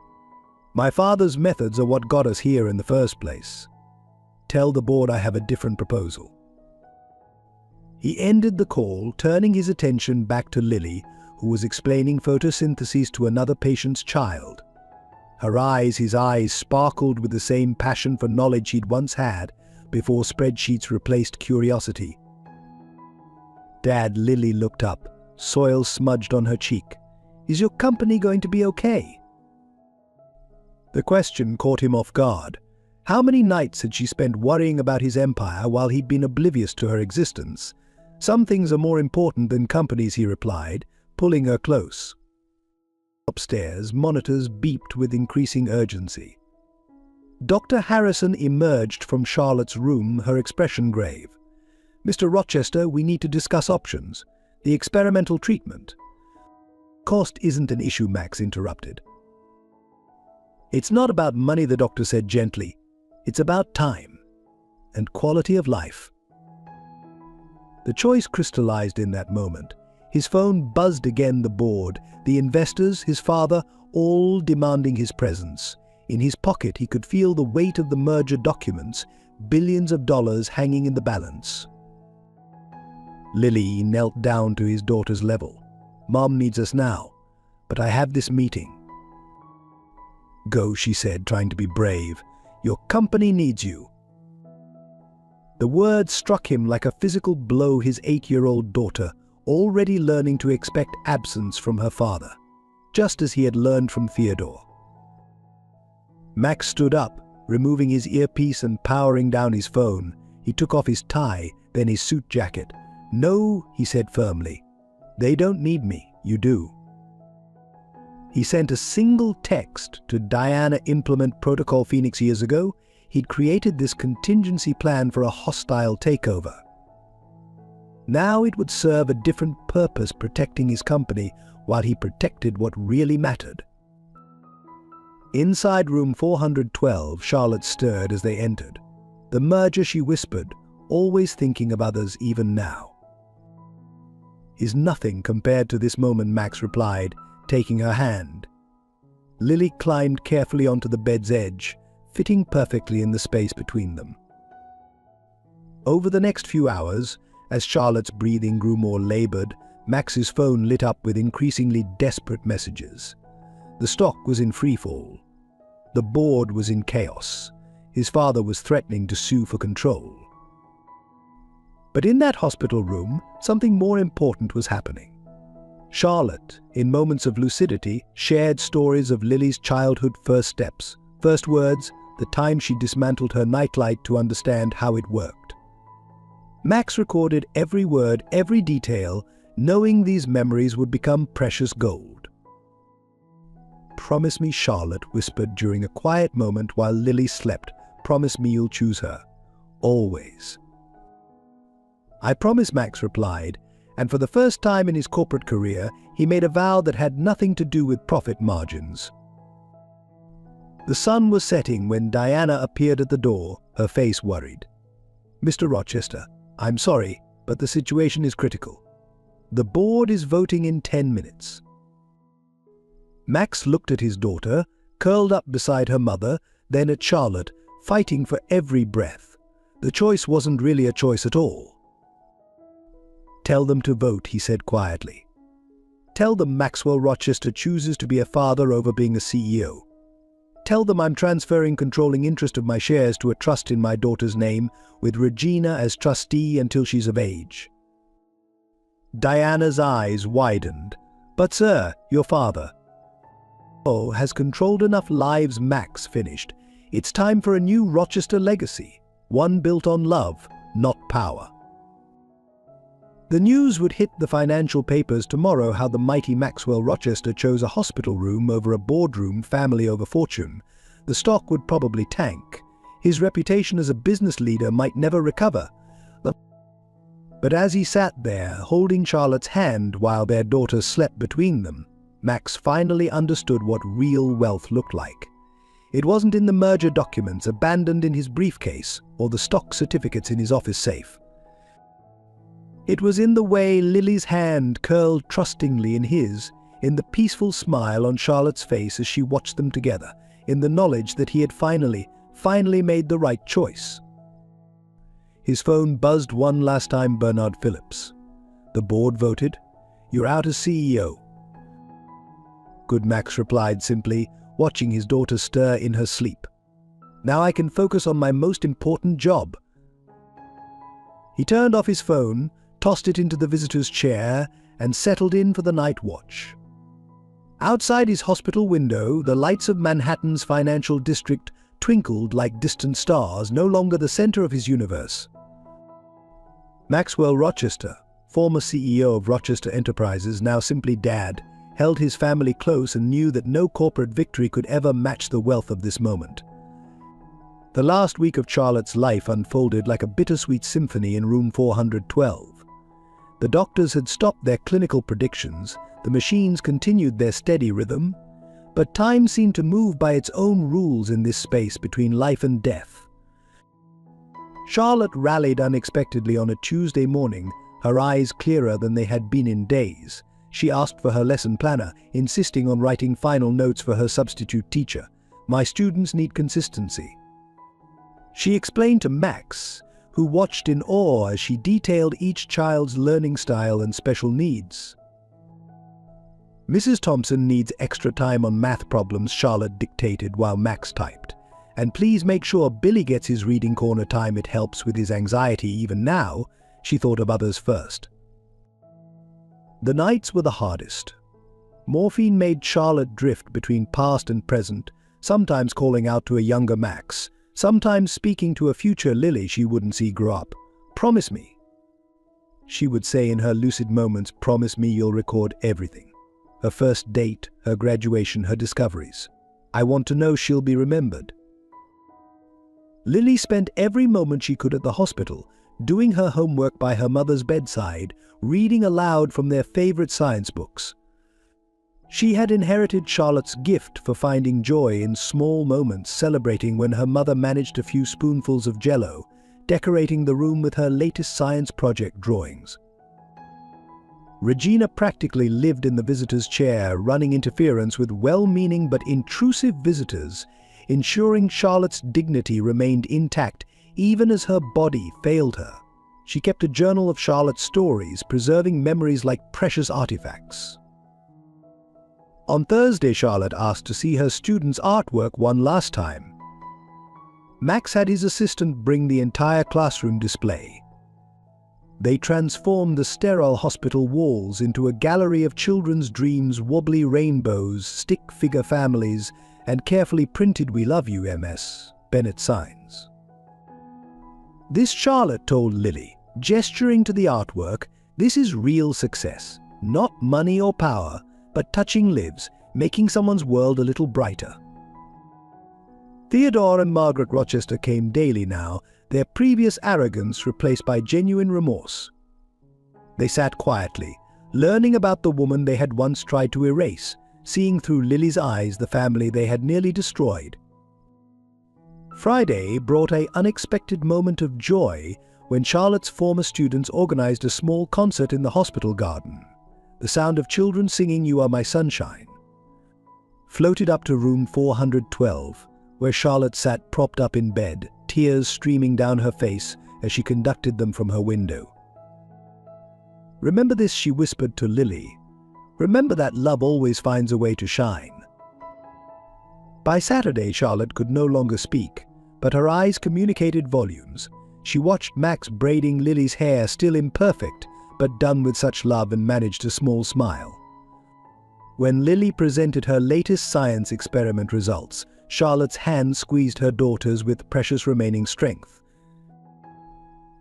My father's methods are what got us here in the first place. Tell the board I have a different proposal. He ended the call, turning his attention back to Lily, who was explaining photosynthesis to another patient's child. His eyes sparkled with the same passion for knowledge he'd once had before spreadsheets replaced curiosity. Dad, Lily looked up, soil smudged on her cheek. Is your company going to be okay? The question caught him off guard. How many nights had she spent worrying about his empire while he'd been oblivious to her existence? Some things are more important than companies, he replied, pulling her close. Upstairs, monitors beeped with increasing urgency. Dr. Harrison emerged from Charlotte's room, her expression grave. Mr. Rochester, we need to discuss options. The experimental treatment. Cost isn't an issue, Max interrupted. It's not about money, the doctor said gently. It's about time and quality of life. The choice crystallized in that moment. His phone buzzed again, the board, the investors, his father, all demanding his presence. In his pocket, he could feel the weight of the merger documents, billions of dollars hanging in the balance. Lily knelt down to his daughter's level. Mom needs us now, but I have this meeting. Go, she said, trying to be brave. Your company needs you. The words struck him like a physical blow, his 8-year-old daughter, already learning to expect absence from her father, just as he had learned from Theodore. Max stood up, removing his earpiece and powering down his phone. He took off his tie, then his suit jacket. No, he said firmly. They don't need me, you do. He sent a single text to Diana Implement Protocol Phoenix years ago. He'd created this contingency plan for a hostile takeover. Now it would serve a different purpose, protecting his company while he protected what really mattered. Inside room 412, Charlotte stirred as they entered. The merger, she whispered, always thinking of others even now. Is nothing compared to this moment, Max replied, taking her hand. Lily climbed carefully onto the bed's edge, fitting perfectly in the space between them. Over the next few hours, as Charlotte's breathing grew more labored, Max's phone lit up with increasingly desperate messages. The stock was in freefall. The board was in chaos. His father was threatening to sue for control. But in that hospital room, something more important was happening. Charlotte, in moments of lucidity, shared stories of Lily's childhood first steps, first words, the time she dismantled her nightlight to understand how it worked. Max recorded every word, every detail, knowing these memories would become precious gold. Promise me, Charlotte whispered during a quiet moment while Lily slept. Promise me you'll choose her. Always. I promise, Max replied, and for the first time in his corporate career, he made a vow that had nothing to do with profit margins. The sun was setting when Diana appeared at the door, her face worried. Mr. Rochester, I'm sorry, but the situation is critical. The board is voting in 10 minutes. Max looked at his daughter, curled up beside her mother, then at Charlotte, fighting for every breath. The choice wasn't really a choice at all. Tell them to vote, he said quietly. Tell them Maxwell Rochester chooses to be a father over being a CEO. Tell them I'm transferring controlling interest of my shares to a trust in my daughter's name, with Regina as trustee until she's of age." Diana's eyes widened. "But sir, your father has controlled enough lives." Max finished. "It's time for a new Rochester legacy, one built on love, not power." The news would hit the financial papers tomorrow how the mighty Maxwell Rochester chose a hospital room over a boardroom, family over fortune. The stock would probably tank. His reputation as a business leader might never recover. But as he sat there, holding Charlotte's hand while their daughter slept between them, Max finally understood what real wealth looked like. It wasn't in the merger documents abandoned in his briefcase or the stock certificates in his office safe. It was in the way Lily's hand curled trustingly in his, in the peaceful smile on Charlotte's face as she watched them together, in the knowledge that he had finally made the right choice. His phone buzzed one last time. Bernard Phillips. "The board voted. You're out as CEO." "Good," Max replied simply, watching his daughter stir in her sleep. "Now I can focus on my most important job." He turned off his phone, tossed it into the visitor's chair, and settled in for the night watch. Outside his hospital window, the lights of Manhattan's financial district twinkled like distant stars, no longer the center of his universe. Maxwell Rochester, former CEO of Rochester Enterprises, now simply Dad, held his family close and knew that no corporate victory could ever match the wealth of this moment. The last week of Charlotte's life unfolded like a bittersweet symphony in room 412. The doctors had stopped their clinical predictions, the machines continued their steady rhythm, but time seemed to move by its own rules in this space between life and death. Charlotte rallied unexpectedly on a Tuesday morning, her eyes clearer than they had been in days. She asked for her lesson planner, insisting on writing final notes for her substitute teacher. "My students need consistency." She explained to Max, who watched in awe as she detailed each child's learning style and special needs. "Mrs. Thompson needs extra time on math problems," Charlotte dictated while Max typed. "And please make sure Billy gets his reading corner time. It helps with his anxiety even now." She thought of others first. The nights were the hardest. Morphine made Charlotte drift between past and present, sometimes calling out to a younger Max, sometimes speaking to a future Lily she wouldn't see grow up. "Promise me," she would say in her lucid moments, "promise me you'll record everything. Her first date, her graduation, her discoveries. I want to know she'll be remembered." Lily spent every moment she could at the hospital, doing her homework by her mother's bedside, reading aloud from their favorite science books. She had inherited Charlotte's gift for finding joy in small moments, celebrating when her mother managed a few spoonfuls of Jell-O, decorating the room with her latest science project drawings. Regina practically lived in the visitor's chair, running interference with well-meaning but intrusive visitors, ensuring Charlotte's dignity remained intact even as her body failed her. She kept a journal of Charlotte's stories, preserving memories like precious artifacts. On Thursday, Charlotte asked to see her students' artwork one last time. Max had his assistant bring the entire classroom display. They transformed the sterile hospital walls into a gallery of children's dreams, wobbly rainbows, stick figure families, and carefully printed "We love you, MS" Bennett signs. This, Charlotte told Lily, gesturing to the artwork, "this is real success. Not money or power, but touching lives, making someone's world a little brighter." Theodore and Margaret Rochester came daily now, their previous arrogance replaced by genuine remorse. They sat quietly, learning about the woman they had once tried to erase, seeing through Lily's eyes the family they had nearly destroyed. Friday brought an unexpected moment of joy when Charlotte's former students organized a small concert in the hospital garden. The sound of children singing "You Are My Sunshine" floated up to room 412, where Charlotte sat propped up in bed, tears streaming down her face as she conducted them from her window. "Remember this," she whispered to Lily. "Remember that love always finds a way to shine." By Saturday, Charlotte could no longer speak, but her eyes communicated volumes. She watched Max braiding Lily's hair, still imperfect, but done with such love, and managed a small smile. When Lily presented her latest science experiment results, Charlotte's hand squeezed her daughter's with precious remaining strength.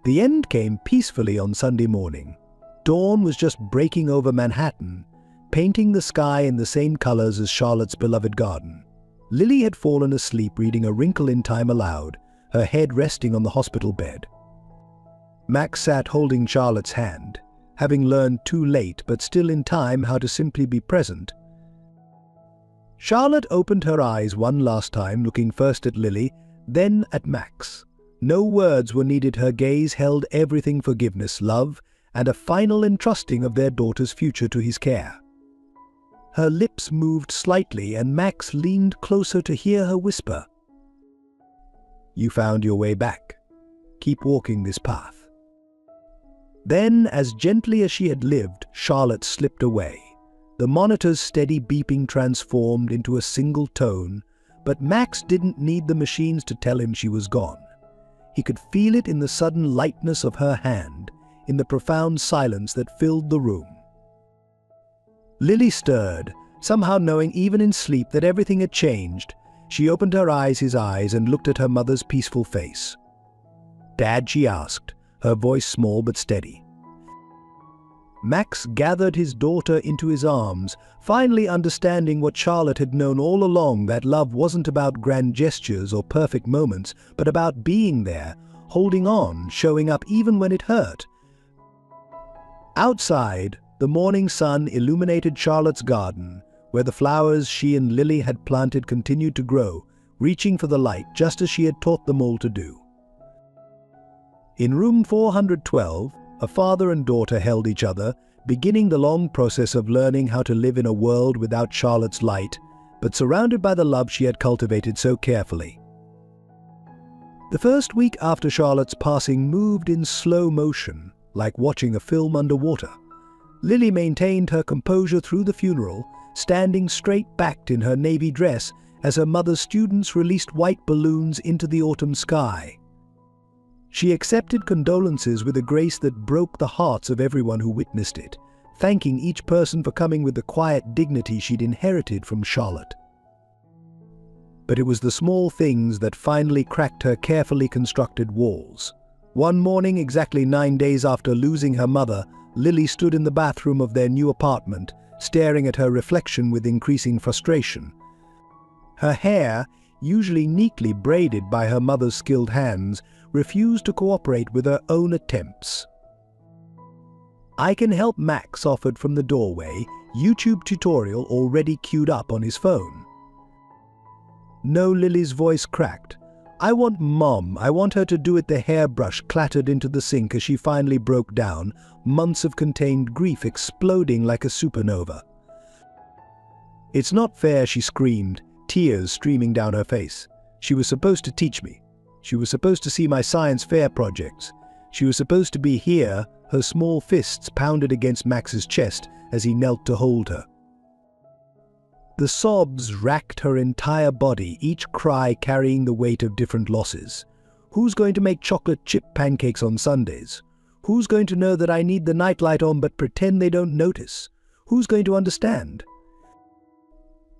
The end came peacefully on Sunday morning. Dawn was just breaking over Manhattan, painting the sky in the same colors as Charlotte's beloved garden. Lily had fallen asleep reading A Wrinkle in Time aloud, her head resting on the hospital bed. Max sat holding Charlotte's hand, having learned too late but still in time how to simply be present. Charlotte opened her eyes one last time, looking first at Lily, then at Max. No words were needed. Her gaze held everything: forgiveness, love, and a final entrusting of their daughter's future to his care. Her lips moved slightly, and Max leaned closer to hear her whisper, "You found your way back. Keep walking this path." Then, as gently as she had lived, Charlotte slipped away. The monitor's steady beeping transformed into a single tone, but Max didn't need the machines to tell him she was gone. He could feel it in the sudden lightness of her hand, in the profound silence that filled the room. Lily stirred, somehow knowing even in sleep that everything had changed. She opened her eyes, his eyes, and looked at her mother's peaceful face. "Dad?" she asked, her voice small but steady. Max gathered his daughter into his arms, finally understanding what Charlotte had known all along, that love wasn't about grand gestures or perfect moments, but about being there, holding on, showing up even when it hurt. Outside, the morning sun illuminated Charlotte's garden, where the flowers she and Lily had planted continued to grow, reaching for the light just as she had taught them all to do. In room 412, a father and daughter held each other, beginning the long process of learning how to live in a world without Charlotte's light, but surrounded by the love she had cultivated so carefully. The first week after Charlotte's passing moved in slow motion, like watching a film underwater. Lily maintained her composure through the funeral, standing straight-backed in her navy dress as her mother's students released white balloons into the autumn sky. She accepted condolences with a grace that broke the hearts of everyone who witnessed it, thanking each person for coming with the quiet dignity she'd inherited from Charlotte. But it was the small things that finally cracked her carefully constructed walls. One morning, exactly 9 days after losing her mother, Lily stood in the bathroom of their new apartment, staring at her reflection with increasing frustration. Her hair, usually neatly braided by her mother's skilled hands, refused to cooperate with her own attempts. "I can help," Max offered from the doorway, YouTube tutorial already queued up on his phone. "No," Lily's voice cracked. "I want Mom. I want her to do it." The hairbrush clattered into the sink as she finally broke down, months of contained grief exploding like a supernova. "It's not fair," she screamed, tears streaming down her face. "She was supposed to teach me. She was supposed to see my science fair projects. She was supposed to be here." Her small fists pounded against Max's chest as he knelt to hold her. The sobs racked her entire body, each cry carrying the weight of different losses. Who's going to make chocolate chip pancakes on Sundays? Who's going to know that I need the nightlight on but pretend they don't notice? Who's going to understand?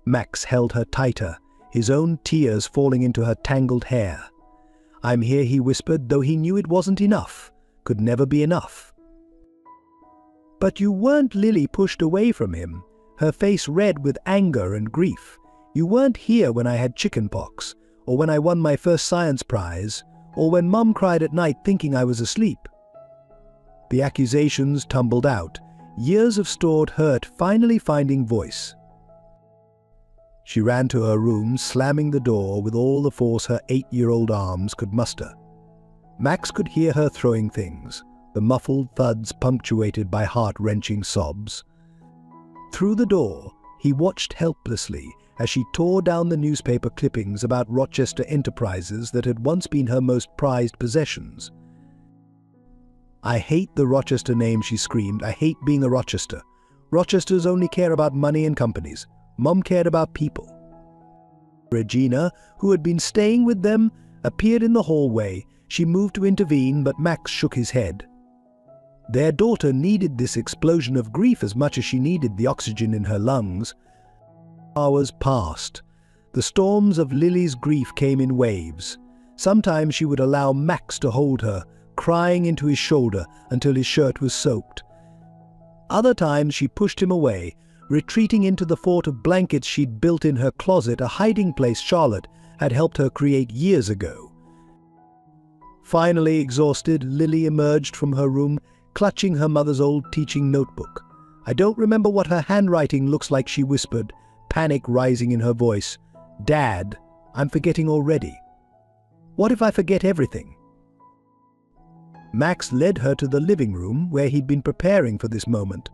Max held her tighter, his own tears falling into her tangled hair. "I'm here," he whispered, though he knew it wasn't enough, could never be enough. "But you weren't." Lily pushed away from him, her face red with anger and grief. "You weren't here when I had chickenpox, or when I won my first science prize, or when Mum cried at night thinking I was asleep." The accusations tumbled out, years of stored hurt finally finding voice. She ran to her room, slamming the door with all the force her 8-year-old arms could muster. Max could hear her throwing things, the muffled thuds punctuated by heart-wrenching sobs. Through the door, he watched helplessly as she tore down the newspaper clippings about Rochester enterprises that had once been her most prized possessions. "I hate the Rochester name," she screamed. "I hate being a Rochester. Rochesters only care about money and companies. Mum cared about people." Regina, who had been staying with them, appeared in the hallway. She moved to intervene, but Max shook his head. Their daughter needed this explosion of grief as much as she needed the oxygen in her lungs. Hours passed. The storms of Lily's grief came in waves. Sometimes she would allow Max to hold her, crying into his shoulder until his shirt was soaked. Other times she pushed him away, retreating into the fort of blankets she'd built in her closet, a hiding place Charlotte had helped her create years ago. Finally exhausted, Lily emerged from her room, clutching her mother's old teaching notebook. "I don't remember what her handwriting looks like," she whispered, panic rising in her voice. "Dad, I'm forgetting already. What if I forget everything?" Max led her to the living room where he'd been preparing for this moment.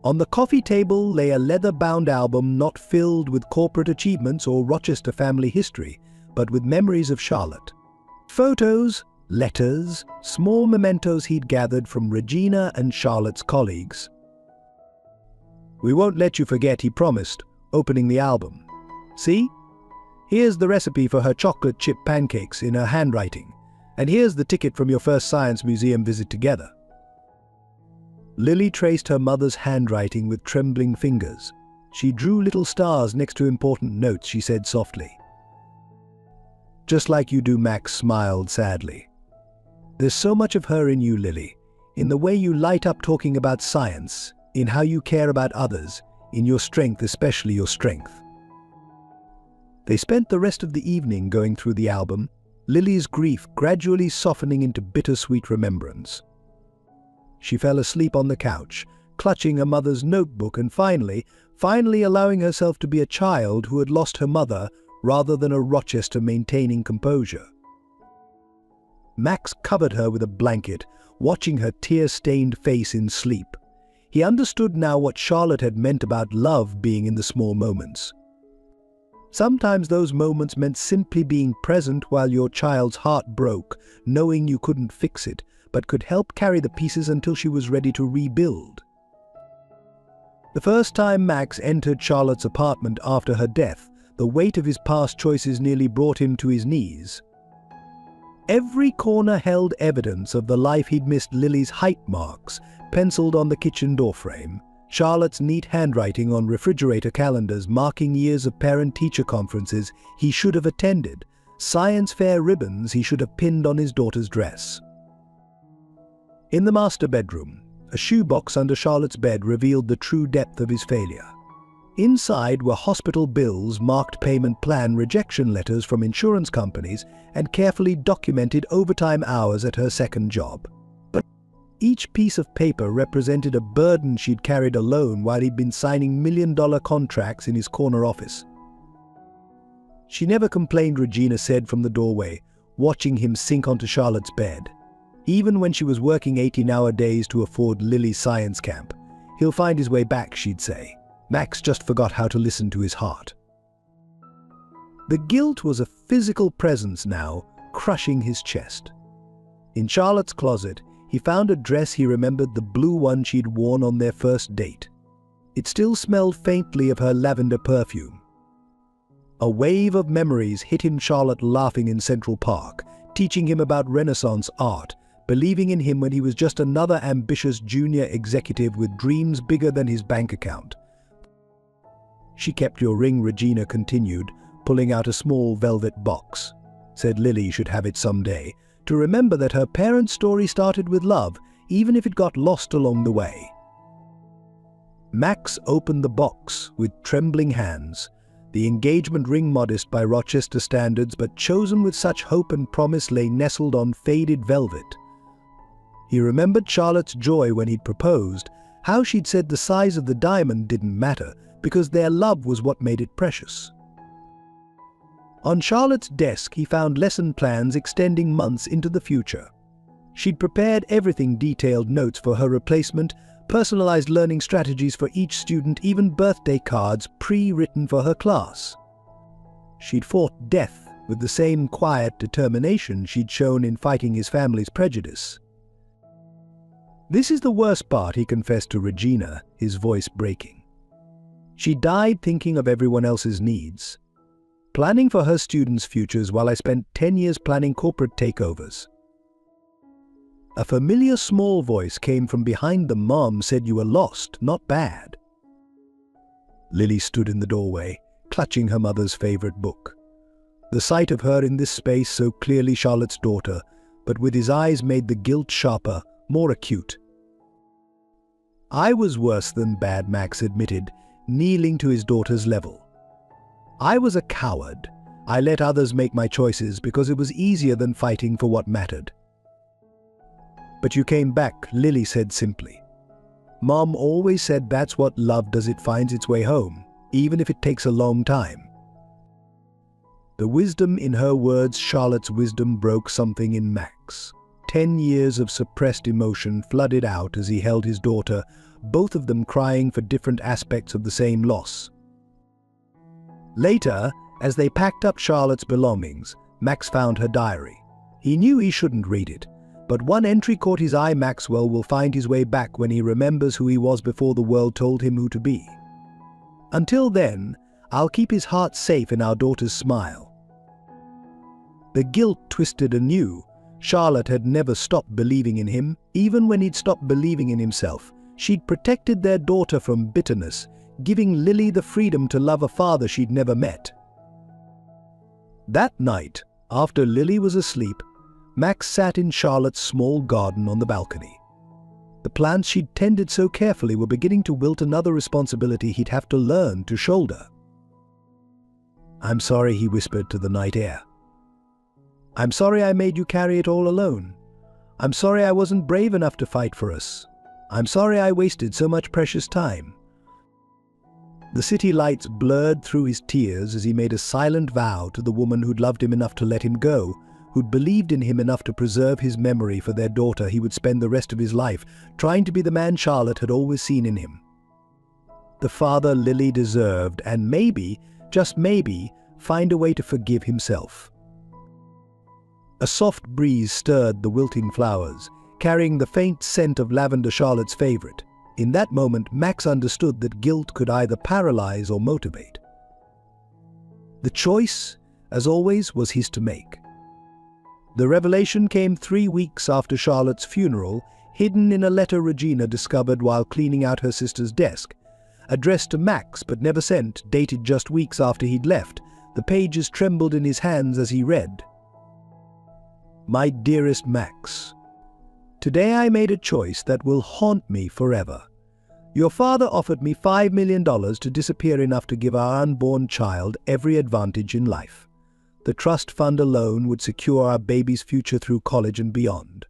On the coffee table lay a leather-bound album not filled with corporate achievements or Rochester family history, but with memories of Charlotte. Photos, letters, small mementos he'd gathered from Regina and Charlotte's colleagues. "We won't let you forget," he promised, opening the album. "See? Here's the recipe for her chocolate chip pancakes in her handwriting, and here's the ticket from your first science museum visit together." Lily traced her mother's handwriting with trembling fingers. She drew little stars next to important notes, she said softly. "Just like you do," Max smiled sadly. "There's so much of her in you, Lily, in the way you light up talking about science, in how you care about others, in your strength, especially your strength." They spent the rest of the evening going through the album, Lily's grief gradually softening into bittersweet remembrance. She fell asleep on the couch, clutching her mother's notebook, and finally allowing herself to be a child who had lost her mother rather than a Rochester maintaining composure. Max covered her with a blanket, watching her tear-stained face in sleep. He understood now what Charlotte had meant about love being in the small moments. Sometimes those moments meant simply being present while your child's heart broke, knowing you couldn't fix it, but could help carry the pieces until she was ready to rebuild. The first time Max entered Charlotte's apartment after her death, the weight of his past choices nearly brought him to his knees. Every corner held evidence of the life he'd missed: Lily's height marks, penciled on the kitchen doorframe, Charlotte's neat handwriting on refrigerator calendars marking years of parent-teacher conferences he should have attended, science fair ribbons he should have pinned on his daughter's dress. In the master bedroom, a shoebox under Charlotte's bed revealed the true depth of his failure. Inside were hospital bills, marked payment plan rejection letters from insurance companies, and carefully documented overtime hours at her second job. But each piece of paper represented a burden she'd carried alone while he'd been signing million-dollar contracts in his corner office. "She never complained," Regina said from the doorway, watching him sink onto Charlotte's bed. "Even when she was working 18-hour days to afford Lily's science camp. He'll find his way back," she'd say. Max just forgot how to listen to his heart. The guilt was a physical presence now, crushing his chest. In Charlotte's closet, he found a dress he remembered, the blue one she'd worn on their first date. It still smelled faintly of her lavender perfume. A wave of memories hit him: Charlotte laughing in Central Park, teaching him about Renaissance art, believing in him when he was just another ambitious junior executive with dreams bigger than his bank account. "She kept your ring," Regina continued, pulling out a small velvet box. "Said Lily should have it someday, to remember that her parents' story started with love, even if it got lost along the way." Max opened the box with trembling hands. The engagement ring, modest by Rochester standards, but chosen with such hope and promise, lay nestled on faded velvet. He remembered Charlotte's joy when he'd proposed, how she'd said the size of the diamond didn't matter, because their love was what made it precious. On Charlotte's desk he found lesson plans extending months into the future. She'd prepared everything: detailed notes for her replacement, personalized learning strategies for each student, even birthday cards pre-written for her class. She'd fought death with the same quiet determination she'd shown in fighting his family's prejudice. "This is the worst part," he confessed to Regina, his voice breaking. "She died thinking of everyone else's needs. planning for her students' futures while I spent 10 years planning corporate takeovers. A familiar small voice came from behind them. Mom said you were lost, not bad. Lily stood in the doorway, clutching her mother's favorite book. The sight of her in this space, so clearly Charlotte's daughter, but with his eyes made the guilt sharper, more acute. I was worse than bad, Max admitted, kneeling to his daughter's level. I was a coward. I let others make my choices because it was easier than fighting for what mattered. But you came back, Lily said simply. Mom always said that's what love does, it finds its way home, even if it takes a long time. The wisdom in her words, Charlotte's wisdom, broke something in Max. 10 years of suppressed emotion flooded out as he held his daughter, both of them crying for different aspects of the same loss. Later, as they packed up Charlotte's belongings, Max found her diary. He knew he shouldn't read it, but one entry caught his eye. Maxwell will find his way back when he remembers who he was before the world told him who to be. Until then, I'll keep his heart safe in our daughter's smile. The guilt twisted anew. Charlotte had never stopped believing in him, even when he'd stopped believing in himself. She'd protected their daughter from bitterness, giving Lily the freedom to love a father she'd never met. That night, after Lily was asleep, Max sat in Charlotte's small garden on the balcony. The plants she'd tended so carefully were beginning to wilt, another responsibility he'd have to learn to shoulder. "I'm sorry," he whispered to the night air. "I'm sorry I made you carry it all alone. I'm sorry I wasn't brave enough to fight for us. I'm sorry I wasted so much precious time." The city lights blurred through his tears as he made a silent vow to the woman who'd loved him enough to let him go, who'd believed in him enough to preserve his memory for their daughter. He would spend the rest of his life trying to be the man Charlotte had always seen in him. The father Lily deserved, and maybe, just maybe, find a way to forgive himself. A soft breeze stirred the wilting flowers, carrying the faint scent of lavender, Charlotte's favorite. In that moment, Max understood that guilt could either paralyze or motivate. The choice, as always, was his to make. The revelation came 3 weeks after Charlotte's funeral, hidden in a letter Regina discovered while cleaning out her sister's desk. Addressed to Max but never sent, dated just weeks after he'd left. The pages trembled in his hands as he read. "My dearest Max, today I made a choice that will haunt me forever. Your father offered me $5 million to disappear enough to give our unborn child every advantage in life. The trust fund alone would secure our baby's future through college and beyond.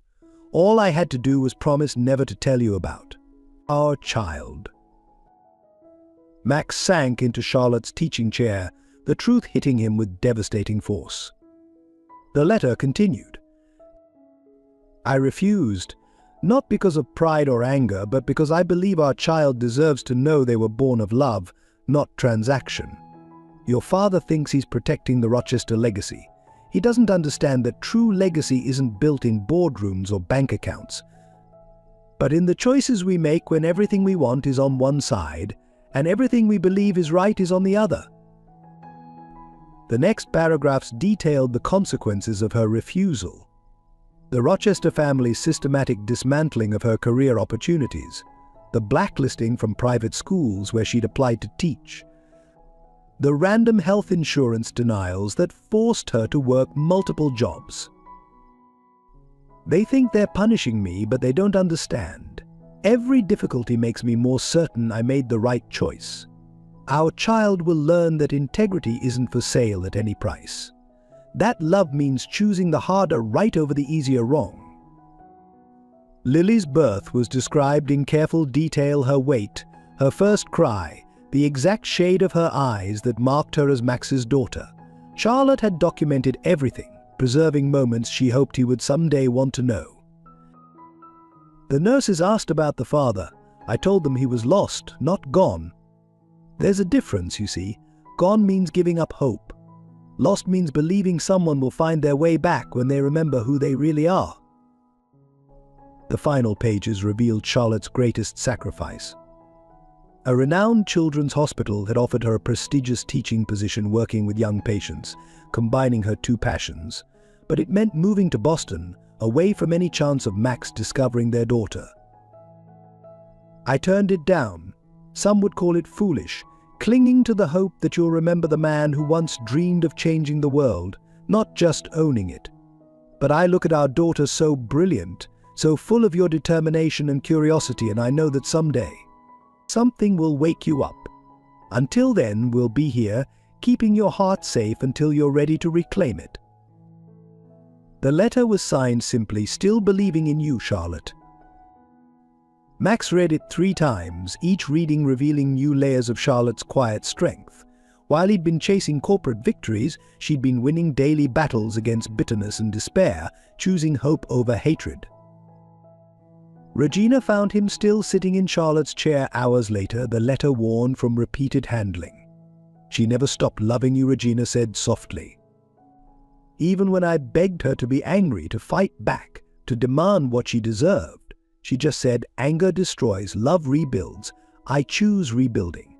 All I had to do was promise never to tell you about our child." Max sank into Charlotte's teaching chair, the truth hitting him with devastating force. The letter continued. "I refused, not because of pride or anger, but because I believe our child deserves to know they were born of love, not transaction. Your father thinks he's protecting the Rochester legacy. He doesn't understand that true legacy isn't built in boardrooms or bank accounts, but in the choices we make when everything we want is on one side and everything we believe is right is on the other." The next paragraphs detailed the consequences of her refusal. The Rochester family's systematic dismantling of her career opportunities, the blacklisting from private schools where she'd applied to teach, the random health insurance denials that forced her to work multiple jobs. "They think they're punishing me, but they don't understand. Every difficulty makes me more certain I made the right choice. Our child will learn that integrity isn't for sale at any price. That love means choosing the harder right over the easier wrong." Lily's birth was described in careful detail, her weight, her first cry, the exact shade of her eyes that marked her as Max's daughter. Charlotte had documented everything, preserving moments she hoped he would someday want to know. "The nurses asked about the father. I told them he was lost, not gone. There's a difference, you see. Gone means giving up hope. Lost means believing someone will find their way back when they remember who they really are." The final pages revealed Charlotte's greatest sacrifice. A renowned children's hospital had offered her a prestigious teaching position working with young patients, combining her two passions. But it meant moving to Boston, away from any chance of Max discovering their daughter. I turned it down. Some would call it foolish, clinging to the hope that you'll remember the man who once dreamed of changing the world, not just owning it. But I look at our daughter so brilliant, so full of your determination and curiosity, and I know that someday, something will wake you up. Until then, we'll be here, keeping your heart safe until you're ready to reclaim it. The letter was signed simply, "Still believing in you, Charlotte." Max read it 3 times, each reading revealing new layers of Charlotte's quiet strength. While he'd been chasing corporate victories, she'd been winning daily battles against bitterness and despair, choosing hope over hatred. Regina found him still sitting in Charlotte's chair hours later, the letter worn from repeated handling. "She never stopped loving you," Regina said softly. "Even when I begged her to be angry, to fight back, to demand what she deserved, she just said, 'Anger destroys, love rebuilds. I choose rebuilding.'"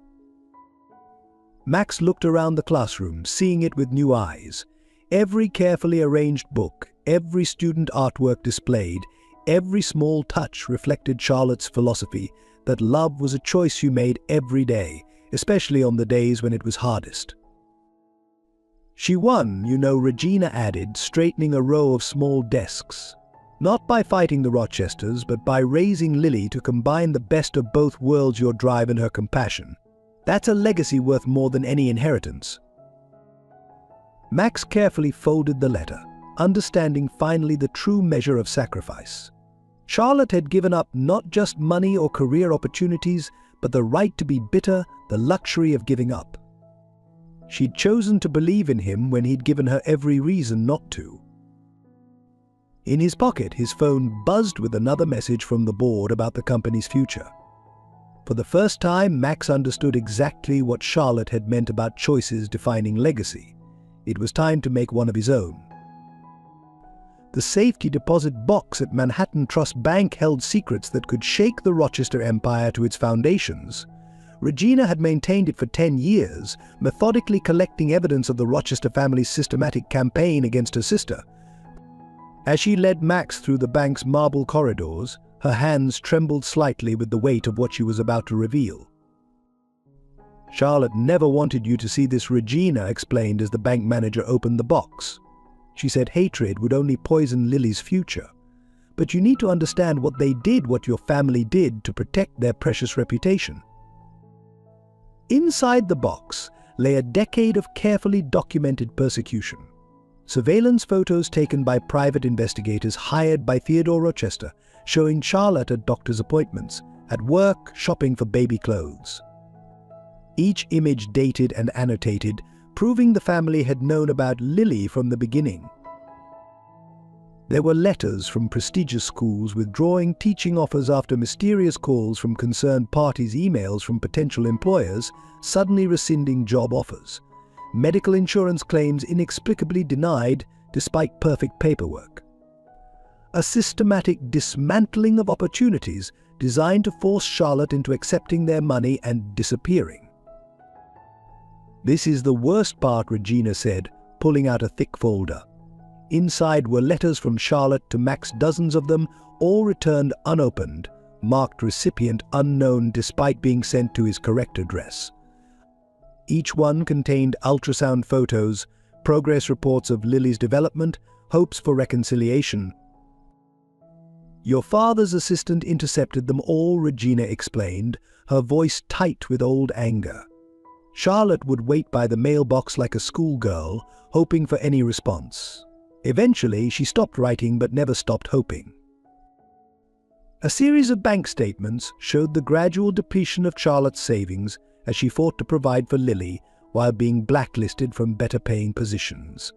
Max looked around the classroom, seeing it with new eyes. Every carefully arranged book, every student artwork displayed, every small touch reflected Charlotte's philosophy that love was a choice you made every day, especially on the days when it was hardest. "She won, you know," Regina added, straightening a row of small desks. "Not by fighting the Rochesters, but by raising Lily to combine the best of both worlds, your drive and her compassion. That's a legacy worth more than any inheritance." Max carefully folded the letter, understanding finally the true measure of sacrifice. Charlotte had given up not just money or career opportunities, but the right to be bitter, the luxury of giving up. She'd chosen to believe in him when he'd given her every reason not to. In his pocket, his phone buzzed with another message from the board about the company's future. For the first time, Max understood exactly what Charlotte had meant about choices defining legacy. It was time to make one of his own. The safety deposit box at Manhattan Trust Bank held secrets that could shake the Rochester empire to its foundations. Regina had maintained it for 10 years, methodically collecting evidence of the Rochester family's systematic campaign against her sister. As she led Max through the bank's marble corridors, her hands trembled slightly with the weight of what she was about to reveal. "Charlotte never wanted you to see this," Regina explained as the bank manager opened the box. She said hatred would only poison Lily's future. "But you need to understand what they did, what your family did, to protect their precious reputation." Inside the box lay a decade of carefully documented persecution. Surveillance photos taken by private investigators hired by Theodore Rochester, showing Charlotte at doctor's appointments, at work, shopping for baby clothes. Each image dated and annotated, proving the family had known about Lily from the beginning. There were letters from prestigious schools withdrawing teaching offers after mysterious calls from concerned parties, emails from potential employers suddenly rescinding job offers, medical insurance claims inexplicably denied despite perfect paperwork. A systematic dismantling of opportunities designed to force Charlotte into accepting their money and disappearing. "This is the worst part," Regina said, pulling out a thick folder. Inside were letters from Charlotte to Max, dozens of them, all returned unopened, marked recipient unknown despite being sent to his correct address. Each one contained ultrasound photos, progress reports of Lily's development, hopes for reconciliation. "Your father's assistant intercepted them all," Regina explained, her voice tight with old anger. Charlotte would wait by the mailbox like a schoolgirl, hoping for any response. Eventually, she stopped writing but never stopped hoping. A series of bank statements showed the gradual depletion of Charlotte's savings as she fought to provide for Lily while being blacklisted from better-paying positions.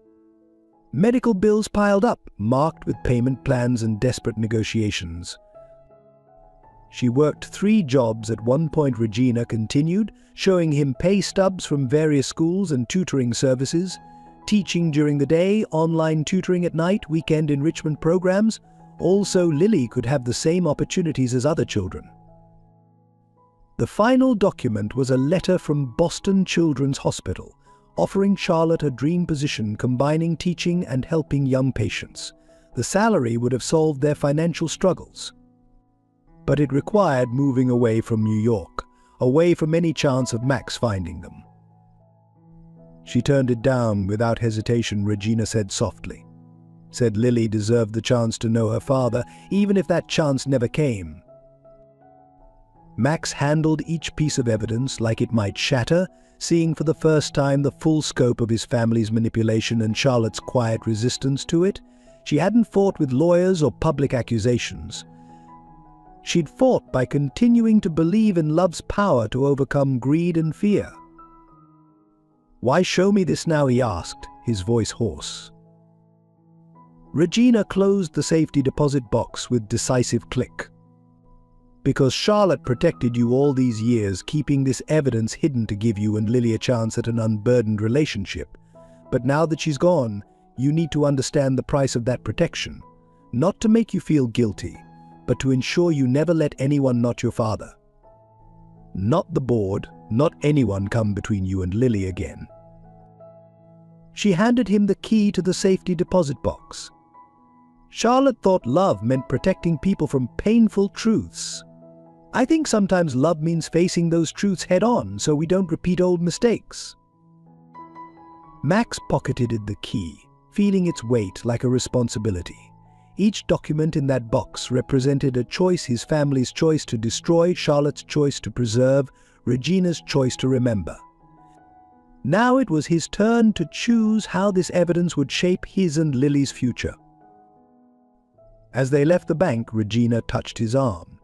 Medical bills piled up, marked with payment plans and desperate negotiations. She worked 3 jobs at one point, Regina continued, showing him pay stubs from various schools and tutoring services, teaching during the day, online tutoring at night, weekend enrichment programs, all so Lily could have the same opportunities as other children. The final document was a letter from Boston Children's Hospital, offering Charlotte a dream position combining teaching and helping young patients. The salary would have solved their financial struggles. But it required moving away from New York, away from any chance of Max finding them. She turned it down without hesitation, Regina said softly. Said Lily deserved the chance to know her father, even if that chance never came. Max handled each piece of evidence like it might shatter, seeing for the first time the full scope of his family's manipulation and Charlotte's quiet resistance to it. She hadn't fought with lawyers or public accusations. She'd fought by continuing to believe in love's power to overcome greed and fear. "Why show me this now?" he asked, his voice hoarse. Regina closed the safety deposit box with decisive click. "Because Charlotte protected you all these years, keeping this evidence hidden to give you and Lily a chance at an unburdened relationship. But now that she's gone, you need to understand the price of that protection. Not to make you feel guilty, but to ensure you never let anyone, not your father, not the board, not anyone, come between you and Lily again." She handed him the key to the safety deposit box. Charlotte thought love meant protecting people from painful truths. I think sometimes love means facing those truths head-on so we don't repeat old mistakes. Max pocketed the key, feeling its weight like a responsibility. Each document in that box represented a choice: his family's choice to destroy, Charlotte's choice to preserve, Regina's choice to remember. Now it was his turn to choose how this evidence would shape his and Lily's future. As they left the bank, Regina touched his arm.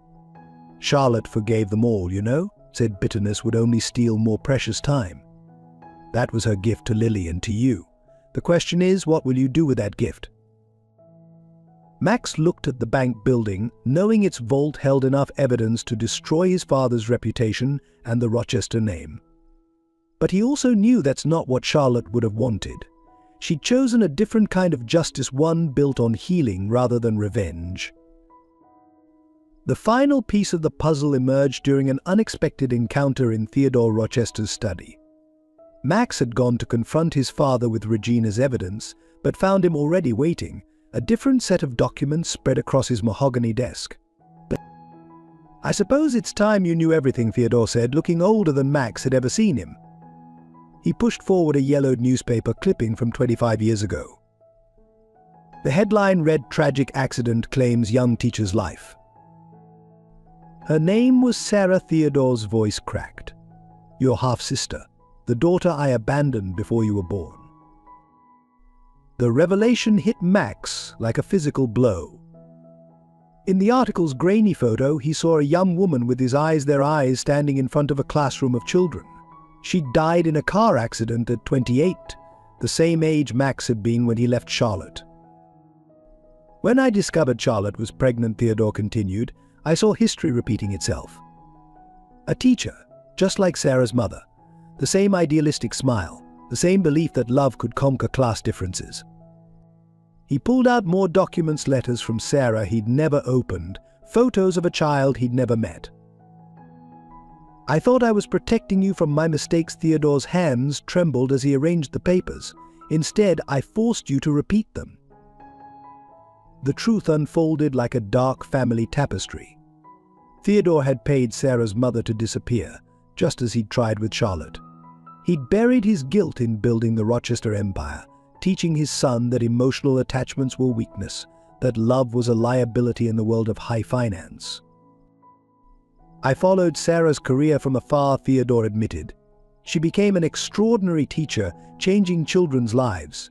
"Charlotte forgave them all, you know," said bitterness would only steal more precious time. "That was her gift to Lily and to you. The question is, what will you do with that gift?" Max looked at the bank building, knowing its vault held enough evidence to destroy his father's reputation and the Rochester name. But he also knew that's not what Charlotte would have wanted. She'd chosen a different kind of justice, one built on healing rather than revenge. The final piece of the puzzle emerged during an unexpected encounter in Theodore Rochester's study. Max had gone to confront his father with Regina's evidence, but found him already waiting, a different set of documents spread across his mahogany desk. "I suppose it's time you knew everything," Theodore said, looking older than Max had ever seen him. He pushed forward a yellowed newspaper clipping from 25 years ago. The headline read, "Tragic accident claims young teacher's life." Her name was Sarah. Theodore's voice cracked. "Your half-sister, the daughter I abandoned before you were born." The revelation hit Max like a physical blow. In the article's grainy photo, he saw a young woman with their eyes standing in front of a classroom of children. She died in a car accident at 28, the same age Max had been when he left Charlotte. "When I discovered Charlotte was pregnant," Theodore continued, "I saw history repeating itself. A teacher, just like Sarah's mother, the same idealistic smile, the same belief that love could conquer class differences." He pulled out more documents, letters from Sarah he'd never opened, photos of a child he'd never met. "I thought I was protecting you from my mistakes." Theodore's hands trembled as he arranged the papers. "Instead, I forced you to repeat them." The truth unfolded like a dark family tapestry. Theodore had paid Sarah's mother to disappear, just as he'd tried with Charlotte. He'd buried his guilt in building the Rochester empire, teaching his son that emotional attachments were weakness, that love was a liability in the world of high finance. "I followed Sarah's career from afar," Theodore admitted. "She became an extraordinary teacher, changing children's lives.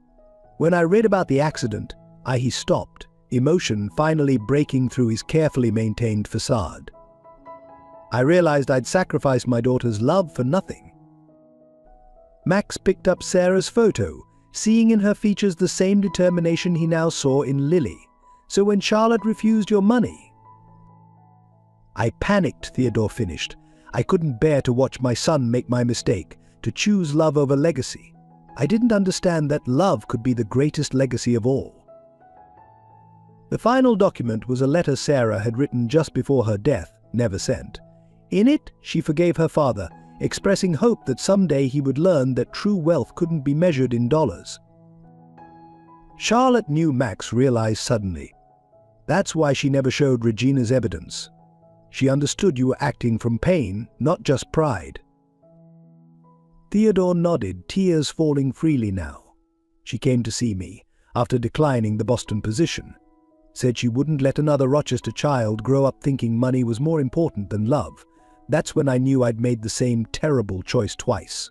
When I read about the accident, he stopped, emotion finally breaking through his carefully maintained facade. I realized I'd sacrificed my daughter's love for nothing." Max picked up Sarah's photo, seeing in her features the same determination he now saw in Lily. "So when Charlotte refused your money?" "I panicked," Theodore finished. "I couldn't bear to watch my son make my mistake, to choose love over legacy. I didn't understand that love could be the greatest legacy of all." The final document was a letter Sarah had written just before her death, never sent. In it, she forgave her father, expressing hope that someday he would learn that true wealth couldn't be measured in dollars. Charlotte knew Max realized suddenly. That's why she never showed Regina's evidence. She understood you were acting from pain, not just pride. Theodore nodded, tears falling freely now. She came to see me, after declining the Boston position. Said she wouldn't let another Rochester child grow up thinking money was more important than love. That's when I knew I'd made the same terrible choice twice.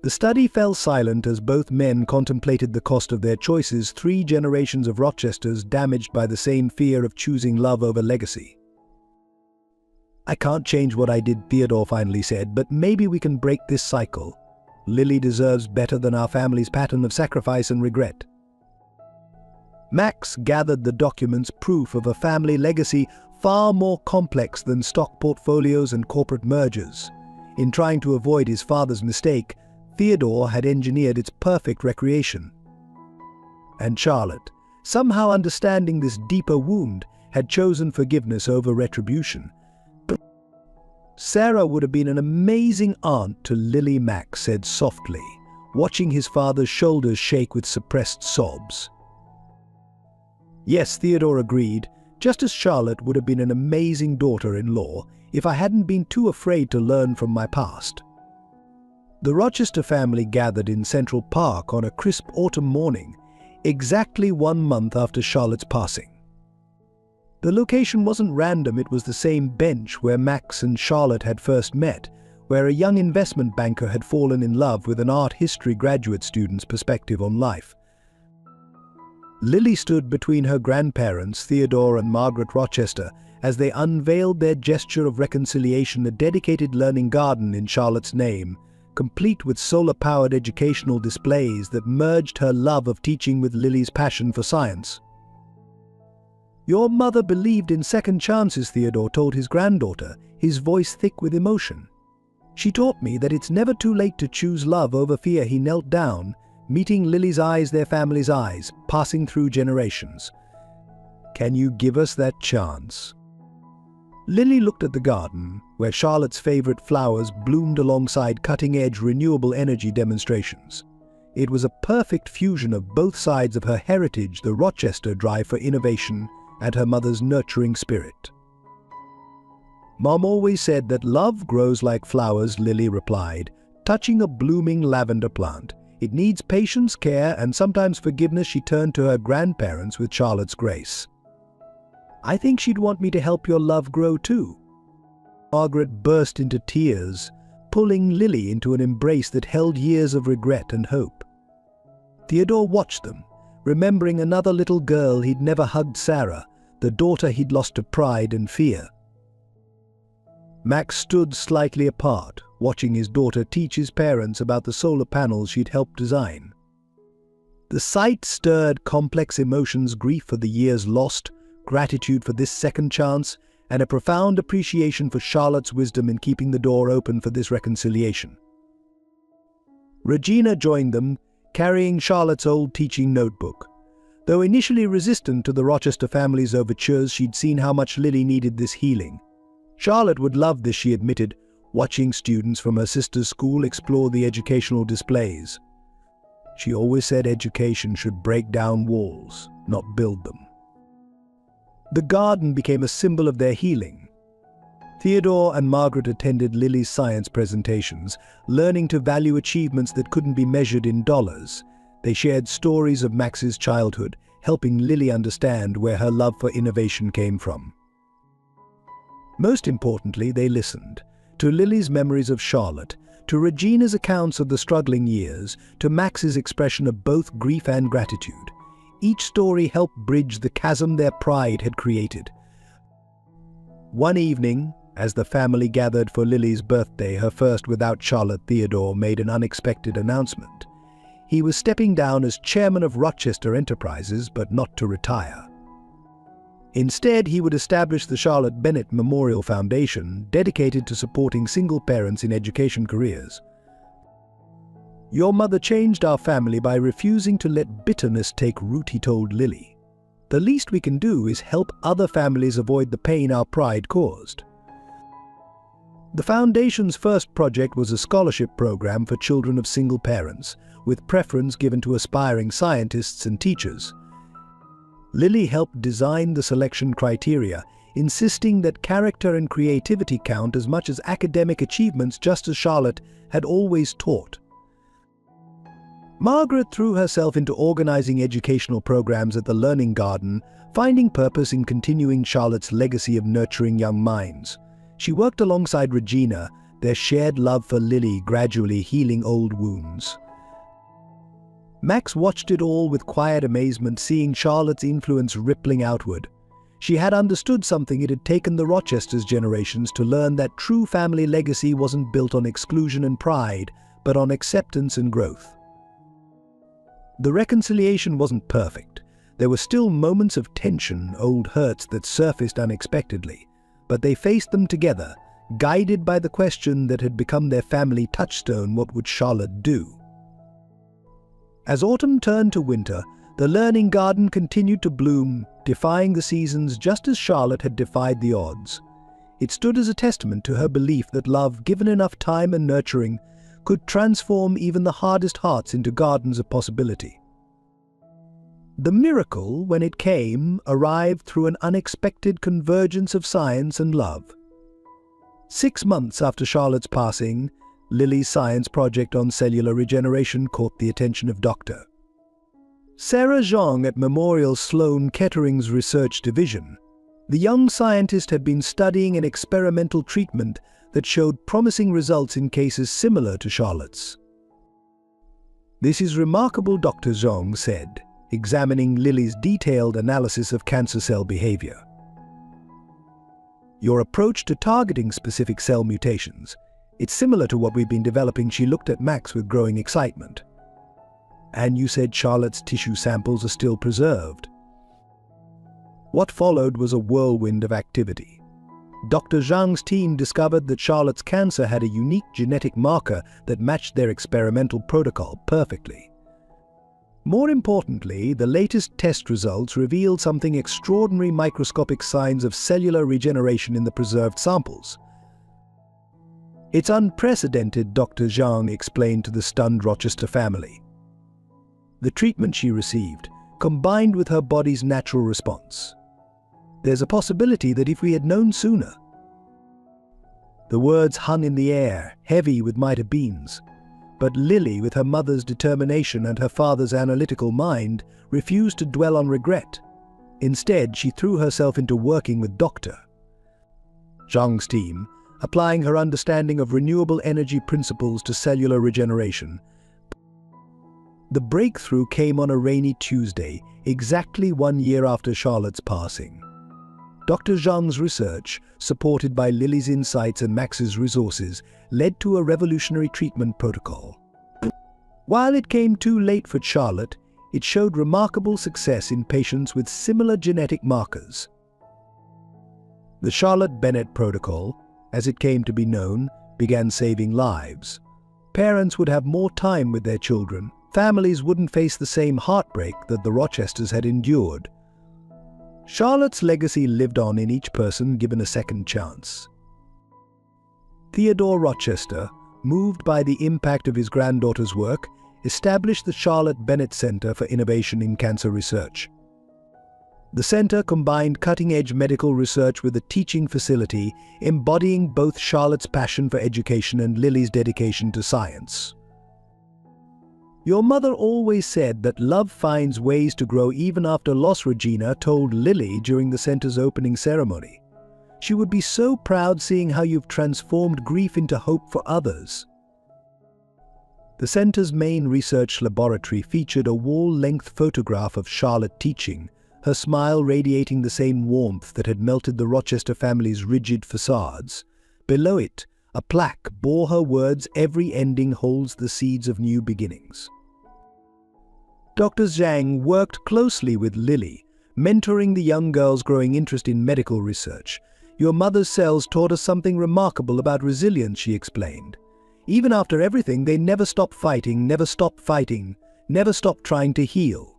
The study fell silent as both men contemplated the cost of their choices, 3 generations of Rochesters damaged by the same fear of choosing love over legacy. I can't change what I did, Theodore finally said, but maybe we can break this cycle. Lily deserves better than our family's pattern of sacrifice and regret. Max gathered the documents, proof of a family legacy far more complex than stock portfolios and corporate mergers. In trying to avoid his father's mistake, Theodore had engineered its perfect recreation. And Charlotte, somehow understanding this deeper wound, had chosen forgiveness over retribution. But Sarah would have been an amazing aunt to Lily, Max said softly, watching his father's shoulders shake with suppressed sobs. Yes, Theodore agreed, just as Charlotte would have been an amazing daughter-in-law if I hadn't been too afraid to learn from my past. The Rochester family gathered in Central Park on a crisp autumn morning, exactly 1 month after Charlotte's passing. The location wasn't random, it was the same bench where Max and Charlotte had first met, where a young investment banker had fallen in love with an art history graduate student's perspective on life. Lily stood between her grandparents, Theodore and Margaret Rochester, as they unveiled their gesture of reconciliation, a dedicated learning garden in Charlotte's name, complete with solar-powered educational displays that merged her love of teaching with Lily's passion for science. Your mother believed in second chances, Theodore told his granddaughter, his voice thick with emotion. She taught me that it's never too late to choose love over fear. He knelt down, meeting Lily's eyes, their family's eyes, passing through generations. Can you give us that chance? Lily looked at the garden, where Charlotte's favorite flowers bloomed alongside cutting-edge renewable energy demonstrations. It was a perfect fusion of both sides of her heritage, the Rochester drive for innovation and her mother's nurturing spirit. Mom always said that love grows like flowers, Lily replied, touching a blooming lavender plant. It needs patience, care, and sometimes forgiveness. She turned to her grandparents with Charlotte's grace. I think she'd want me to help your love grow too. Margaret burst into tears, pulling Lily into an embrace that held years of regret and hope. Theodore watched them, remembering another little girl he'd never hugged, Sarah, the daughter he'd lost to pride and fear. Max stood slightly apart, watching his daughter teach his parents about the solar panels she'd helped design. The sight stirred complex emotions: grief for the years lost, gratitude for this second chance, and a profound appreciation for Charlotte's wisdom in keeping the door open for this reconciliation. Regina joined them, carrying Charlotte's old teaching notebook. Though initially resistant to the Rochester family's overtures, she'd seen how much Lily needed this healing. Charlotte would love this, she admitted, watching students from her sister's school explore the educational displays. She always said education should break down walls, not build them. The garden became a symbol of their healing. Theodore and Margaret attended Lily's science presentations, learning to value achievements that couldn't be measured in dollars. They shared stories of Max's childhood, helping Lily understand where her love for innovation came from. Most importantly, they listened to Lily's memories of Charlotte, to Regina's accounts of the struggling years, to Max's expression of both grief and gratitude. Each story helped bridge the chasm their pride had created. One evening, as the family gathered for Lily's birthday, her first without Charlotte, Theodore made an unexpected announcement. He was stepping down as chairman of Rochester Enterprises, but not to retire. Instead, he would establish the Charlotte Bennett Memorial Foundation, dedicated to supporting single parents in education careers. Your mother changed our family by refusing to let bitterness take root, he told Lily. The least we can do is help other families avoid the pain our pride caused. The Foundation's first project was a scholarship program for children of single parents, with preference given to aspiring scientists and teachers. Lily helped design the selection criteria, insisting that character and creativity count as much as academic achievements, just as Charlotte had always taught. Margaret threw herself into organizing educational programs at the Learning Garden, finding purpose in continuing Charlotte's legacy of nurturing young minds. She worked alongside Regina, their shared love for Lily gradually healing old wounds. Max watched it all with quiet amazement, seeing Charlotte's influence rippling outward. She had understood something it had taken the Rochesters' generations to learn: that true family legacy wasn't built on exclusion and pride, but on acceptance and growth. The reconciliation wasn't perfect. There were still moments of tension, old hurts that surfaced unexpectedly, but they faced them together, guided by the question that had become their family touchstone: what would Charlotte do? As autumn turned to winter, the Learning Garden continued to bloom, defying the seasons just as Charlotte had defied the odds. It stood as a testament to her belief that love, given enough time and nurturing, could transform even the hardest hearts into gardens of possibility. The miracle, when it came, arrived through an unexpected convergence of science and love. 6 months after Charlotte's passing, Lily's science project on cellular regeneration caught the attention of Dr. Sarah Zhang at Memorial Sloan Kettering's Research Division. The young scientist had been studying an experimental treatment that showed promising results in cases similar to Charlotte's. "This is remarkable," Dr. Zhang said, examining Lily's detailed analysis of cancer cell behavior. "Your approach to targeting specific cell mutations, it's similar to what we've been developing." She looked at Max with growing excitement. "And you said Charlotte's tissue samples are still preserved." What followed was a whirlwind of activity. Dr. Zhang's team discovered that Charlotte's cancer had a unique genetic marker that matched their experimental protocol perfectly. More importantly, the latest test results revealed something extraordinary: microscopic signs of cellular regeneration in the preserved samples. "It's unprecedented," Dr. Zhang explained to the stunned Rochester family. The treatment she received, combined with her body's natural response. "There's a possibility that if we had known sooner." The words hung in the air, heavy with might have beens. But Lily, with her mother's determination and her father's analytical mind, refused to dwell on regret. Instead, she threw herself into working with Dr. Zhang's team, applying her understanding of renewable energy principles to cellular regeneration. The breakthrough came on a rainy Tuesday, exactly 1 year after Charlotte's passing. Dr. Zhang's research, supported by Lily's insights and Max's resources, led to a revolutionary treatment protocol. While it came too late for Charlotte, it showed remarkable success in patients with similar genetic markers. The Charlotte Bennett protocol, as it came to be known, began saving lives. Parents would have more time with their children. Families wouldn't face the same heartbreak that the Rochesters had endured. Charlotte's legacy lived on in each person given a second chance. Theodore Rochester, moved by the impact of his granddaughter's work, established the Charlotte Bennett Center for Innovation in Cancer Research. The center combined cutting-edge medical research with a teaching facility, embodying both Charlotte's passion for education and Lily's dedication to science. "Your mother always said that love finds ways to grow even after loss," Regina told Lily during the center's opening ceremony. "She would be so proud seeing how you've transformed grief into hope for others." The center's main research laboratory featured a wall-length photograph of Charlotte teaching, her smile radiating the same warmth that had melted the Rochester family's rigid facades. Below it, a plaque bore her words, "Every ending holds the seeds of new beginnings." Dr. Zhang worked closely with Lily, mentoring the young girl's growing interest in medical research. "Your mother's cells taught us something remarkable about resilience," she explained. "Even after everything, they never stopped fighting, never stopped fighting, never stopped trying to heal."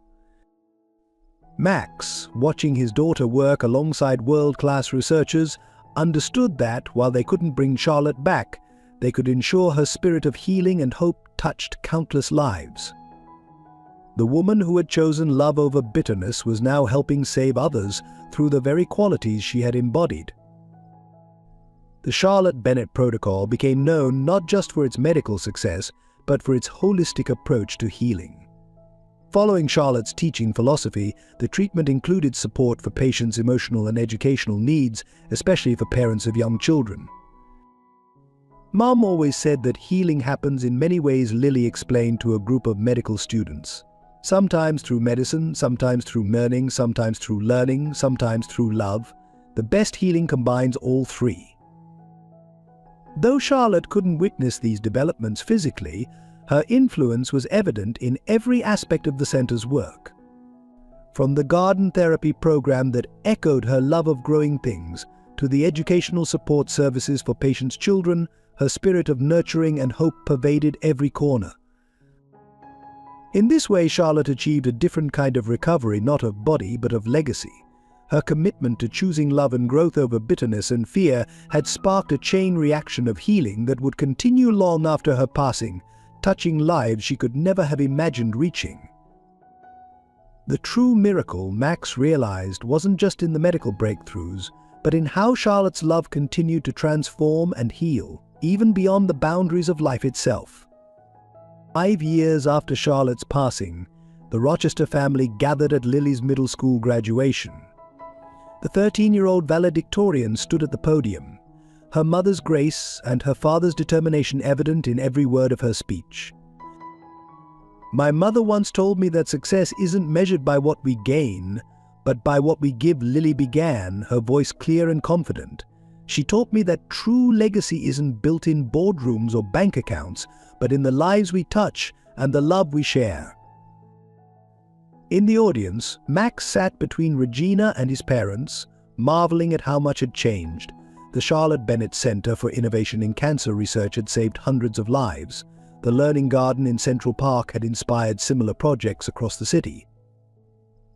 Max, watching his daughter work alongside world-class researchers, understood that, while they couldn't bring Charlotte back, they could ensure her spirit of healing and hope touched countless lives. The woman who had chosen love over bitterness was now helping save others through the very qualities she had embodied. The Charlotte Bennett Protocol became known not just for its medical success, but for its holistic approach to healing. Following Charlotte's teaching philosophy, the treatment included support for patients' emotional and educational needs, especially for parents of young children. Mom always said that healing happens in many ways. Lily explained to a group of medical students. Sometimes through medicine, sometimes through learning, sometimes through learning, sometimes through love. The best healing combines all three. Though Charlotte couldn't witness these developments physically, her influence was evident in every aspect of the center's work. From the garden therapy program that echoed her love of growing things, to the educational support services for patients' children, her spirit of nurturing and hope pervaded every corner. In this way, Charlotte achieved a different kind of recovery, not of body, but of legacy. Her commitment to choosing love and growth over bitterness and fear had sparked a chain reaction of healing that would continue long after her passing, touching lives she could never have imagined reaching. The true miracle, Max realized, wasn't just in the medical breakthroughs, but in how Charlotte's love continued to transform and heal, even beyond the boundaries of life itself. 5 years after Charlotte's passing, the Rochester family gathered at Lily's middle school graduation. The 13-year-old valedictorian stood at the podium, her mother's grace and her father's determination evident in every word of her speech. "My mother once told me that success isn't measured by what we gain, but by what we give." Lily began, her voice clear and confident. "She taught me that true legacy isn't built in boardrooms or bank accounts, but in the lives we touch and the love we share." In the audience, Max sat between Regina and his parents, marveling at how much had changed. The Charlotte Bennett Center for Innovation in Cancer Research had saved hundreds of lives. The Learning Garden in Central Park had inspired similar projects across the city.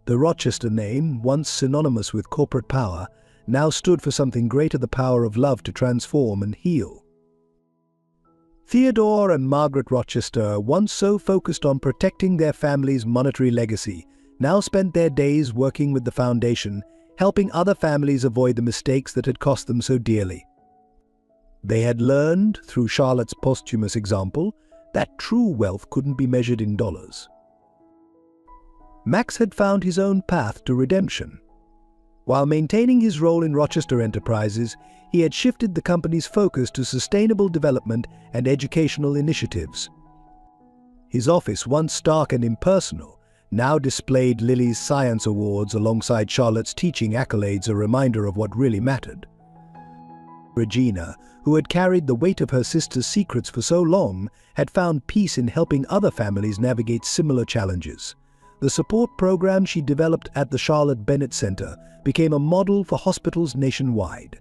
The Rochester name, once synonymous with corporate power, now stood for something greater: the power of love to transform and heal. Theodore and Margaret Rochester, once so focused on protecting their family's monetary legacy, now spent their days working with the foundation, helping other families avoid the mistakes that had cost them so dearly. They had learned, through Charlotte's posthumous example, that true wealth couldn't be measured in dollars. Max had found his own path to redemption. While maintaining his role in Rochester Enterprises, he had shifted the company's focus to sustainable development and educational initiatives. His office, once stark and impersonal, now displayed Lily's Science Awards alongside Charlotte's teaching accolades, a reminder of what really mattered. Regina, who had carried the weight of her sister's secrets for so long, had found peace in helping other families navigate similar challenges. The support program she developed at the Charlotte Bennett Center became a model for hospitals nationwide.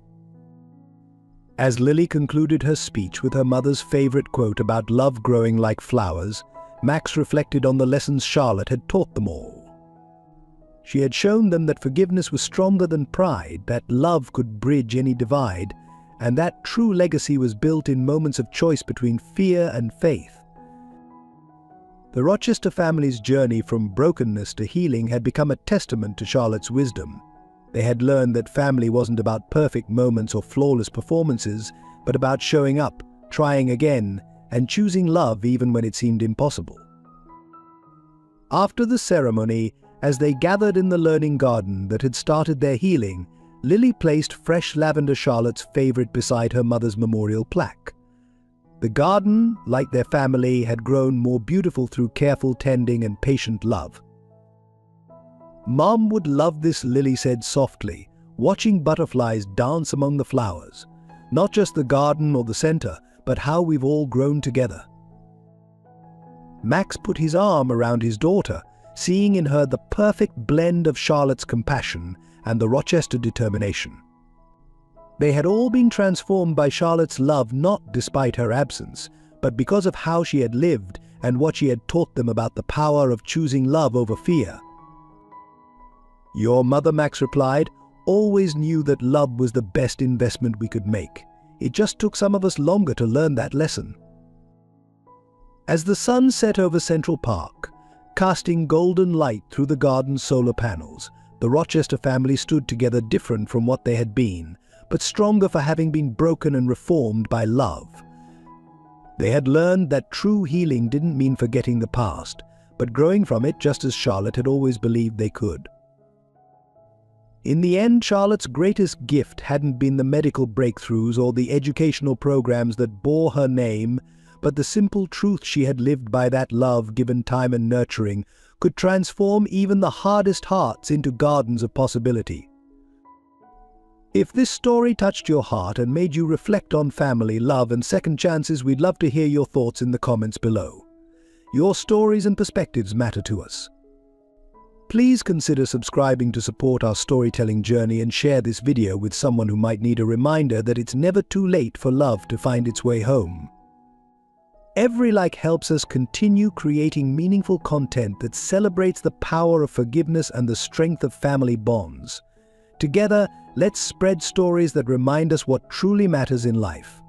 As Lily concluded her speech with her mother's favorite quote about love growing like flowers, Max reflected on the lessons Charlotte had taught them all. She had shown them that forgiveness was stronger than pride, that love could bridge any divide, and that true legacy was built in moments of choice between fear and faith. The Rochester family's journey from brokenness to healing had become a testament to Charlotte's wisdom. They had learned that family wasn't about perfect moments or flawless performances, but about showing up, trying again, and choosing love even when it seemed impossible. After the ceremony, as they gathered in the learning garden that had started their healing, Lily placed fresh lavender, Charlotte's favorite, beside her mother's memorial plaque. The garden, like their family, had grown more beautiful through careful tending and patient love. "Mom would love this," Lily said softly, watching butterflies dance among the flowers. "Not just the garden or the center, but how we've all grown together." Max put his arm around his daughter, seeing in her the perfect blend of Charlotte's compassion and the Rochester determination. They had all been transformed by Charlotte's love, not despite her absence, but because of how she had lived and what she had taught them about the power of choosing love over fear. "Your mother," Max replied, always knew that love was the best investment we could make. It just took some of us longer to learn that lesson. As the sun set over Central Park, casting golden light through the garden's solar panels, the Rochester family stood together, different from what they had been, but stronger for having been broken and reformed by love. They had learned that true healing didn't mean forgetting the past, but growing from it, just as Charlotte had always believed they could. In the end, Charlotte's greatest gift hadn't been the medical breakthroughs or the educational programs that bore her name, but the simple truth she had lived by, that love, given time and nurturing, could transform even the hardest hearts into gardens of possibility. If this story touched your heart and made you reflect on family, love, and second chances, we'd love to hear your thoughts in the comments below. Your stories and perspectives matter to us. Please consider subscribing to support our storytelling journey and share this video with someone who might need a reminder that it's never too late for love to find its way home. Every like helps us continue creating meaningful content that celebrates the power of forgiveness and the strength of family bonds. Together, let's spread stories that remind us what truly matters in life.